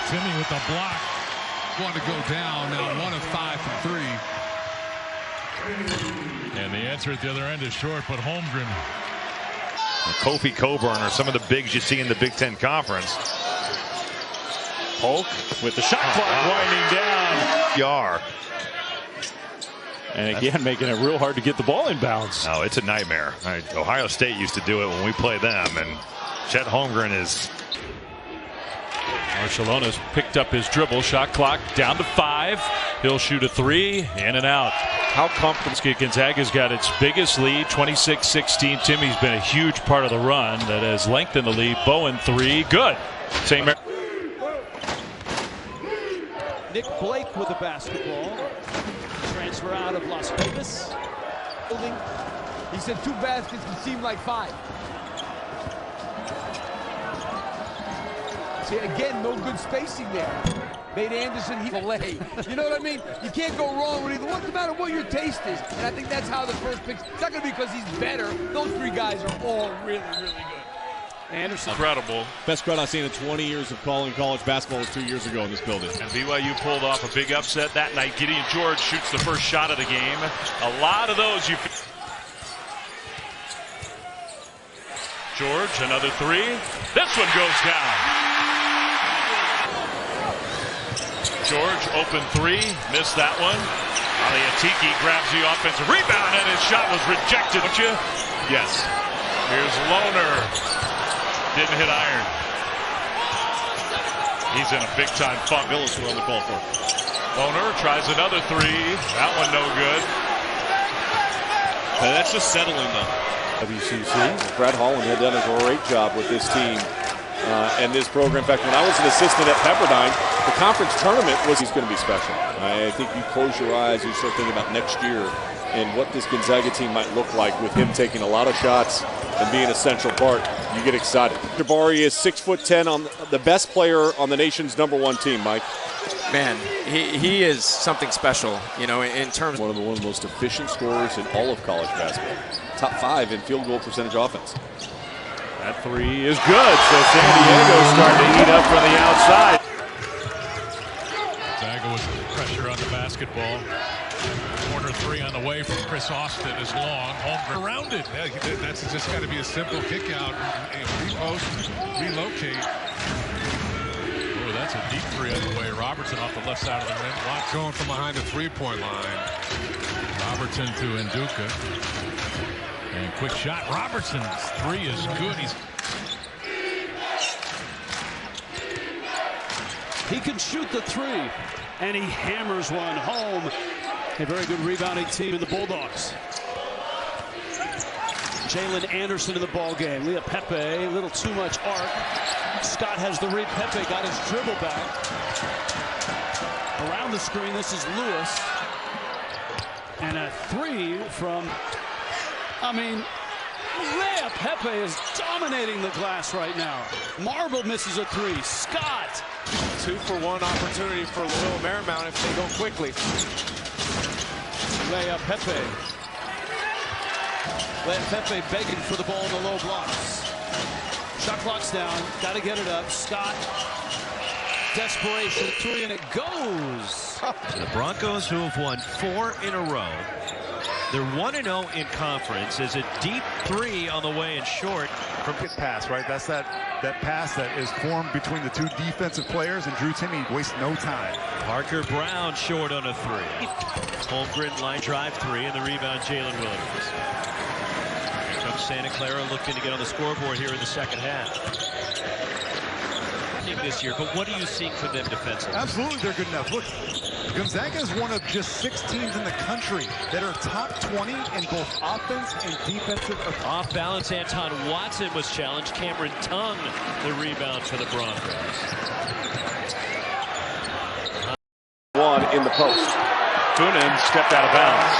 Timme with the block. Want to go down now. 1 of 5 from 3. And the answer at the other end is short, but Holmgren. Kofi Coburn are some of the bigs you see in the Big Ten Conference. Polk with the shot clock winding down. Yar. And again, making it real hard to get the ball in bounds. No, it's a nightmare. Ohio State used to do it when we played them, and Chet Holmgren is. Barcelona's picked up his dribble. Shot clock down to 5. He'll shoot a 3, in and out. How comfortable? Gonzaga's got its biggest lead, 26-16. Timme's been a huge part of the run that has lengthened the lead. Bowen 3, good. St. Mary. Nick Blake with the basketball. Transfer out of Las Vegas. He said 2 baskets can seem like 5. See, again, no good spacing there. Nate Anderson, he lay. You know what I mean? You can't go wrong with either one, no matter what your taste is. And I think that's how the first pick. It's not going to be because he's better. Those 3 guys are all really, really good. Anderson. Incredible. Best crowd I've seen in 20 years of calling college basketball was 2 years ago in this building. And BYU pulled off a big upset that night. Gideon George shoots the first shot of the game. A lot of those you. George, another 3. This one goes down. George, open three, missed that one. Aliatiki grabs the offensive rebound, and his shot was rejected. Don't you? Yes. Here's Lohner. Didn't hit iron. He's in a big-time funk. Willis will on the call for. Lohner tries another three. That one no good. And that's just settling them. WCC. Brad Holland had done a great job with this team and this program. In fact, when I was an assistant at Pepperdine, the conference tournament was he's going to be special. I think you close your eyes, you start thinking about next year and what this Gonzaga team might look like with him taking a lot of shots and being a central part. You get excited. Jabari is 6'10", on the best player on the nation's #1 team, Mike. Man, he is something special, you know, in terms of one of the most efficient scorers in all of college basketball. Top 5 in field goal percentage offense. That three is good, so San Diego's starting to heat up from the outside. Gonzaga with pressure on the basketball. Corner three on the way from Chris Austin is long. Holmgren around it. Yeah, that's just got to be a simple kick out. Repost, relocate. Oh, that's a deep three on the way. Robertson off the left side of the rim. Watch going from behind the three-point line. Robertson to Nduka. And quick shot. Robertson's three is good. He can shoot the three, and he hammers one home. A very good rebounding team in the Bulldogs. Jalen Anderson in the ball game. Leah Pepe, a little too much arc. Scott has the read. Pepe got his dribble back. Around the screen, this is Lewis. And a three from, Leah Pepe is dominating the glass right now. Marble misses a three. Scott. 2-for-1 opportunity for Little Marymount if they go quickly. Leah Pepe. Leah Pepe begging for the ball in the low blocks. Shot clock's down. Got to get it up. Scott. Desperation. Three, and it goes. The Broncos, who have won 4 in a row. They're 1-0 in conference. There's a deep three on the way and short. Crooked pass, right? That's that pass that is formed between the two defensive players, and Drew Timme wastes no time. Parker Brown short on a three. Holmgren line drive three, and the rebound Jalen Williams. Here comes Santa Clara looking to get on the scoreboard here in the second half. This year, but what are you seeing from them defensively? Absolutely, they're good enough. Look, Gonzaga is one of just 6 teams in the country that are top 20 in both offense and defensive. Off balance, Anton Watson was challenged. Cameron Tongue, the rebound for the Broncos. One in the post. Kunin stepped out of bounds.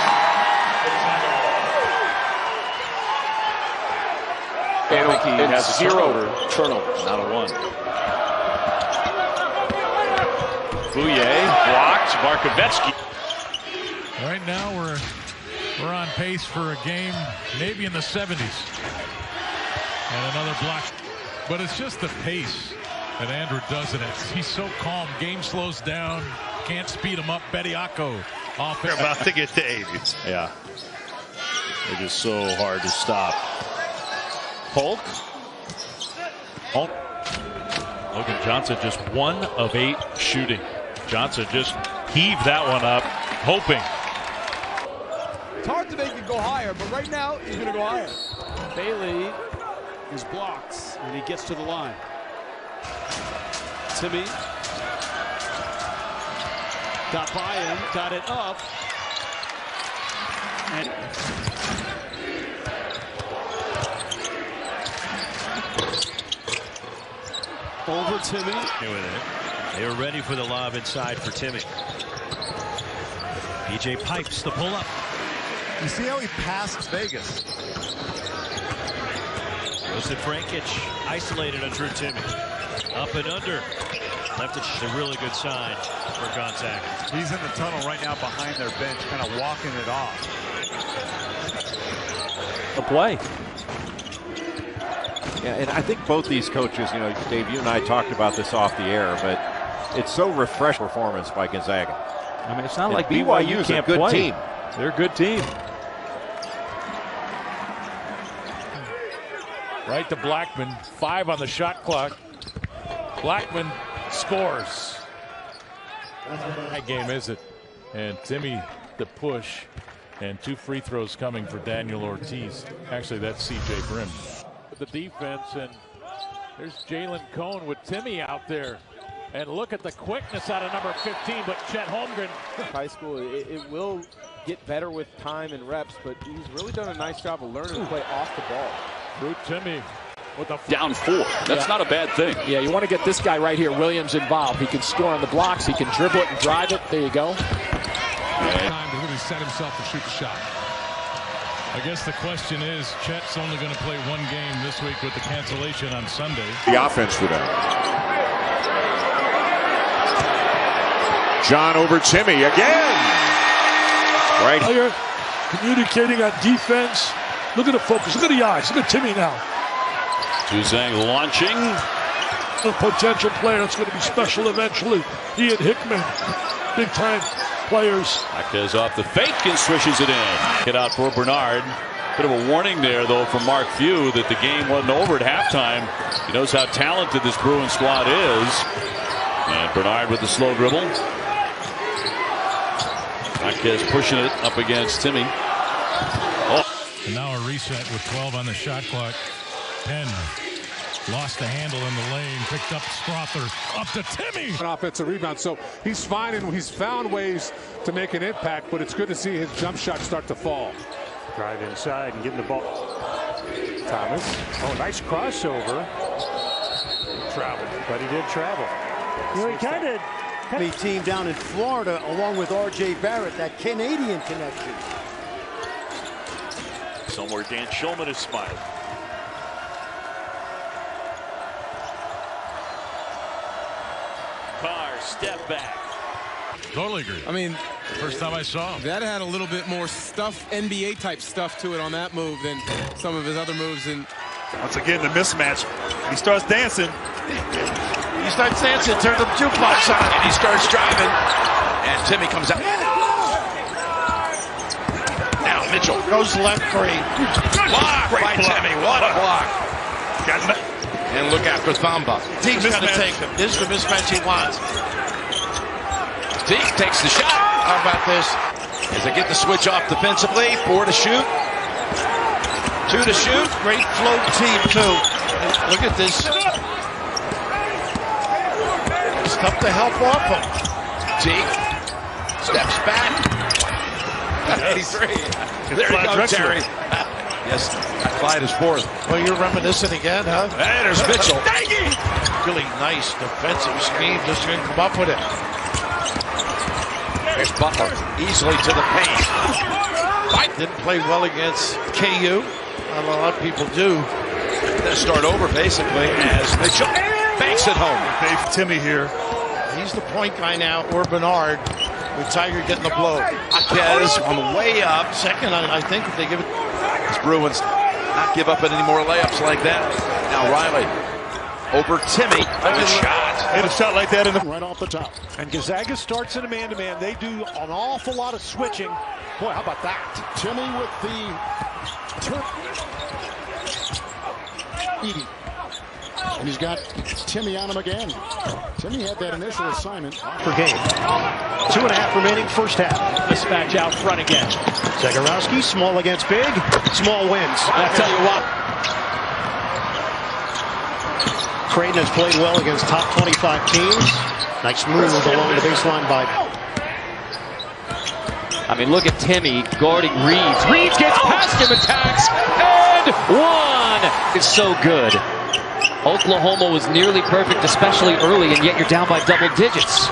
And he has 0 turnovers. Not a 1. Bouye blocked. Markovetsky. Right now we're on pace for a game maybe in the 70s. And another block. But it's just the pace that Andrew does it. He's so calm. Game slows down. Can't speed him up. Bediako off. They're about to get to 80s. Yeah. They're just so hard to stop. Polk. Logan Johnson just 1 of 8 shooting. Johnson just heaved that one up, hoping. It's hard to make it go higher, but right now he's going to go higher. Bailey is blocked, and he gets to the line. Timme got by him, got it up, and over Timme. With it. They were ready for the lob inside for Timme. PJ pipes the pull-up. You see how he passed Vegas. Joseph Frankic isolated on Drew Timme. Up and under. Left it a really good sign for Gonzaga. He's in the tunnel right now behind their bench, kind of walking it off. A play. Yeah, and I think both these coaches, Dave, you and I talked about this off the air, but it's so refreshing performance by Gonzaga. I mean, it's not like BYU can't a good play. team. They're a good team. Right to Blackman. 5 on the shot clock. Blackman scores. That game, is it? And Timme, the push, and 2 free throws coming for Daniel Ortiz. Actually, that's CJ Grimm. The defense, and there's Jalen Cone with Timme out there. And look at the quickness out of number 15, but Chet Holmgren. High school, it will get better with time and reps, but he's really done a nice job of learning to play off the ball. Drew Timme with a down 4. That's not a bad thing. Yeah, you want to get this guy right here, Williams, involved. He can score on the blocks. He can dribble it and drive it. There you go. Time to really set himself to shoot the shot. I guess the question is, Chet's only going to play 1 game this week with the cancellation on Sunday. The offense for them. John over Timme again. Right. You're communicating on defense. Look at the focus. Look at the eyes. Look at Timme now. Juzang launching. A potential player that's going to be special eventually. He and Hickman, big time players. Marquez off the fake and swishes it in. Get out for Bernard. Bit of a warning there, though, from Mark Few that the game wasn't over at halftime. He knows how talented this Bruins squad is. And Bernard with the slow dribble. Marquez pushing it up against Timme. Oh. And now a reset with 12 on the shot clock. Penn lost the handle in the lane, picked up Strother, up to Timme. An offensive rebound, so he's finding, he's found ways to make an impact, but it's good to see his jump shot start to fall. Drive inside and getting the ball. Thomas. Oh, nice crossover. Travel, but he did travel. You know, he kind of the team down in Florida, along with R.J. Barrett, that Canadian connection. Somewhere Dan Shulman is smiling. Carr, step back. Totally agree. I mean, first time I saw him. That had a little bit more stuff, NBA type stuff to it on that move than some of his other moves. And once again, the mismatch. He starts dancing. He starts dancing, turns the jukebox on, and he starts driving. And Timme comes out. Now Mitchell goes left 3. Block by Timme. What a block. And look after Thamba. Teague's got to take him. This is the mismatch he wants. Teague takes the shot. How about this? As they get the switch off defensively. 4 to shoot. 2 to shoot. Great float team, too. And look at this. It's tough to help off him. Teague steps back. 83. There you go, Terry. Yes, Clyde is 4th. Well, you're reminiscent again, huh? Hey, there's Mitchell. Really nice defensive scheme. Just couldn't come up with it. There's Butler easily to the paint. Didn't play well against KU. A lot of people do. They'll start over basically as Mitchell banks it home. Dave Timme here. He's the point guy now, or Bernard, with Tiger getting the blow. Marquez on the way up. Second, I think if they give it. It's Bruins not give up any more layups like that. Now Riley over Timme. Good shot. Hit a shot like that in the right off the top. And Gonzaga starts in a man-to-man. They do an awful lot of switching. Boy, how about that? Timme with the Edie. And he's got Timme on him again. Timme had that initial assignment per game. 2.5 remaining first half. Mismatch out front again. Zagorowski, small against big. Small wins. I'll tell you what. Creighton has played well against top 25 teams. Nice move along the baseline by. I mean, look at Timme guarding Reeves. Reeves gets past him, attacks, and 1. It's so good. Oklahoma was nearly perfect, especially early, and yet you're down by double digits.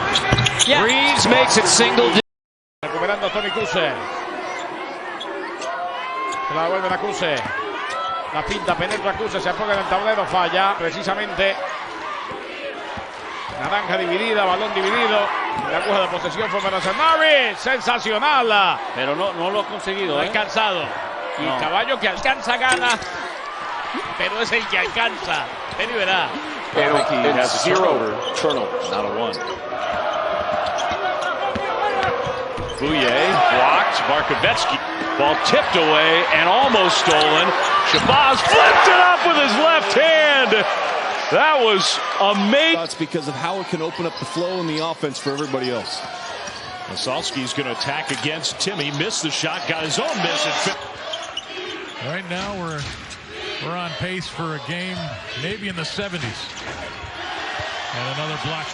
Yeah. Reeves makes it single digits. Recuperando Tony Cuse. Se la devuelven a Cuse. La pinta, penetra Cuse, se apoya en el tablero, falla. Precisamente. Naranja dividida, balón dividido. La aguja de posesión fue para Norris. Sensacional. Pero no lo ha conseguido. No ha alcanzado. Y el caballo que alcanza gana. Pero es el que alcanza. Ven y verá. Pero he has 0 turnovers, not a 1. Bouye blocked. Markovetsky. Ball tipped away and almost stolen. Shabazz flipped it up with his left hand. That was amazing. That's because of how it can open up the flow in the offense for everybody else. Masalski's going to attack against Timme. Missed the shot, got his own miss. Right now we're on pace for a game maybe in the 70s. And another block.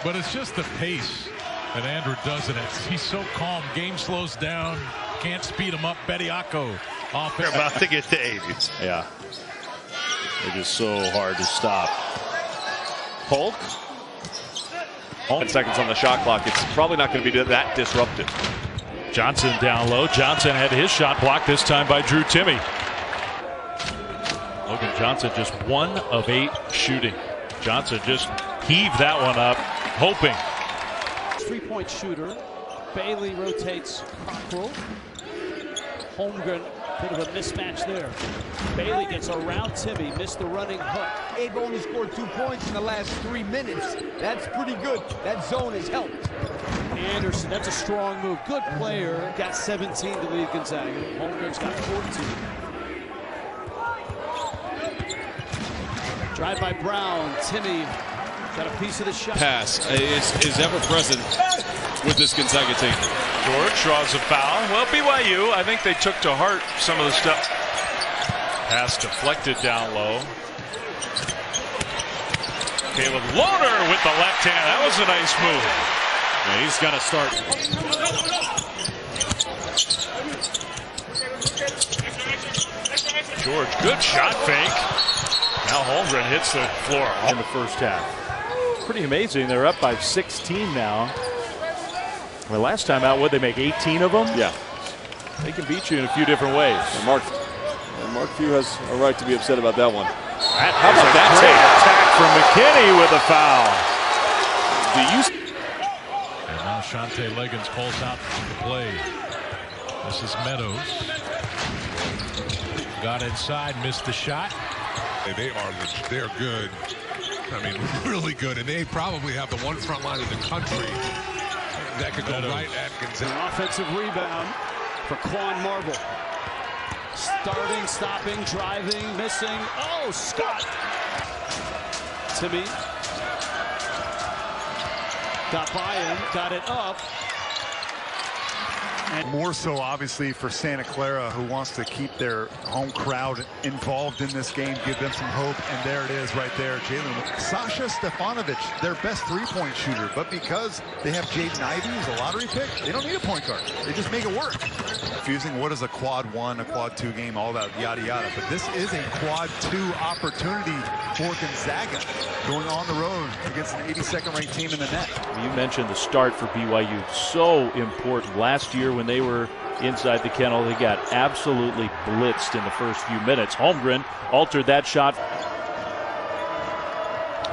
But it's just the pace that Andrew does it at. He's so calm. Game slows down. Can't speed him up. Bediako off. They're about to get to 80s. Yeah. They're just so hard to stop. Polk. 10 seconds on the shot clock. It's probably not going to be that disruptive. Johnson down low. Johnson had his shot blocked this time by Drew Timme. Logan Johnson just 1 of 8 shooting. Johnson just heaved that one up, hoping. 3-point shooter. Bailey rotates Cockrell. Holmgren, bit of a mismatch there. Bailey gets around Timme, missed the running hook. Abe only scored 2 points in the last 3 minutes. That's pretty good. That zone has helped. Anderson, that's a strong move. Good player. Got 17 to lead Gonzaga. Holmgren's got 14. Drive by Brown. Timme got a piece of the shot. Pass is ever present with this Gonzaga team. George draws a foul. Well, BYU, I think they took to heart some of the stuff. Pass deflected down low. Caleb Lohner with the left hand. That was a nice move. Yeah, he's got to start. George, good shot fake. Now Holmgren hits the floor in the first half. Pretty amazing. They're up by 16 now. Well, last time out, would they make 18 of them? Yeah. They can beat you in a few different ways. And Mark Few has a right to be upset about that one. How about that great attack from McKinney with a foul? And now Shante Liggins pulls out the play. This is Meadows. Got inside, missed the shot. They're good. I mean, really good. And they probably have the one front line in the country that could go right at Gonzaga. An offensive rebound for Quan Marble. Starting, stopping, driving, missing. Oh, Scott. Timme got by him, got it up. And more so, obviously, for Santa Clara, who wants to keep their home crowd involved in this game, give them some hope. And there it is right there, Jalen. Sasha Stefanovic, their best three-point shooter. But because they have Jaden Ivey, who's a lottery pick, they don't need a point guard. They just make it work. Confusing, what is a quad 1, a quad 2 game, all that yada yada. But this is a quad 2 opportunity for Gonzaga, going on the road against an 82nd ranked team in the net. You mentioned the start for BYU. So important. Last year when they were inside the kennel, they got absolutely blitzed in the first few minutes. Holmgren altered that shot.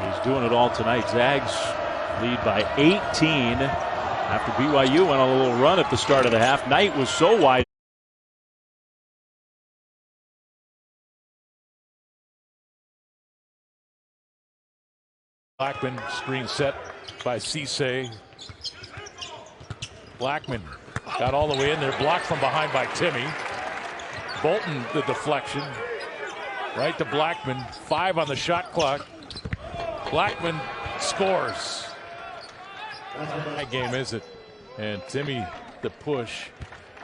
He's doing it all tonight. Zags lead by 18 after BYU went on a little run at the start of the half. Knight was so wide. Blackman screen set by Cisse. Blackman got all the way in there, blocked from behind by Timme. Bolton, the deflection. Right to Blackman, 5 on the shot clock. Blackman scores. That game, is it? And Timme, the push,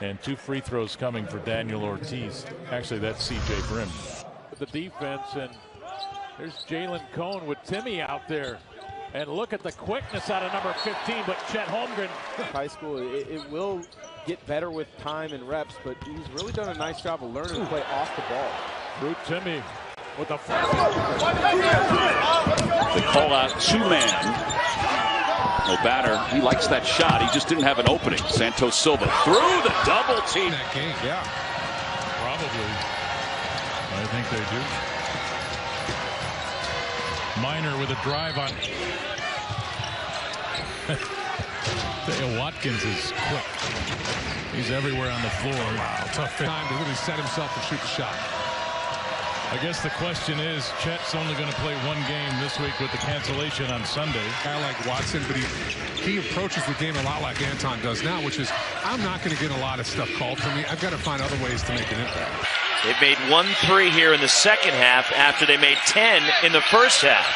and 2 free throws coming for Daniel Ortiz. Actually, that's CJ Brim. The defense, and there's Jalen Cone with Timme out there. And look at the quickness out of number 15, but Chet Holmgren. High school, it will get better with time and reps, but he's really done a nice job of learning to play off the ball. Drew Timme with the They call out 2-man. No batter. He likes that shot. He just didn't have an opening. Santos Silva through the double team. That game, yeah. Probably. I think they do. Minor with a drive on. Dale Watkins is quick. He's everywhere on the floor. Wow, tough time to really set himself and shoot the shot. I guess the question is, Chet's only going to play 1 game this week with the cancellation on Sunday. I like Watson, but he approaches the game a lot like Anton does now, which is, I'm not going to get a lot of stuff called for me. I've got to find other ways to make an impact. They've made 1 3 here in the second half after they made 10 in the first half.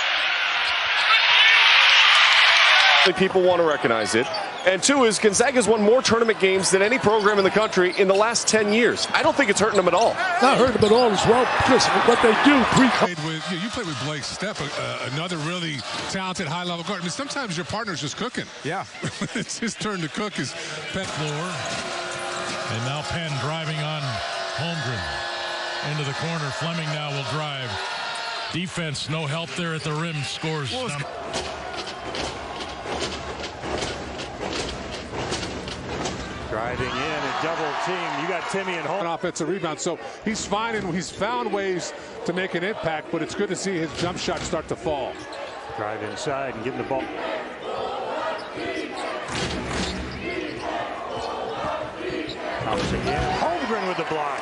People want to recognize it. And 2 is Gonzaga's won more tournament games than any program in the country in the last 10 years. I don't think it's hurting them at all. Not hurting them at all as well, because what they do. You played with Blake Stepp, another really talented high-level guard. I mean, sometimes your partner's just cooking. Yeah. It's his turn to cook his pet floor. And now Penn driving on Holmgren into the corner. Fleming now will drive. Defense, no help there at the rim. Scores. Driving in and double team. You got Timme and Holmgren. Offensive rebound. So he's finding, he's found ways to make an impact, but it's good to see his jump shot start to fall. Drive inside and getting the ball. Comes again. Holmgren with the block.